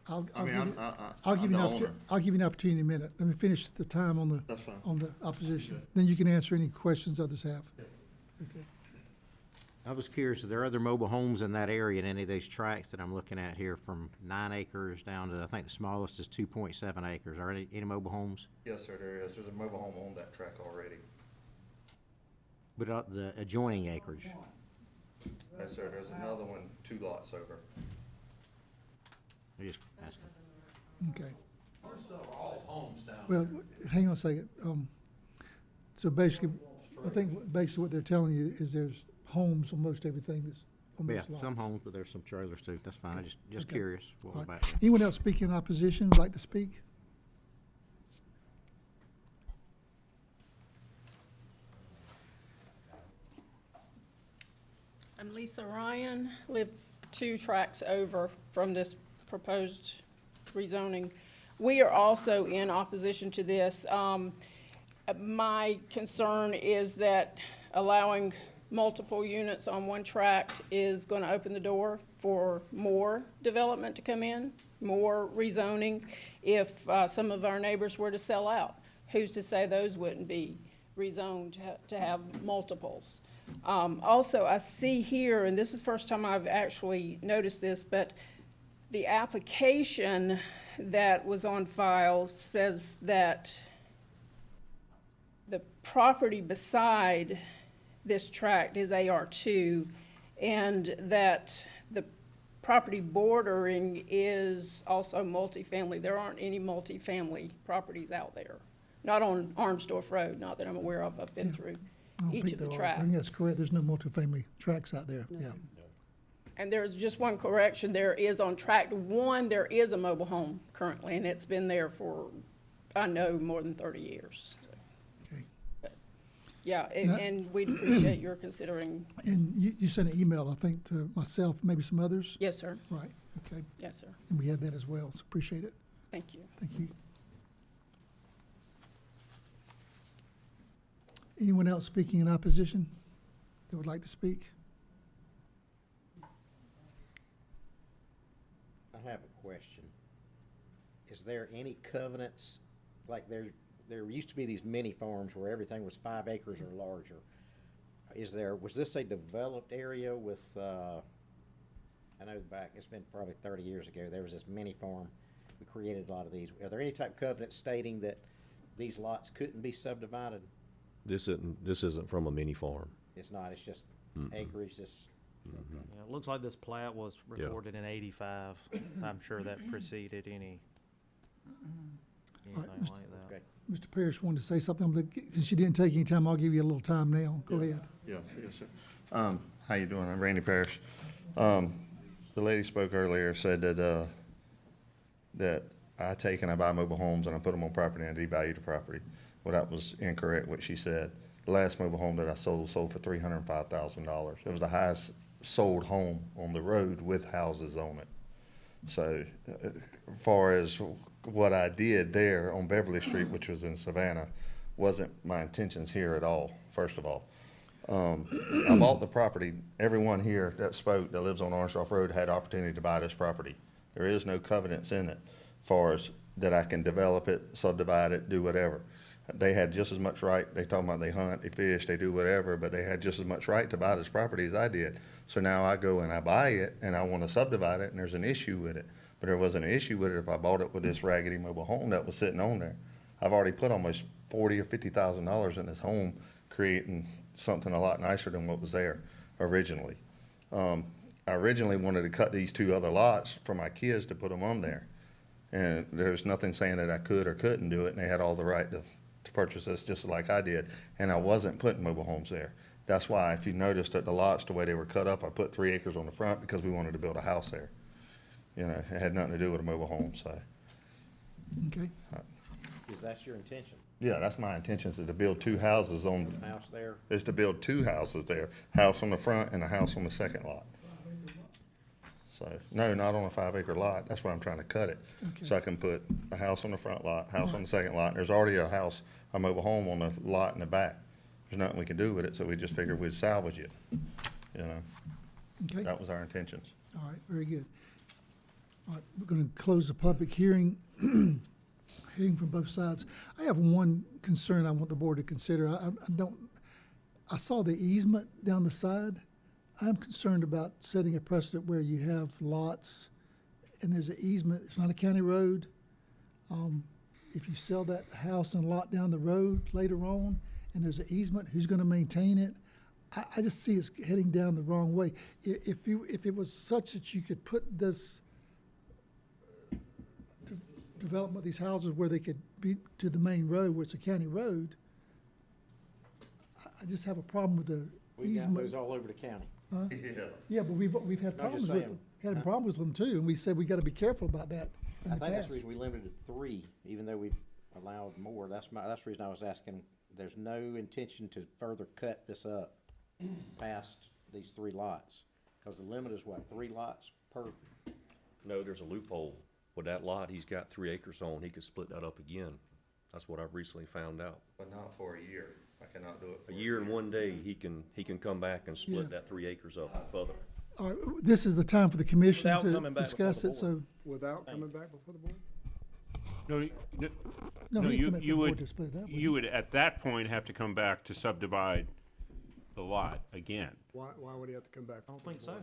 I'll I mean, give you- I'll I'll give I'm you the an owner. I'll give you an opportunity in a minute. Let me finish the time on That's fine. the opposition. Okay. Then you can answer any questions others have. Okay. I was curious, are there other mobile homes in that area in any of those tracts that I'm looking at here from 9 acres down to, I think the smallest is 2.7 acres? Are any mobile homes? Yes, sir, there is. There's a mobile home on that track already. But the adjoining acreage? Yes, sir, there's another one 2 lots over. I just asking. Okay. Most of all homes down Well, hang on a second. So basically, I think basically what they're telling you is there's homes on most everything that's on Yeah, those lots. some homes, but there's some trailers too. That's fine. Just Okay. curious what All we're right. about. Anyone else speaking in opposition would like to speak? I'm Lisa Ryan, live 2 tracks over from this proposed rezoning. We are also in opposition to this. My concern is that allowing multiple units on one tract is going to open the door for more development to come in, more rezoning. If some of our neighbors were to sell out, who's to say those wouldn't be rezoned to have multiples? Also, I see here, and this is the first time I've actually noticed this, but the application that was on file says that the property beside this tract is AR2, and that the property bordering is also multifamily. There aren't any multifamily properties out there. Not on Orangedorf Road, not that I'm aware of. I've been through I don't each think of the there are. tracks. I think that's correct. There's no multifamily tracks out there. Yeah. And there's just one correction. There is on tract 1, there is a mobile home currently, and it's been there for, I know, more than 30 years. Okay. Yeah, Yeah. and we'd appreciate your considering, And you sent an email, I think, to myself, maybe some others? yes, sir. Right, okay. Yes, sir. And we had that as well, so appreciate it. Thank you. Thank you. Anyone else speaking in opposition that would like to speak? I have a question. Is there any covenants, like there used to be these mini farms where everything was 5 acres or larger. Was this a developed area with, I know back, it's been probably 30 years ago, there was this mini farm. We created a lot of these. Are there any type of covenants stating that these lots couldn't be subdivided? This isn't from a mini farm. It's not, it's just acreage, just, Yeah, it looks like this plat was recorded in 85. I'm sure that preceded anything Mr. like that. okay. Mr. Parrish wanted to say something, but since you didn't take any time, I'll give you a little time now. Go ahead. Yeah, yes, sir. How you doing? I'm Randy Parrish. The lady spoke earlier, said that, that I take and I buy mobile homes and I put them on property and I devalue the property. Well, that was incorrect, what she said. The last mobile home that I sold for $305,000. It was the highest sold home on the road with houses on it. So, as far as what I did there on Beverly Street, which was in Savannah, wasn't my intentions here at all, first of all. I bought the property. Everyone here that spoke that lives on Orangeoff Road had opportunity to buy this property. There is no covenants in it, as far as that I can develop it, subdivide it, do whatever. They had just as much right. They talking about they hunt, they fish, they do whatever, but they had just as much right to buy this property as I did. So now I go and I buy it and I want to subdivide it and there's an issue with it. But there wasn't an issue with it if I bought it with this raggedy mobile home that was sitting on there. I've already put almost $40,000 or $50,000 in this home, creating something a lot nicer than what was there originally. I originally wanted to cut these 2 other lots for my kids to put them on there. And there's nothing saying that I could or couldn't do it, and they had all the right to purchase this just like I did. And I wasn't putting mobile homes there. That's why, if you noticed that the lots, the way they were cut up, I put 3 acres on the front because we wanted to build a house there. You know, it had nothing to do with a mobile home, so. Okay. Is that your intention? Yeah, that's my intention, is to build 2 houses on, House there? is to build 2 houses there. House on the front and a house on the second lot. So, no, not on a 5-acre lot. That's why I'm trying to cut it. Okay. So I can put a house on the front lot, house on the second lot. There's already a house, a mobile home on the lot in the back. There's nothing we can do with it, so we just figured we'd salvage it, you know? Okay. That was our intentions. All right, very good. All right, we're going to close the public hearing, hearing from both sides. I have one concern I want the board to consider. I saw the easement down the side. I'm concerned about setting a precedent where you have lots and there's an easement, it's not a county road. If you sell that house and lot down the road later on and there's an easement, who's going to maintain it? I just see it's heading down the wrong way. If it was such that you could put this development of these houses where they could be to the main road, where it's a county road, I just have a problem with the We got easement. those all over the county. Huh? Yeah. Yeah, but we've had No, just problems with saying. them, had problems with them too, and we said we gotta be careful about that in I the think that's past. the reason we limited it to 3, even though we've allowed more. That's the reason I was asking. There's no intention to further cut this up past these 3 lots. Because the limit is what, 3 lots per? No, there's a loophole. With that lot he's got 3 acres on, he could split that up again. That's what I've recently found out. But not for a year. I cannot do it for A year and 1 day, he can come back and split Yeah. that 3 acres up further. All right, this is the time for the commission Without to coming back before discuss the it, so, Without coming back before the board? No, no, no, he you come up to the you board would, to split it up. wouldn't you would at that point have to come back to subdivide the lot again. Why would he have to come back? I don't think so.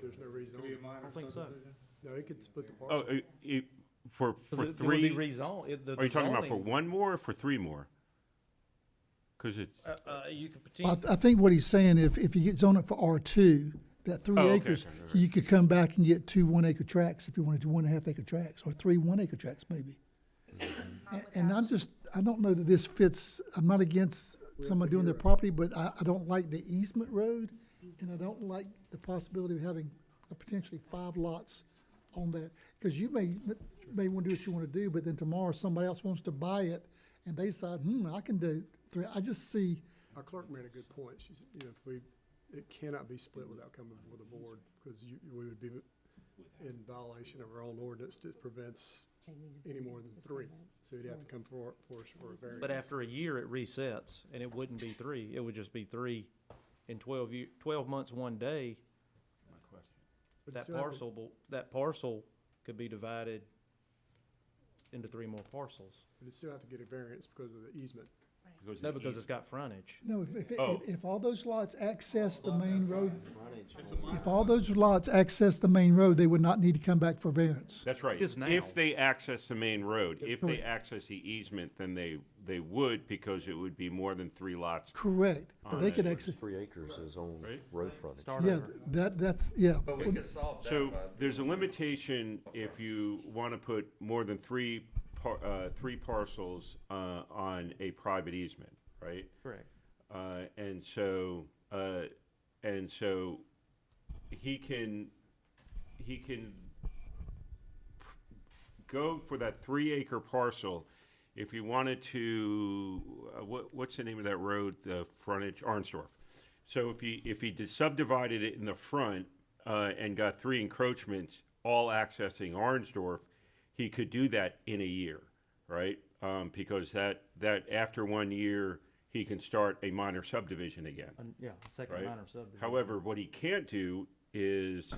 There's no reason. I don't think so. No, he could split the Oh, parcel. for Because it would 3, be rezoned. are you talking about for 1 more or for 3 more? Because it's, You could Well, potentially, I think what he's saying, if you get zoned for R2, that 3 Oh, okay, acres, okay, so you could come back and get 2 1-acre tracts if you wanted to, 1.5-acre tracts, or 3 1-acre tracts maybe. And I don't know that this fits, I'm not against somebody doing their property, but I don't like the easement road, and I don't like the possibility of having potentially 5 lots on that. Because you may want to do what you want to do, but then tomorrow somebody else wants to buy it, and they decide, I can do 3. I just see Our clerk made a good point. She said, you know, if we, it cannot be split without coming before the board, because we would be in violation of our own ordinance that prevents any more than three. So you'd have to come for us for a variance. But after a year, it resets, and it wouldn't be three. It would just be three in 12 months, 1 day. But That still have to- that parcel could be divided into 3 more parcels. But it still have to get a variance because of the easement. No, because it's got frontage. No, Oh. if all those lots access the main road, if all those lots access the main road, they would not need to come back for variance. That's right. Is now. If they access the main road, if they Correct. access the easement, then they would, because it would be more than 3 lots. Correct, but they could exit, 3 acres is on Right. road frontage. yeah, that's, yeah. But we could solve that So by. there's a limitation if you want to put more than three parcels on a private easement, right? Correct. And so he can go for that 3-acre parcel if he wanted to, what's the name of that road, the frontage, Arnsdorf. So if he subdivided it in the front, and got 3 encroachments, all accessing Arnsdorf, he could do that in a year, right? Because that after 1 year, he can start a minor subdivision again. Yeah, second Right. minor subdivision. However, what he can't do is,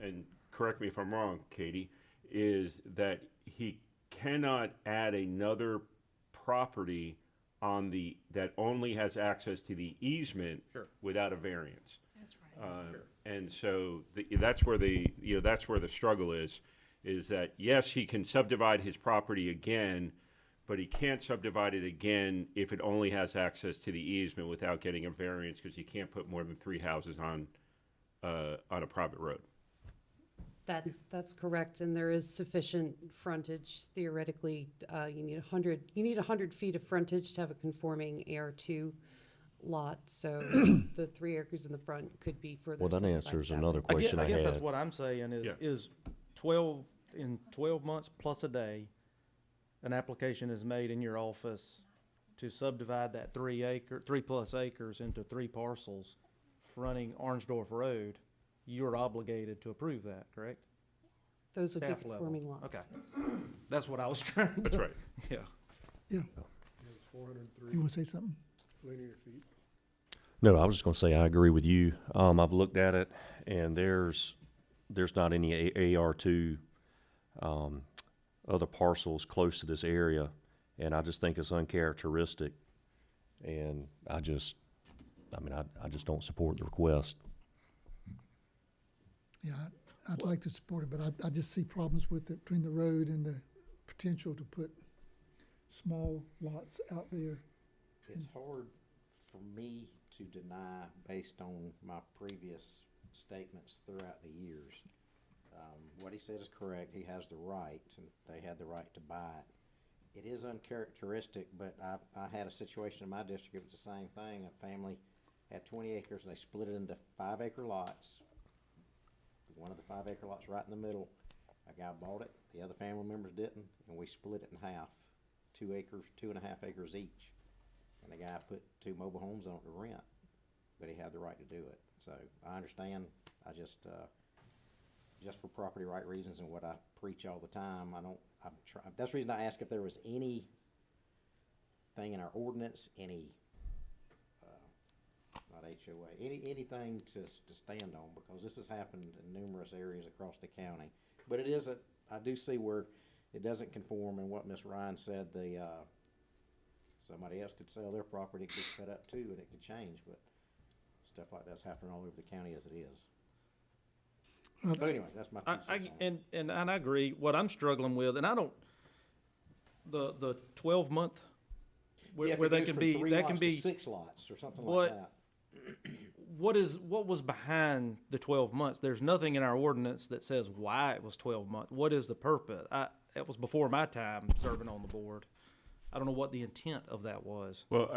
and correct me if I'm wrong, Katie, is that he cannot add another property on that only has access to the easement without a variance. That's right. And so that's where the struggle is that yes, he can subdivide his property again, but he can't subdivide it again if it only has access to the easement without getting a variance, because you can't put more than 3 houses on a private road. That's correct, and there is sufficient frontage. Theoretically, you need 100 feet of frontage to have a conforming AR2 lot, so the 3 acres in the front could be further Well, that subdivided answers that another way. question I I guess that's had. what I'm saying Yeah. is 12 months plus a day, an application is made in your office to subdivide that 3+ acres into 3 parcels fronting Arnsdorf Road. You're obligated to approve that, correct? Those would be Staff level. conforming lots. Okay. That's what I was trying to. That's right. Yeah. Yeah, It's 403 you want to say something? linear feet. No, I was just gonna say, I agree with you. I've looked at it, and there's not any AR2, other parcels close to this area, and I just think it's uncharacteristic, and I just don't support the request. Yeah, I'd like to support it, but I just see problems with it between the road and the potential to put small lots out there. It's hard for me to deny based on my previous statements throughout the years. What he said is correct. He has the right, and they had the right to buy it. It is uncharacteristic, but I had a situation in my district, it was the same thing. A family had 20 acres, and they split it into 5-acre lots. One of the 5-acre lots right in the middle. A guy bought it, the other family members didn't, and we split it in half. 2 acres, 2.5 acres each. And the guy put 2 mobile homes on it to rent, but he had the right to do it. So I understand. I just for property right reasons and what I preach all the time, that's the reason I asked if there was anything in our ordinance, not HOA, anything to stand on, because this has happened in numerous areas across the county. But I do see where it doesn't conform, and what Ms. Ryan said, somebody else could sell their property, it could cut up too, and it could change, but stuff like that's happening all over the county as it is. So anyway, that's my 2 cents on it. And I agree. What I'm struggling with, and I don't, the 12-month, Yeah, if where it they goes can from be, 3 that lots can to be 6 lots or something what- like that. What was behind the 12 months? There's nothing in our ordinance that says why it was 12 months. What is the purpose? It was before my time serving on the board. I don't know what the intent of that was. Well,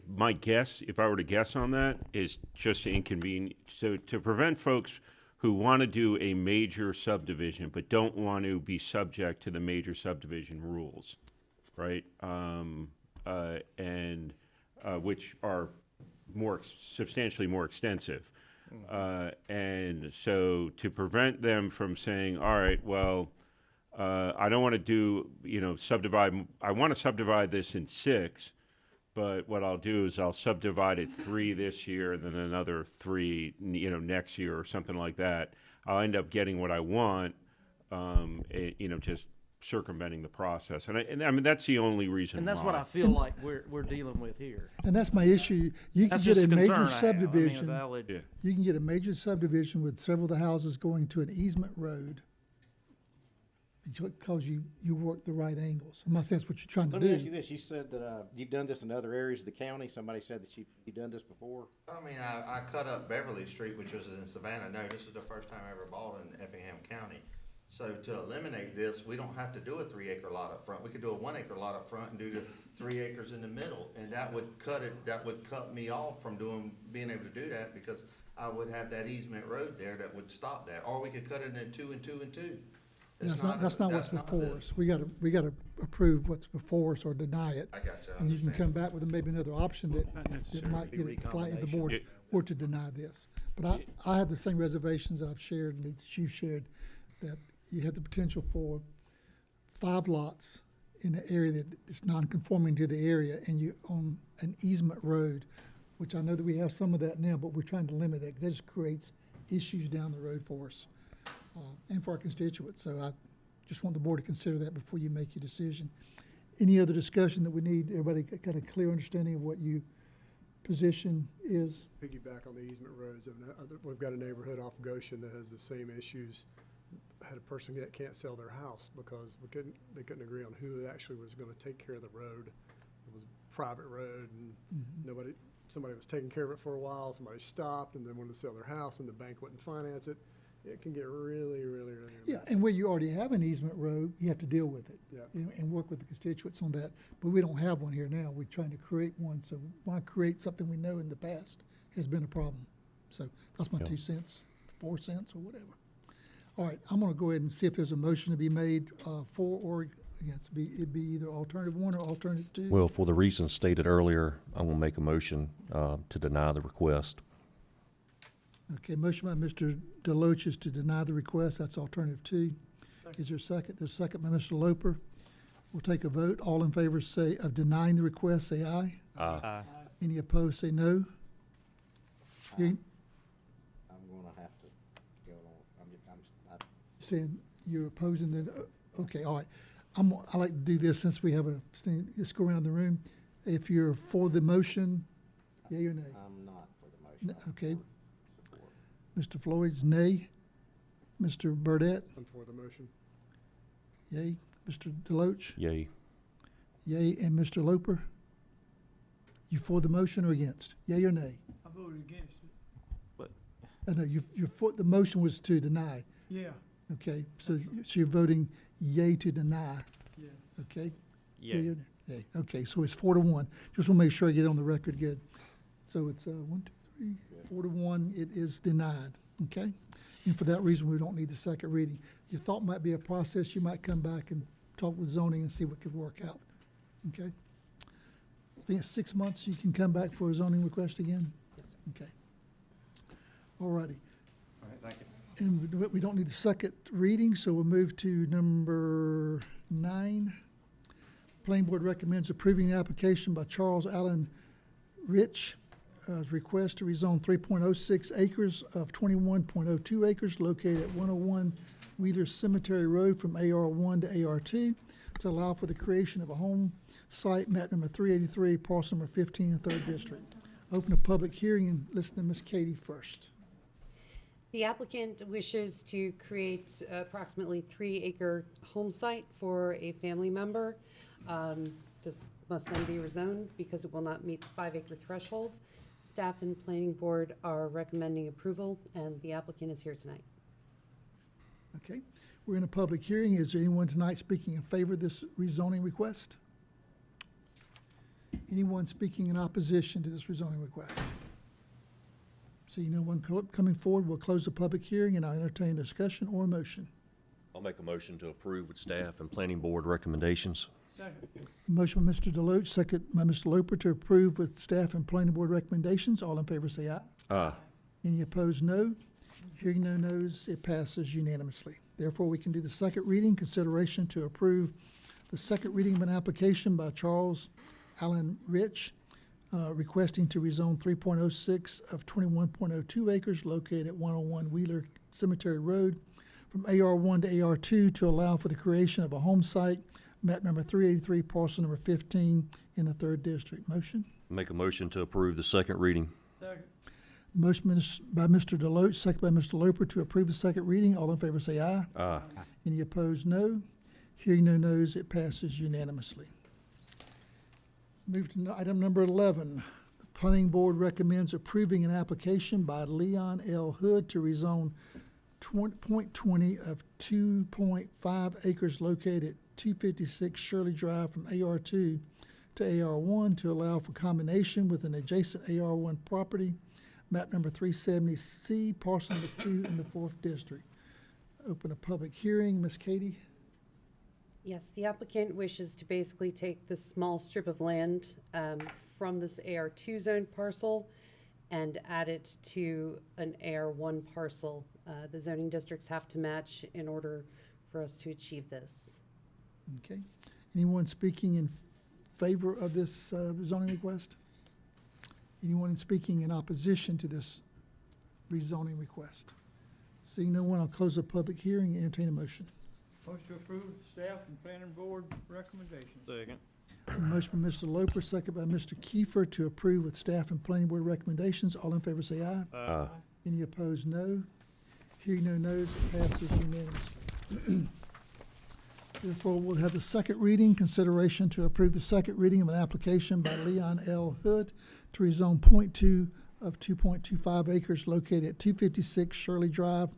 my guess, if I were to guess on that, is just to inconvenience, so to prevent folks who want to do a major subdivision but don't want to be subject to the major subdivision rules, right? And which are substantially more extensive. And so to prevent them from saying, all right, well, I don't want to do, subdivide, I want to subdivide this in 6, but what I'll do is I'll subdivide it 3 this year, then another 3, next year or something like that. I'll end up getting what I want, just circumventing the process. And I mean, that's the only reason And that's why. what I feel like we're dealing with here. And that's my issue. You can That's get just a a concern major I have. I mean, a subdivision. valid- You can get a major subdivision with several of the houses going to an easement road because you work the right angles. I'm not saying that's what you're trying to Let me ask do. you this, you said that, you've done this in other areas of the county, somebody said that you've done this before? I mean, I cut up Beverly Street, which was in Savannah. No, this is the first time I ever bought in Effingham County. So to eliminate this, we don't have to do a 3-acre lot up front. We could do a 1-acre lot up front and do the 3 acres in the middle. And that would cut me off from being able to do that, because I would have that easement road there that would stop that. Or we could cut it in 2 and 2 and 2. That's not what's before us. We gotta approve what's before us or deny it. I got you, I And you can understand. come back with maybe another option that might get it flat if the board were to deny this. But I have the same reservations I've shared and that you've shared, that you have the potential for 5 lots in an area that is non-conforming to the area, and you own an easement road, which I know that we have some of that now, but we're trying to limit that. That just creates issues down the road for us, and for our constituents. So I just want the board to consider that before you make your decision. Any other discussion that we need? Everybody got a clear understanding of what your position is? Piggyback on the easement roads, we've got a neighborhood off Goshen that has the same issues. Had a person that can't sell their house because they couldn't agree on who actually was gonna take care of the road. It was a private road, and somebody was taking care of it for a while, somebody stopped and then wanted to sell their house, and the bank wouldn't finance it. It can get really, really, really Yeah, messy. and where you already have an easement road, you have to deal with it. Yeah. And work with the constituents on that. But we don't have one here now. We're trying to create one, so why create something we know in the past has been a problem? So that's my 2 cents, 4 cents, or whatever. All right, I'm gonna go ahead and see if there's a motion to be made, for or against. It'd be either alternative 1 or alternative 2. Well, for the reasons stated earlier, I'm going to make a motion to deny the request. Okay, motion by Mr. Deloach to deny the request. That's alternative 2. Is there a second? There's a second by Mr. Loper. We'll take a vote. All in favor of denying the request, say aye. Aye. Any opposed, say no. Hearing, I'm gonna have to go on, saying you're opposing the, okay, all right. I like to do this since we have a thing, just go around the room. If you're for the motion, yea or nay? I'm not for the motion. Okay. Mr. Floyd's nay. Mr. Burdette, I'm for the motion. yea. Mr. Deloach, Yay. yea. And Mr. Loper? You for the motion or against? Yea or nay? I voted against it. No, you're for, the motion was to deny. Yeah, Okay, so you're voting yea to deny, yeah. okay? Yeah. Yea or nay? Yea. Okay, so it's 4-1. Just want to make sure I get it on the record good. So it's 1, 2, 3, 4-1. It is denied, okay? And for that reason, we don't need the second reading. You thought might be a process, you might come back and talk with zoning and see what could work out, okay? I think it's 6 months you can come back for a zoning request again? Yes. Okay. All righty. All right, thank you. And we don't need the second reading, so we'll move to number 9. Planning Board recommends approving the application by Charles Allen Rich, request to rezone 3.06 acres of 21.02 acres located at 101 Wheeler Cemetery Road from AR1 to AR2 to allow for the creation of a home site, map number 383, parcel number 15 in 3rd District. Open a public hearing and listen to Ms. Katie first. The applicant wishes to create approximately 3-acre home site for a family member. This must then be rezoned because it will not meet the 5-acre threshold. Staff and planning board are recommending approval, and the applicant is here tonight. Okay, we're in a public hearing. Is there anyone tonight speaking in favor of this rezoning request? Anyone speaking in opposition to this rezoning request? See no one coming forward, we'll close the public hearing and I'll entertain a discussion or a motion. I'll make a motion to approve with staff and planning board recommendations. Second. Motion by Mr. Deloach, second by Mr. Loper to approve with staff and planning board recommendations. All in favor say aye. Aye. Any opposed, no. Hearing no nos, it passes unanimously. Therefore, we can do the second reading, consideration to approve the second reading of an application by Charles Allen Rich, requesting to rezone 3.06 of 21.02 acres located at 101 Wheeler Cemetery Road from AR1 to AR2 to allow for the creation of a home site, map number 383, parcel number 15 in the 3rd District. Motion? Make a motion to approve the second reading. Second. Motion by Mr. Deloach, second by Mr. Loper to approve the second reading. All in favor say aye. Aye. Any opposed, no. Hearing no nos, it passes unanimously. Move to item number 11. The Planning Board recommends approving an application by Leon L. Hood to rezone 0.20 of 2.5 acres located at 256 Shirley Drive from AR2 to AR1 to allow for combination with an adjacent AR1 property, map number 370C, parcel number 2 in the 4th District. Open a public hearing. Ms. Katie? Yes, the applicant wishes to basically take this small strip of land from this AR2 zone parcel and add it to an AR1 parcel. The zoning districts have to match in order for us to achieve this. Okay. Anyone speaking in favor of this zoning request? Anyone speaking in opposition to this rezoning request? Seeing no one, I'll close the public hearing and entertain a motion. Motion to approve staff and planning board recommendations. Second. Motion by Mr. Loper, second by Mr. Kiefer to approve with staff and planning board recommendations. All in favor say aye. Aye. Any opposed, no. Hearing no nos, it passes unanimously. Therefore, we'll have the second reading, consideration to approve the second reading of an application by Leon L. Hood to rezone 0.2 of 2.25 acres located at 256 Shirley Drive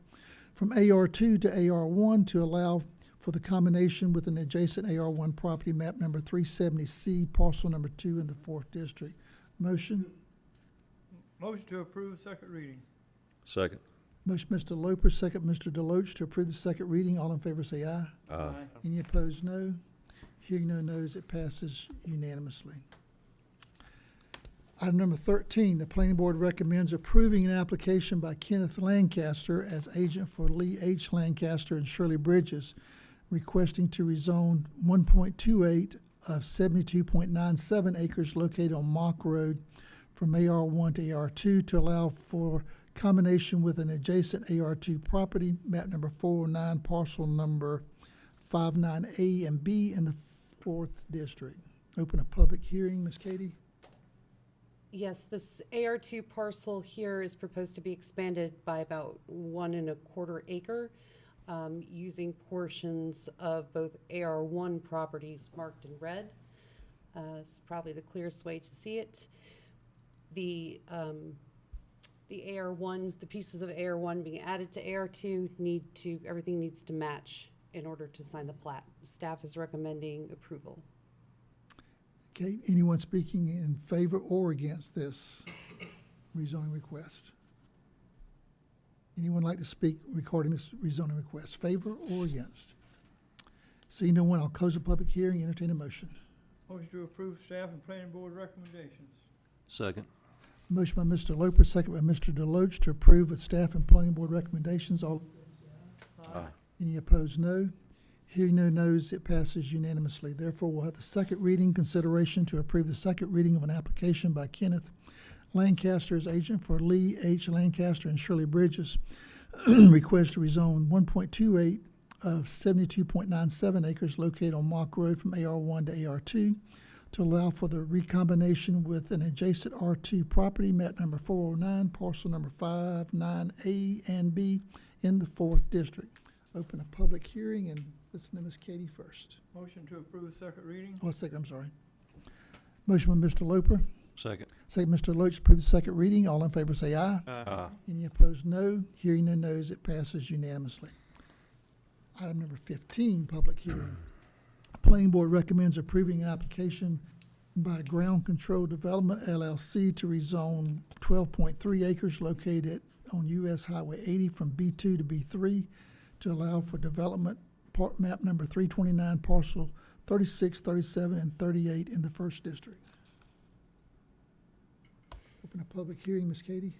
from AR2 to AR1 to allow for the combination with an adjacent AR1 property, map number 370C, parcel number 2 in the 4th District. Motion? Motion to approve second reading. Second. Motion, Mr. Loper, second, Mr. Deloach, to approve the second reading. All in favor say aye. Aye. Any opposed, no. Hearing no nos, it passes unanimously. Item number 13, the planning board recommends approving an application by Kenneth Lancaster as agent for Lee H. Lancaster and Shirley Bridges, requesting to rezone 1.28 of 72.97 acres located on Mock Road from AR1 to AR2 to allow for combination with an adjacent AR2 property, map number 409, parcel number 59A and B in the 4th District. Open a public hearing. Ms. Katie? Yes, this AR2 parcel here is proposed to be expanded by about 1.25 acre, using portions of both AR1 properties marked in red. It's probably the clearest way to see it. The AR1, the pieces of AR1 being added to AR2 everything needs to match in order to sign the plat. Staff is recommending approval. Okay, anyone speaking in favor or against this rezoning request? Anyone like to speak regarding this rezoning request, favor or against? Seeing no one, I'll close the public hearing, entertain a motion. Motion to approve staff and planning board recommendations. Second. Motion by Mr. Loper, second by Mr. Deloach to approve with staff and planning board recommendations. All Aye. Any opposed, no. Hearing no nos, it passes unanimously. Therefore, we'll have the second reading, consideration to approve the second reading of an application by Kenneth Lancaster as agent for Lee H. Lancaster and Shirley Bridges. Request to rezone 1.28 of 72.97 acres located on Mock Road from AR1 to AR2 to allow for the recombination with an adjacent R2 property, map number 409, parcel number 59A and B in the 4th District. Open a public hearing and listen to Ms. Katie first. Motion to approve second reading. Oh, second, I'm sorry. Motion by Mr. Loper. Second. Second, Mr. Deloach, approve the second reading. All in favor say aye. Aye. Any opposed, no. Hearing no nos, it passes unanimously. Item number 15, public hearing. Planning Board recommends approving an application by Ground Control Development LLC to rezone 12.3 acres located on US Highway 80 from B2 to B3 to allow for development, map number 329, parcel 36, 37, and 38 in the first district. Open a public hearing, Ms. Katie.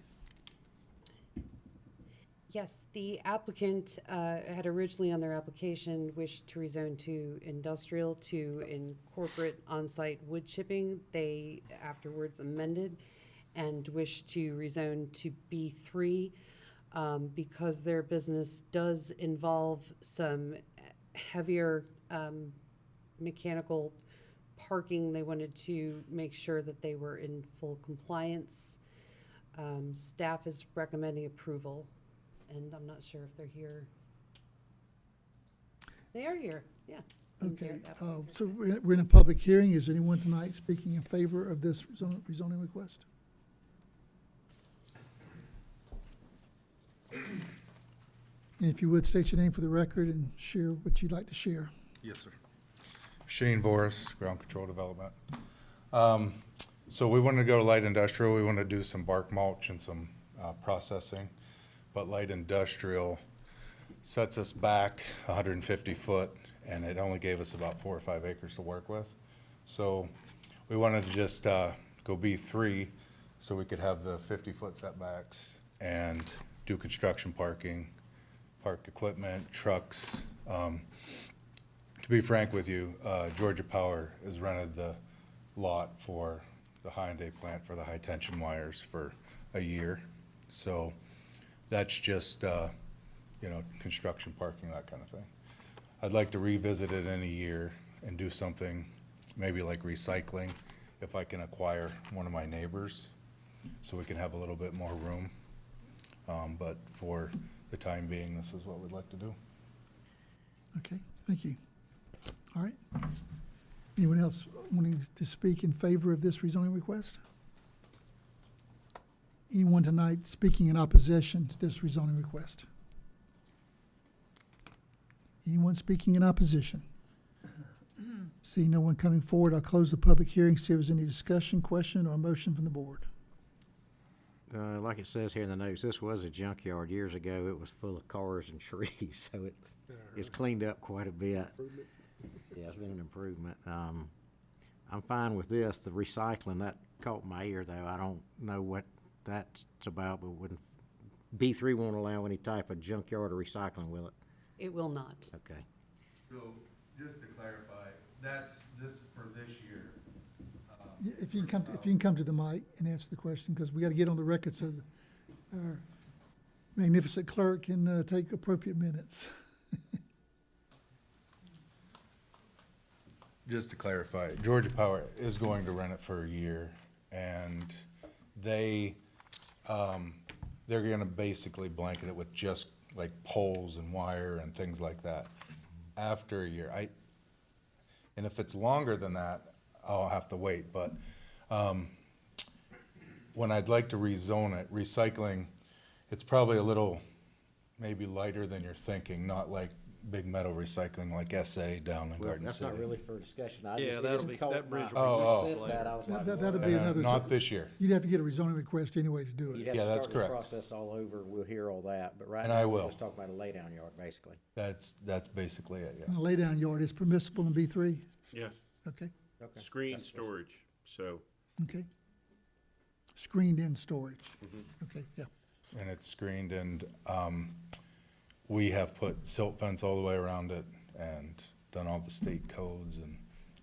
Yes, the applicant had originally on their application wished to rezone to industrial to incorporate on-site wood chipping. They afterwards amended and wished to rezone to B3 because their business does involve some heavier mechanical parking. They wanted to make sure that they were in full compliance. Staff is recommending approval. And I'm not sure if they're here. They are here, yeah. Okay, so we're in a public hearing. Is anyone tonight speaking in favor of this rezoning request? And if you would, state your name for the record and share what you'd like to share. Yes, sir. Shane Voris, Ground Control Development. So we wanted to go light industrial. We want to do some bark mulch and some processing. But light industrial sets us back 150 foot, and it only gave us about 4 or 5 acres to work with. So we wanted to just go B3 so we could have the 50-foot setbacks and do construction parking, park equipment, trucks. To be frank with you, Georgia Power has rented the lot for the Hyundai plant for the high tension wires for a year. So that's just, you know, construction, parking, that kind of thing. I'd like to revisit it in a year and do something maybe like recycling if I can acquire one of my neighbors so we can have a little bit more room. But for the time being, this is what we'd like to do. Okay, thank you. All right. Anyone else wanting to speak in favor of this rezoning request? Anyone tonight speaking in opposition to this rezoning request? Anyone speaking in opposition? See no one coming forward, I'll close the public hearing, see if there's any discussion, question, or motion from the board. Like it says here in the notes, this was a junkyard years ago. It was full of cars and trees, so it's cleaned up quite a bit. Yeah, it's been an improvement. I'm fine with this. The recycling, that caught my ear, though. I don't know what that's about, but wouldn't B3 won't allow any type of junkyard or recycling, will it? It will not. Okay. So just to clarify, that's this for this year. If you can come to the mic and answer the question, because we got to get on the record so our magnificent clerk can take appropriate minutes. Just to clarify, Georgia Power is going to rent it for a year, and they're gonna basically blanket it with just like poles and wire and things like that after a year. And if it's longer than that, I'll have to wait, but when I'd like to rezone it, recycling, it's probably a little maybe lighter than you're thinking, not like big metal recycling like SA down in Garden That's City. not really for discussion. Yeah, that'll be, that bridge When will you be. said that, I was like, That'll what? be another. Not this year. You'd have to get a rezoning request anyway to do You'd it. have Yeah, to that's start the correct. process all over. We'll hear all that, but right And now I we're will. just talking about a laydown yard, basically. That's basically it, yeah. And a laydown yard is permissible in B3? Yes. Okay, Okay. Screen That's- storage, so. okay. Screened in storage. Okay, yeah. And it's screened, and we have put silt fence all the way around it and done all the state codes, and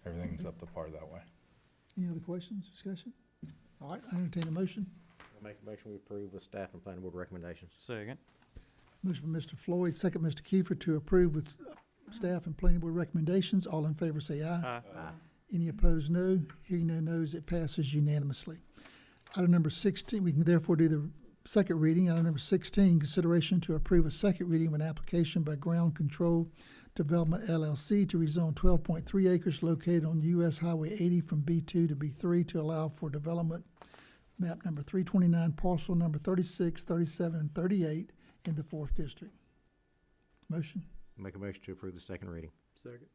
everything's up to par that way. Any other questions, discussion? All right, I entertain a motion. I'll make a motion we approve with staff and planning board recommendations. Second. Motion by Mr. Floyd, second Mr. Kiefer to approve with staff and planning board recommendations. All in favor say aye. Aye. Any opposed, no. Hearing no nos, it passes unanimously. Item number 16, we can therefore do the second reading. Item number 16, consideration to approve a second reading of an application by Ground Control Development LLC to rezone 12.3 acres located on US Highway 80 from B2 to B3 to allow for development, map number 329, parcel number 36, 37, and 38 in the 4th District. Motion? Make a motion to approve the second reading. Second.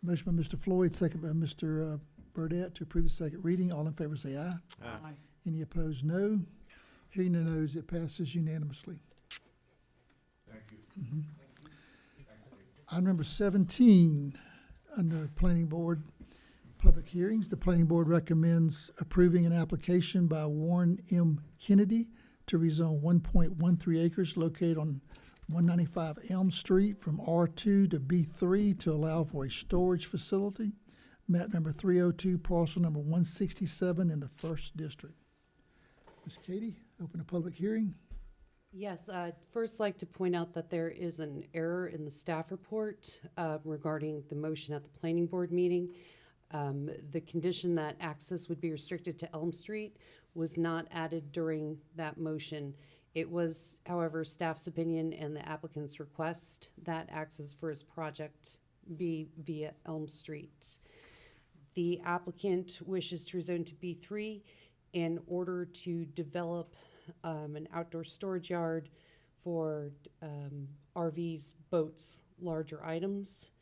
Motion by Mr. Floyd, second by Mr. Burdette to approve the second reading. All in favor say aye. Aye. Any opposed, no. Hearing no nos, it passes unanimously. Thank you. Item number 17, under Planning Board Public Hearings, the Planning Board recommends approving an application by Warren M. Kennedy to rezone 1.13 acres located on 195 Elm Street from R2 to B3 to allow for a storage facility. Map number 302, parcel number 167 in the 1st District. Ms. Katie, open a public hearing. Yes, I'd first like to point out that there is an error in the staff report regarding the motion at the planning board meeting. The condition that access would be restricted to Elm Street was not added during that motion. It was, however, staff's opinion and the applicant's request that access for his project be via Elm Street. The applicant wishes to rezone to B3 in order to develop an outdoor storage yard for RVs, boats, larger items.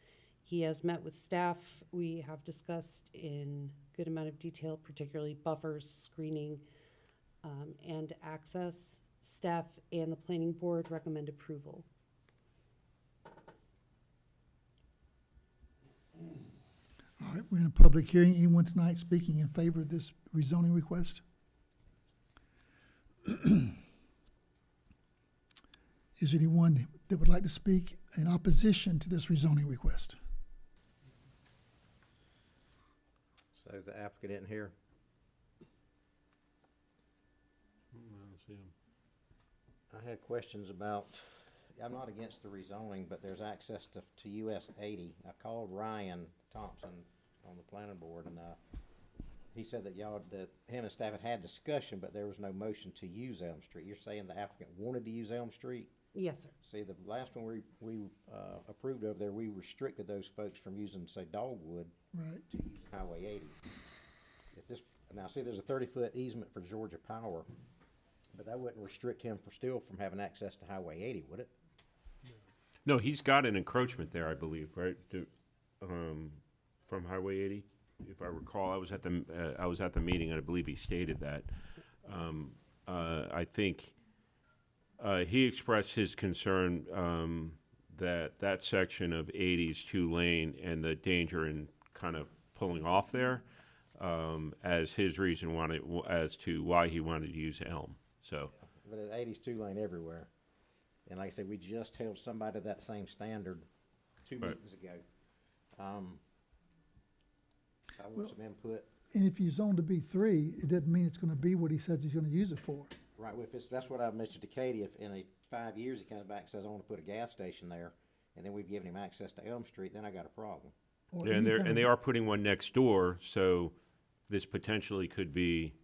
He has met with staff. We have discussed in good amount of detail, particularly buffers, screening, and access. Staff and the planning board recommend approval. All right, we're in a public hearing. Anyone tonight speaking in favor of this rezoning request? Is there anyone that would like to speak in opposition to this rezoning request? So the applicant isn't here? I had questions about, I'm not against the rezoning, but there's access to US 80. I called Ryan Thompson on the planning board, and he said that him and staff had discussion, but there was no motion to use Elm Street. You're saying the applicant wanted to use Elm Street? Yes, sir. See, the last one we approved over there, we restricted those folks from using, say, Dogwood Right. to use Highway 80. If this, now see, there's a 30-foot easement for Georgia Power, but that wouldn't restrict him from having access to Highway 80, would it? No, he's got an encroachment there, I believe, right? From Highway 80, if I recall. I was at the meeting, and I believe he stated that. I think he expressed his concern that section of 80 is too lane and the danger in kind of pulling off there as his reason as to why he wanted to use Elm. So, but 80's two lane everywhere, and like I said, we just held somebody to that same standard 2 meetings ago. I want some input. And if you zone to B3, it doesn't mean it's gonna be what he says he's gonna use it for. Right, well, that's what I mentioned to Katie. If in 5 years he comes back and says, I want to put a gas station there, and then we've given him access to Elm Street, then I got a problem. yeah, and they are putting one next door, so this potentially could be.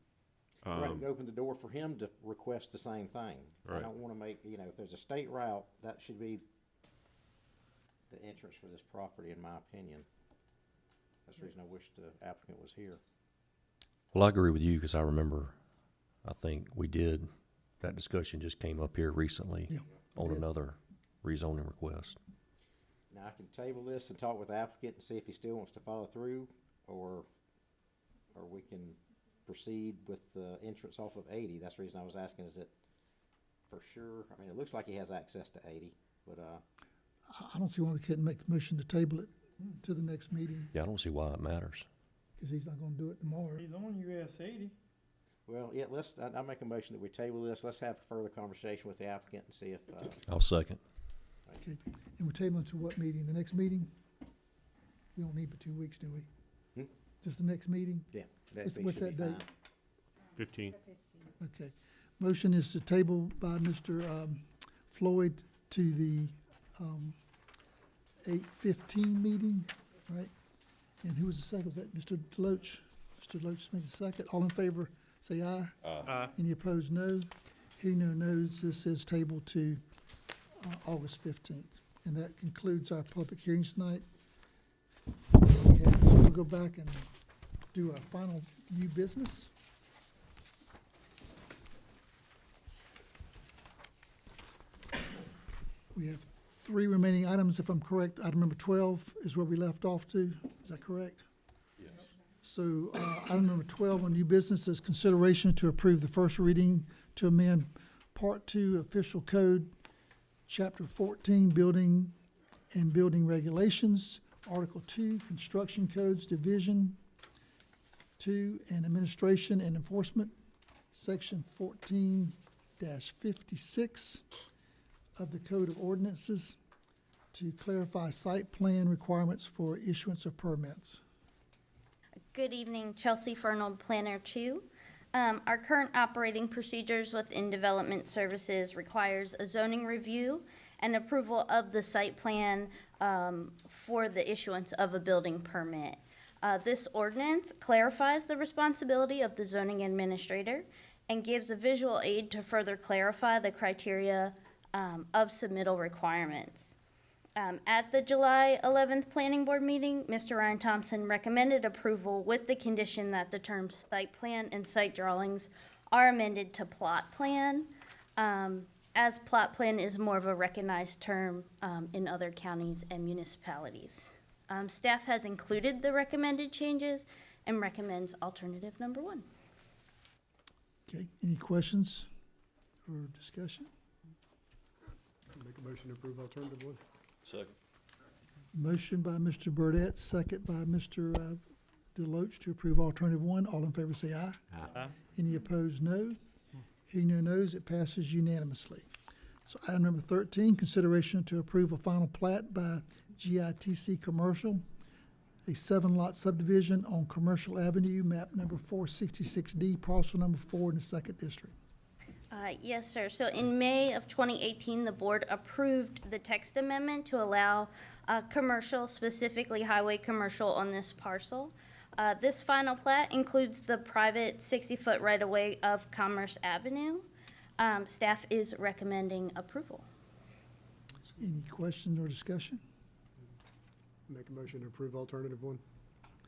Right, open the door for him to request the same thing. Right. I don't want to make, if there's a state route, that should be the entrance for this property, in my opinion. That's the reason I wish the applicant was here. Well, I agree with you, because I remember, I think that discussion just came up here recently on another rezoning request. Now, I can table this and talk with the applicant and see if he still wants to follow through, or we can proceed with the entrance off of 80. That's the reason I was asking, is it for sure? I mean, it looks like he has access to 80, but I don't see why we couldn't make the motion to table it to the next meeting, Yeah, I don't see why it matters. because he's not gonna do it tomorrow. He's on US 80. well, yeah, I'll make a motion that we table this. Let's have a further conversation with the applicant and see if, I'll second. Okay, and we're tabling to what meeting? The next meeting? We don't need but 2 weeks, do we? Just the next meeting? yeah. What's that date? 15. Okay. Motion is to table by Mr. Floyd to the 8:15 meeting, right? And who was the second? Was that Mr. Deloach? Mr. Deloach made the second. All in favor, say aye. Aye. Any opposed, no. Hearing no no's, this is tabled to August 15th. And that concludes our public hearings tonight. Okay, so we'll go back and do our final new business. We have 3 remaining items, if I'm correct. Item number 12 is where we left off to. Is that correct? Yes. So item number 12 on new business is consideration to approve the first reading to amend Part 2 Official Code, Chapter 14, Building and Building Regulations, Article 2, Construction Codes Division 2 and Administration and Enforcement, Section 14-56 of the Code of Ordinances to clarify site plan requirements for issuance of permits. Good evening, Chelsea Fernald, Planner 2. Our current operating procedures within Development Services requires a zoning review and approval of the site plan for the issuance of a building permit. This ordinance clarifies the responsibility of the zoning administrator and gives a visual aid to further clarify the criteria of submittal requirements. At the July 11th Planning Board meeting, Mr. Ryan Thompson recommended approval with the condition that the terms site plan and site drawings are amended to plot plan, as plot plan is more of a recognized term in other counties and municipalities. Staff has included the recommended changes and recommends alternative number 1. Okay, any questions or discussion? Make a motion to approve alternative 1. Second. Motion by Mr. Burdette, second by Mr. Deloach to approve alternative 1. All in favor say aye. Aye. Any opposed, no. Hearing no nos, it passes unanimously. So item number 13, consideration to approve a final plat by GITC Commercial, a 7-lot subdivision on Commercial Avenue, map number 466D, parcel number 4 in the 2nd District. Yes, sir. So in May of 2018, the board approved the text amendment to allow commercial, specifically highway commercial, on this parcel. This final plat includes the private 60-foot right-of-way of Commerce Avenue. Staff is recommending approval. Any questions or discussion? Make a motion to approve alternative 1.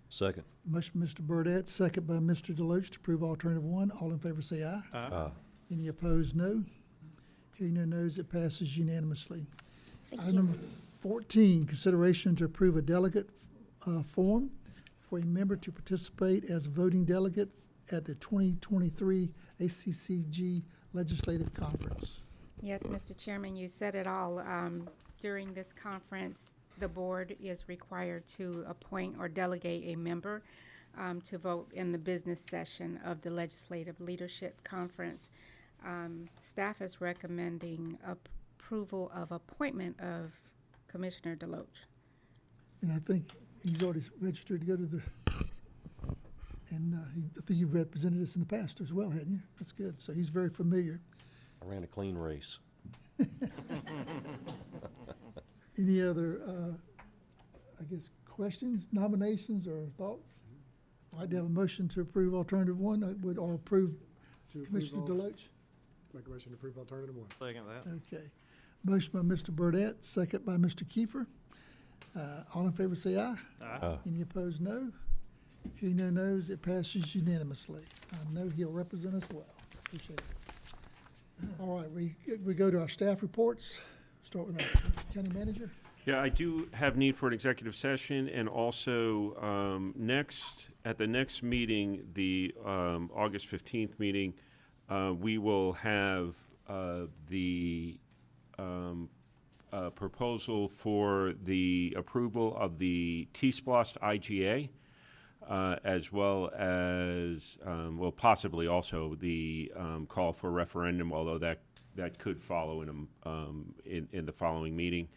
Second. Motion by Mr. Burdette, second by Mr. Deloach to approve alternative 1. All in favor say aye. Aye. Any opposed, no. Hearing no nos, it passes unanimously. Thank Item you. number 14, consideration to approve a delegate form for a member to participate as a voting delegate at the 2023 ACCG Legislative Conference. Yes, Mr. Chairman, you said it all. During this conference, the board is required to appoint or delegate a member to vote in the business session of the Legislative Leadership Conference. Staff is recommending approval of appointment of Commissioner Deloach. And I think he's already registered to go to the, and I think you've represented us in the past as well, hadn't you? That's good. So he's very familiar. I ran a clean race. Any other, I guess, questions, nominations, or thoughts? I'd like to have a motion to approve alternative 1, or approve To approve Commissioner all- Deloach. Make a motion to approve alternative 1. Second that. Okay. Motion by Mr. Burdette, second by Mr. Kiefer. All in favor say aye. Aye. Any opposed, no. Hearing no nos, it passes unanimously. I know he'll represent us well. Appreciate it. All right, we go to our staff reports. Start with our county manager. Yeah, I do have need for an executive session, and also at the next meeting, the August 15th meeting, we will have the proposal for the approval of the T-Splost IGA, as well as, well, possibly also the call for referendum, although that could follow in the following meeting,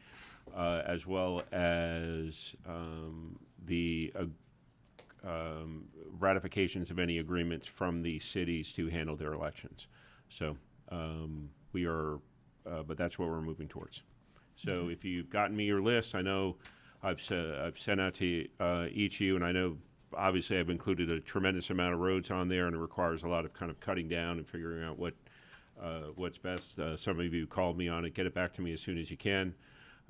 as well as the ratifications of any agreements from the cities to handle their elections. So we are, but that's what we're moving towards. So if you've gotten me your list, I know I've sent out to each of you, and I know obviously I've included a tremendous amount of roads on there, and it requires a lot of kind of cutting down and figuring out what's best. Some of you called me on it. Get it back to me as soon as you can.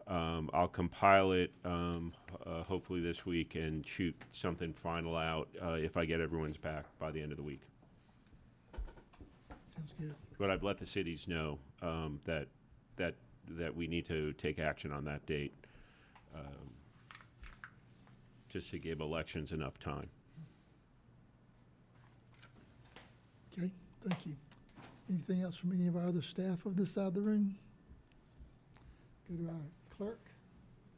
I'll compile it hopefully this week and shoot something final out if I get everyone's back by the end of the week. Sounds good. But I've let the cities know that we need to take action on that date, just to give elections enough time. Okay, thank you. Anything else from any of our other staff of this side of the room? Go to our clerk.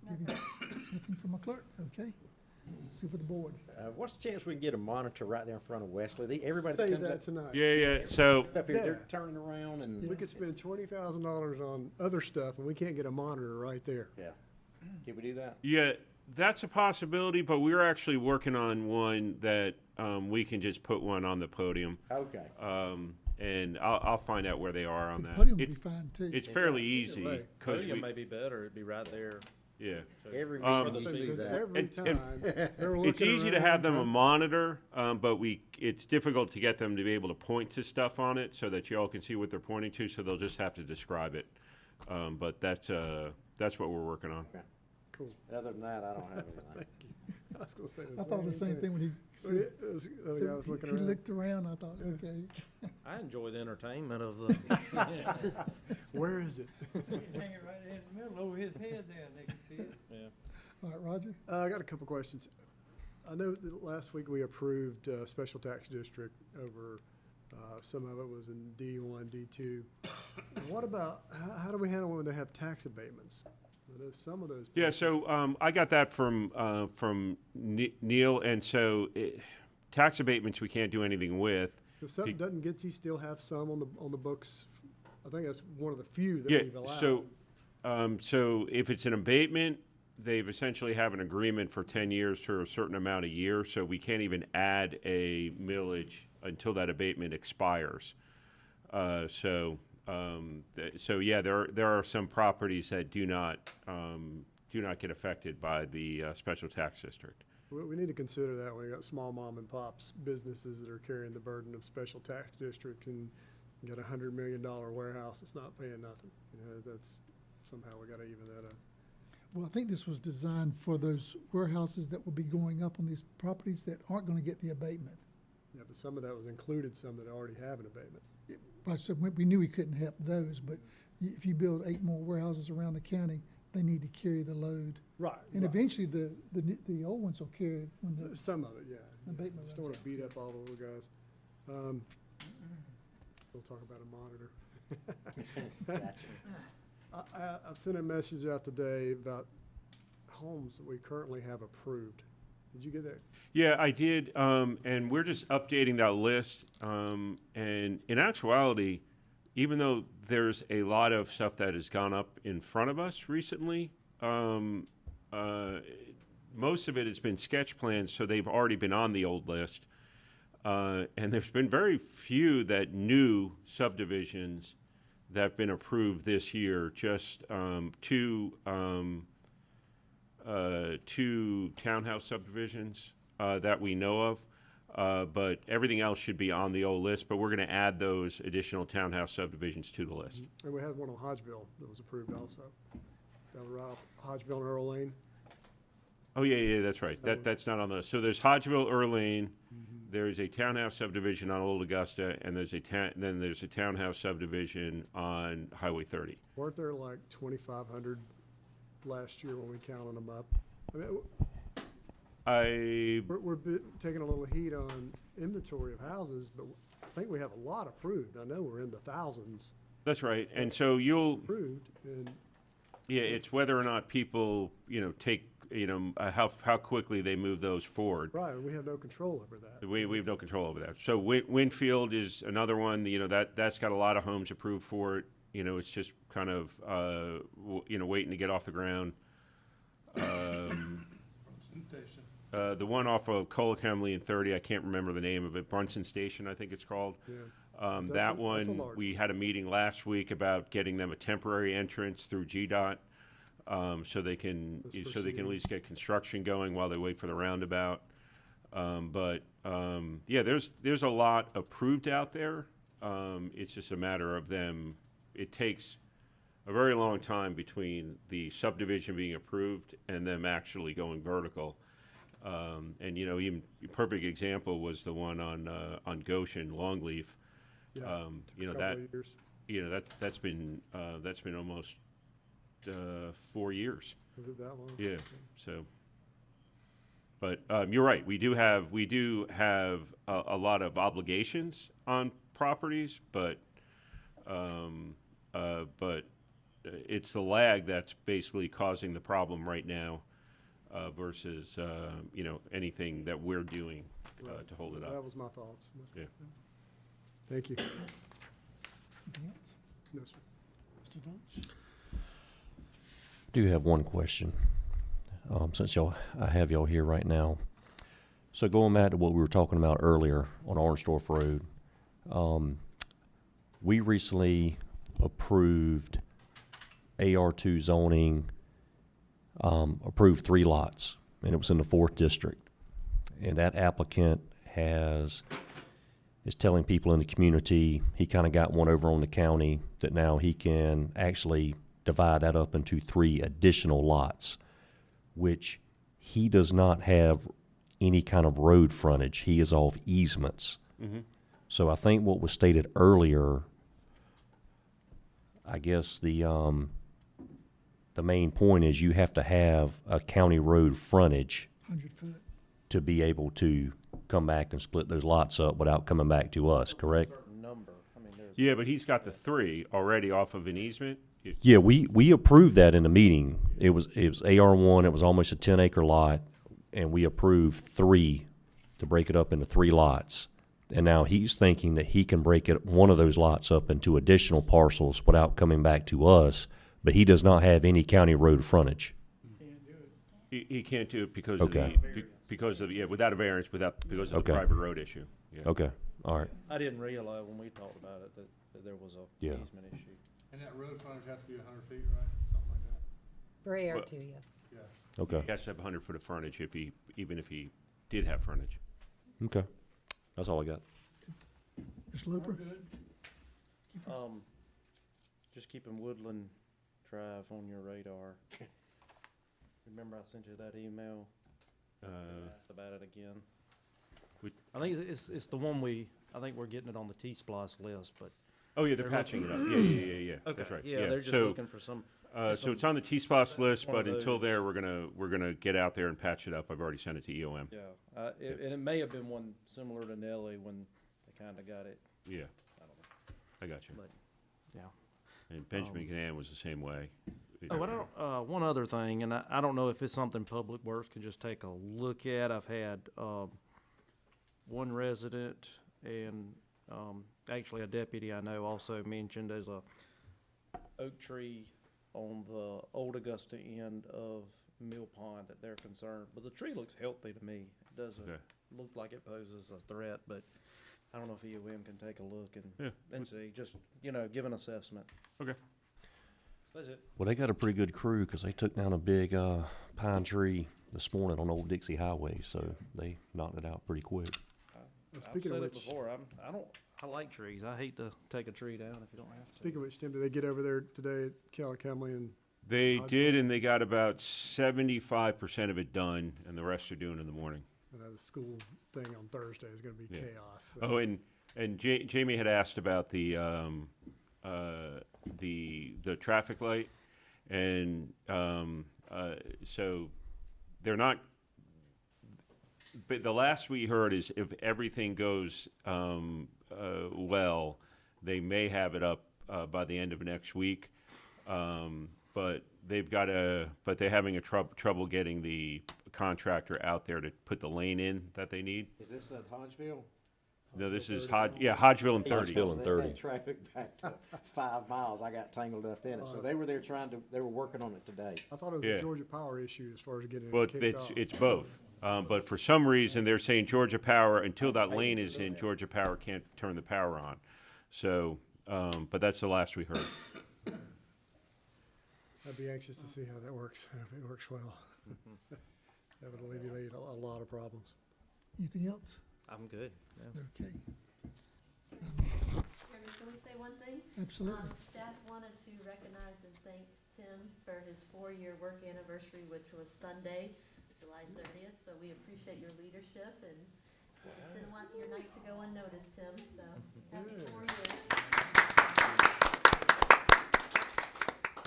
Nothing from a clerk, okay. See for the board. What's the chance we can get a monitor right there in front of Wesley? Everybody Say comes that up, tonight. Yeah, so, up here, Yeah. they're turning around and, We could spend $20,000 on other stuff and we can't get a monitor right there. yeah. Can we do that? yeah, that's a possibility, but we're actually working on one that, we can just put one on the podium. Okay. And I'll find out where they are on The that. podium would be It's- fine too. It's fairly easy, way. 'cause Podium we, may be better, it'd be right there. yeah. Every Um, meeting you see Because that. every And- time, they're It's looking easy to around have them a trying- monitor, but it's difficult to get them to be able to point to stuff on it so that you all can see what they're pointing to, so they'll just have to describe it. But that's what we're working on. Cool. Other than that, I don't have anything. Thank you. I was gonna say I thought the same thing when he When said, the guy was looking he around. looked around, I thought, okay. I enjoy the entertainment of the, Where is it? Hang it right in the middle over his head there, and they can see it. yeah. All right, Roger? I got a couple questions. I know that last week we approved special tax district over, some of it was in D1, D2. What about, how do we handle when they have tax abatements? I know some of those. Yeah, places- so I got that from Neil, and so tax abatements we can't do anything with. If something doesn't Gitsy still have some on the books? I think that's one of the few that Yeah, we've allowed. so if it's an abatement, they've essentially have an agreement for 10 years for a certain amount of years, so we can't even add a millage until that abatement expires. So yeah, there are some properties that do not get affected by the special tax district. We need to consider that when you got small mom and pops businesses that are carrying the burden of special tax district and you got $100 million warehouse that's not paying nothing. You know, that's, somehow we gotta even that up. Well, I think this was designed for those warehouses that will be going up on these properties that aren't gonna get the abatement. Yeah, but some of that was included, some that already have an abatement. Like I said, we knew we couldn't help those, but if you build 8 more warehouses around the county, they need to carry the load. Right. And eventually, the old ones will carry it when the Some of it, yeah. abatement Just don't runs wanna out. beat up all the little guys. We'll talk about a monitor. I've sent a message out today about homes that we currently have approved. Did you get that? Yeah, I did, and we're just updating that list. And in actuality, even though there's a lot of stuff that has gone up in front of us recently, most of it has been sketch plans, so they've already been on the old list. And there's been very few that new subdivisions that have been approved this year, just two townhouse subdivisions that we know of, but everything else should be on the old list, but we're going to add those additional townhouse subdivisions to the list. And we had one on Hodgeville that was approved also. That was right off Hodgeville and Earl Lane. Oh, yeah, that's right. That's not on the list. So there's Hodgeville, Earl Lane, there's a townhouse subdivision on Old Augusta, and then there's a townhouse subdivision on Highway 30. Weren't there like 2,500 last year when we counted them up? I mean, we're taking a little heat on inventory of houses, but I think we have a lot approved. I know we're in the thousands That's right. And so you'll, approved, and yeah, it's whether or not people, take, how quickly they move those forward. right, we have no control over that. We have no control over that. So Winfield is another one, that's got a lot of homes approved for it. It's just kind of, waiting to get off the ground. The one off of Colic-Hemley and 30, I can't remember the name of it, Brunson Station, I think it's called. Yeah. That That's a one, large we had a meeting last week about getting them a temporary entrance through GDOT, so they can at least get construction going while they wait for the roundabout. Yeah, there's a lot approved out there. It's just a matter of them. It takes a very long time between the subdivision being approved and them actually going vertical. And even a perfect example was the one on Goshen Longleaf. Yeah, took a couple of years. That's been almost 4 years. Was it that long? Yeah. So, but you're right. We do have a lot of obligations on properties, but it's the lag that's basically causing the problem right now, versus, you know, anything that we're doing, to hold it That up. was my thoughts. Yeah. Thank you. Anything else? No, sir. Mr. Deutsch? Do have one question, since I have y'all here right now. So going back to what we were talking about earlier on Ornsdorf Road, we recently approved AR2 zoning, approved 3 lots, and it was in the 4th district. And that applicant is telling people in the community, he kind of got one over on the county, that now he can actually divide that up into 3 additional lots, which he does not have any kind of road frontage. He is off easements. Mhm. So I think what was stated earlier, I guess the main point is you have to have a county road frontage 100 foot. to be able to come back and split those lots up without coming back to us, correct? Yeah, but he's got the 3 already off of an easement. Yeah, we approved that in the meeting. It was AR1, it was almost a 10-acre lot, and we approved 3 to break it up into 3 lots. And now he's thinking that he can break one of those lots up into additional parcels without coming back to us, but he does not have any county road frontage. He can't do it because Okay. of the, without a variance, because of Okay. the private road issue. Yeah. Okay, all right. I didn't realize when we talked about it that there was a Yeah. easement issue. And that road frontage has to be 100 feet, right? Something like that. For AR2, yes. Yeah. Okay. He has to have 100 foot of frontage even if he did have frontage. Okay, that's all I got. Mr. Looper? Just keeping Woodland Drive on your radar. Remember I sent you that email? Asked about it again. I think it's the one I think we're getting it on the T-Splice list, but. Oh, yeah, they're patching it up. Yeah. Okay, That's right. yeah, they're just So, looking for some. So it's on the T-Splosh list, one of but until those. there, we're gonna get out there and patch it up. I've already sent it to EOM. Yeah, and it may have been one similar to Nelly when they kinda got it. Yeah. I don't know. I got you. But, yeah. And Benjamin Canaan was the same way. Oh, I don't, one other thing, and I don't know if it's something Public Works can just take a look at. I've had, one resident and, actually a deputy I know also mentioned there's a oak tree on the old Augusta end of Mill Pond that they're concerned, but the tree looks healthy to me. It doesn't Okay. look like it poses a threat, but I don't know if EOM can take a look and see, just, give an assessment. Okay. That's it. Well, they got a pretty good crew because they took down a big pine tree this morning on Old Dixie Highway, so they knocked it out pretty quick. I've Speaking said of it which, before, I like trees. I hate to take a tree down if you don't have to. speaking of which, Tim, did they get over there today at Calicamly and? They did, and they got about 75% of it done, and the rest are doing in the morning. I know the school thing on Thursday is gonna be Yeah. chaos. So. Oh, and Jamie had asked about the traffic light, and so they're not. But the last we heard is if everything goes well, they may have it up by the end of next week. But they're having trouble getting the contractor out there to put the lane in that they need. Is this at Hodgeville? No, this is Hodgeville and 30. Hodgeville and 30. They had traffic back to 5 miles. I got tangled up in it. So they were there they were working on it today. I thought it was Yeah. a Georgia Power issue as far as getting Well, it kicked off. it's both. But for some reason, they're saying Georgia Power, until that lane is in, Georgia Power can't turn the power on. So, but that's the last we heard. I'd be anxious to see how that works, if it works well. That would alleviate a lot of problems. Anything else? I'm good. Yeah. Okay. Can we say one thing? Absolutely. Staff wanted to recognize and thank Tim for his 4-year work anniversary, which was Sunday, July 30th. So we appreciate your leadership, and we just didn't want your night to go unnoticed, Tim. So happy 4 years.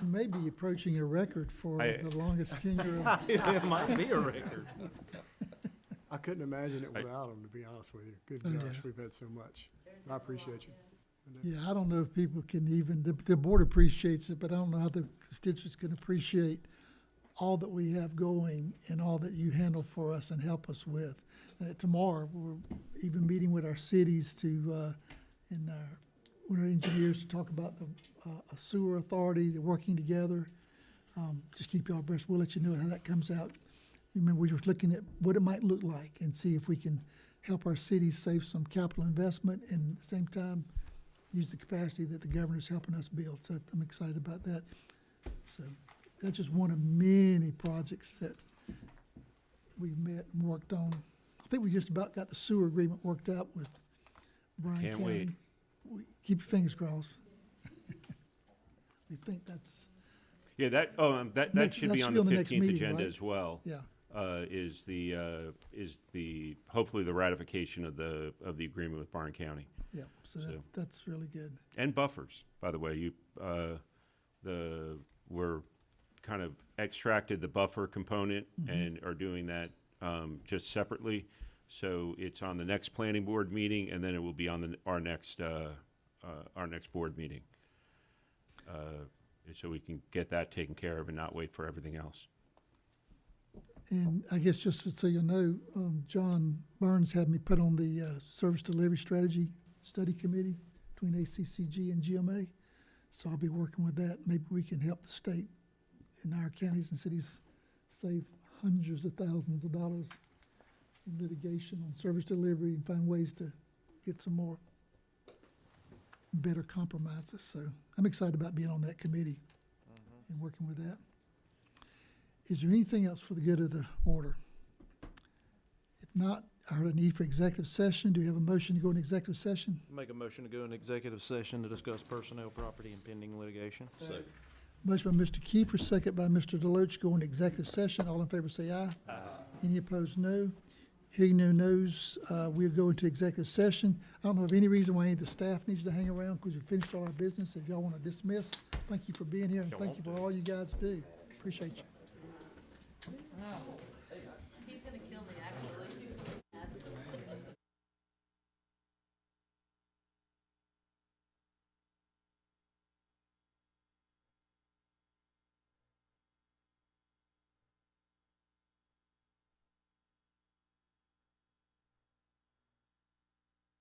You may be approaching a record for the longest tenure of. It might be a record. I couldn't imagine it without him, to be honest with you. Good Oh, gosh, yeah. we've had so much. I appreciate you. Yeah, I don't know if people can even, the board appreciates it, but I don't know how the constituents can appreciate all that we have going and all that you handle for us and help us with. Tomorrow, we're even meeting with our cities to, and with our engineers to talk about the a sewer authority, they're working together. Just keep y'all abreast. We'll let you know how that comes out. Remember, we were looking at what it might look like and see if we can help our cities save some capital investment and at the same time use the capacity that the governor's helping us build. So I'm excited about that. So that's just one of many projects that we've met and worked on. I think we just about got the sewer agreement worked out with Bryan Can't County. wait. Keep your fingers crossed. We think that's, Yeah, that Next- should that be should on be the on the next 15th meeting, agenda right? as well. Yeah. Is the hopefully the ratification of the agreement with Bryan County. yeah, so that's really good. And buffers, by the way, we're kind of extracted the buffer component and are doing that just separately. So it's on the next planning board meeting, and then it will be on our next board meeting. So we can get that taken care of and not wait for everything else. And I guess just so you know, John Burns had me put on the Service Delivery Strategy Study Committee between ACCG and GMA. So I'll be working with that. Maybe we can help the state and our counties and cities save hundreds of thousands of dollars in litigation on service delivery and find ways to get some more better compromises. So I'm excited about being on that committee and working with that. Is there anything else for the good of the order? If not, I heard a need for executive session. Do you have a motion to go into executive session? Make a motion to go into executive session to discuss personnel, property, and pending litigation. Second. Motion by Mr. Kiefer, second by Mr. Deloach, go into executive session. All in favor say aye. Aye. Any opposed, no. Hearing no nos, we'll go into executive session. I don't know of any reason why any of the staff needs to hang around because we finished all our business. If y'all want to dismiss, thank you for being here and thank you for all you guys do. Appreciate you.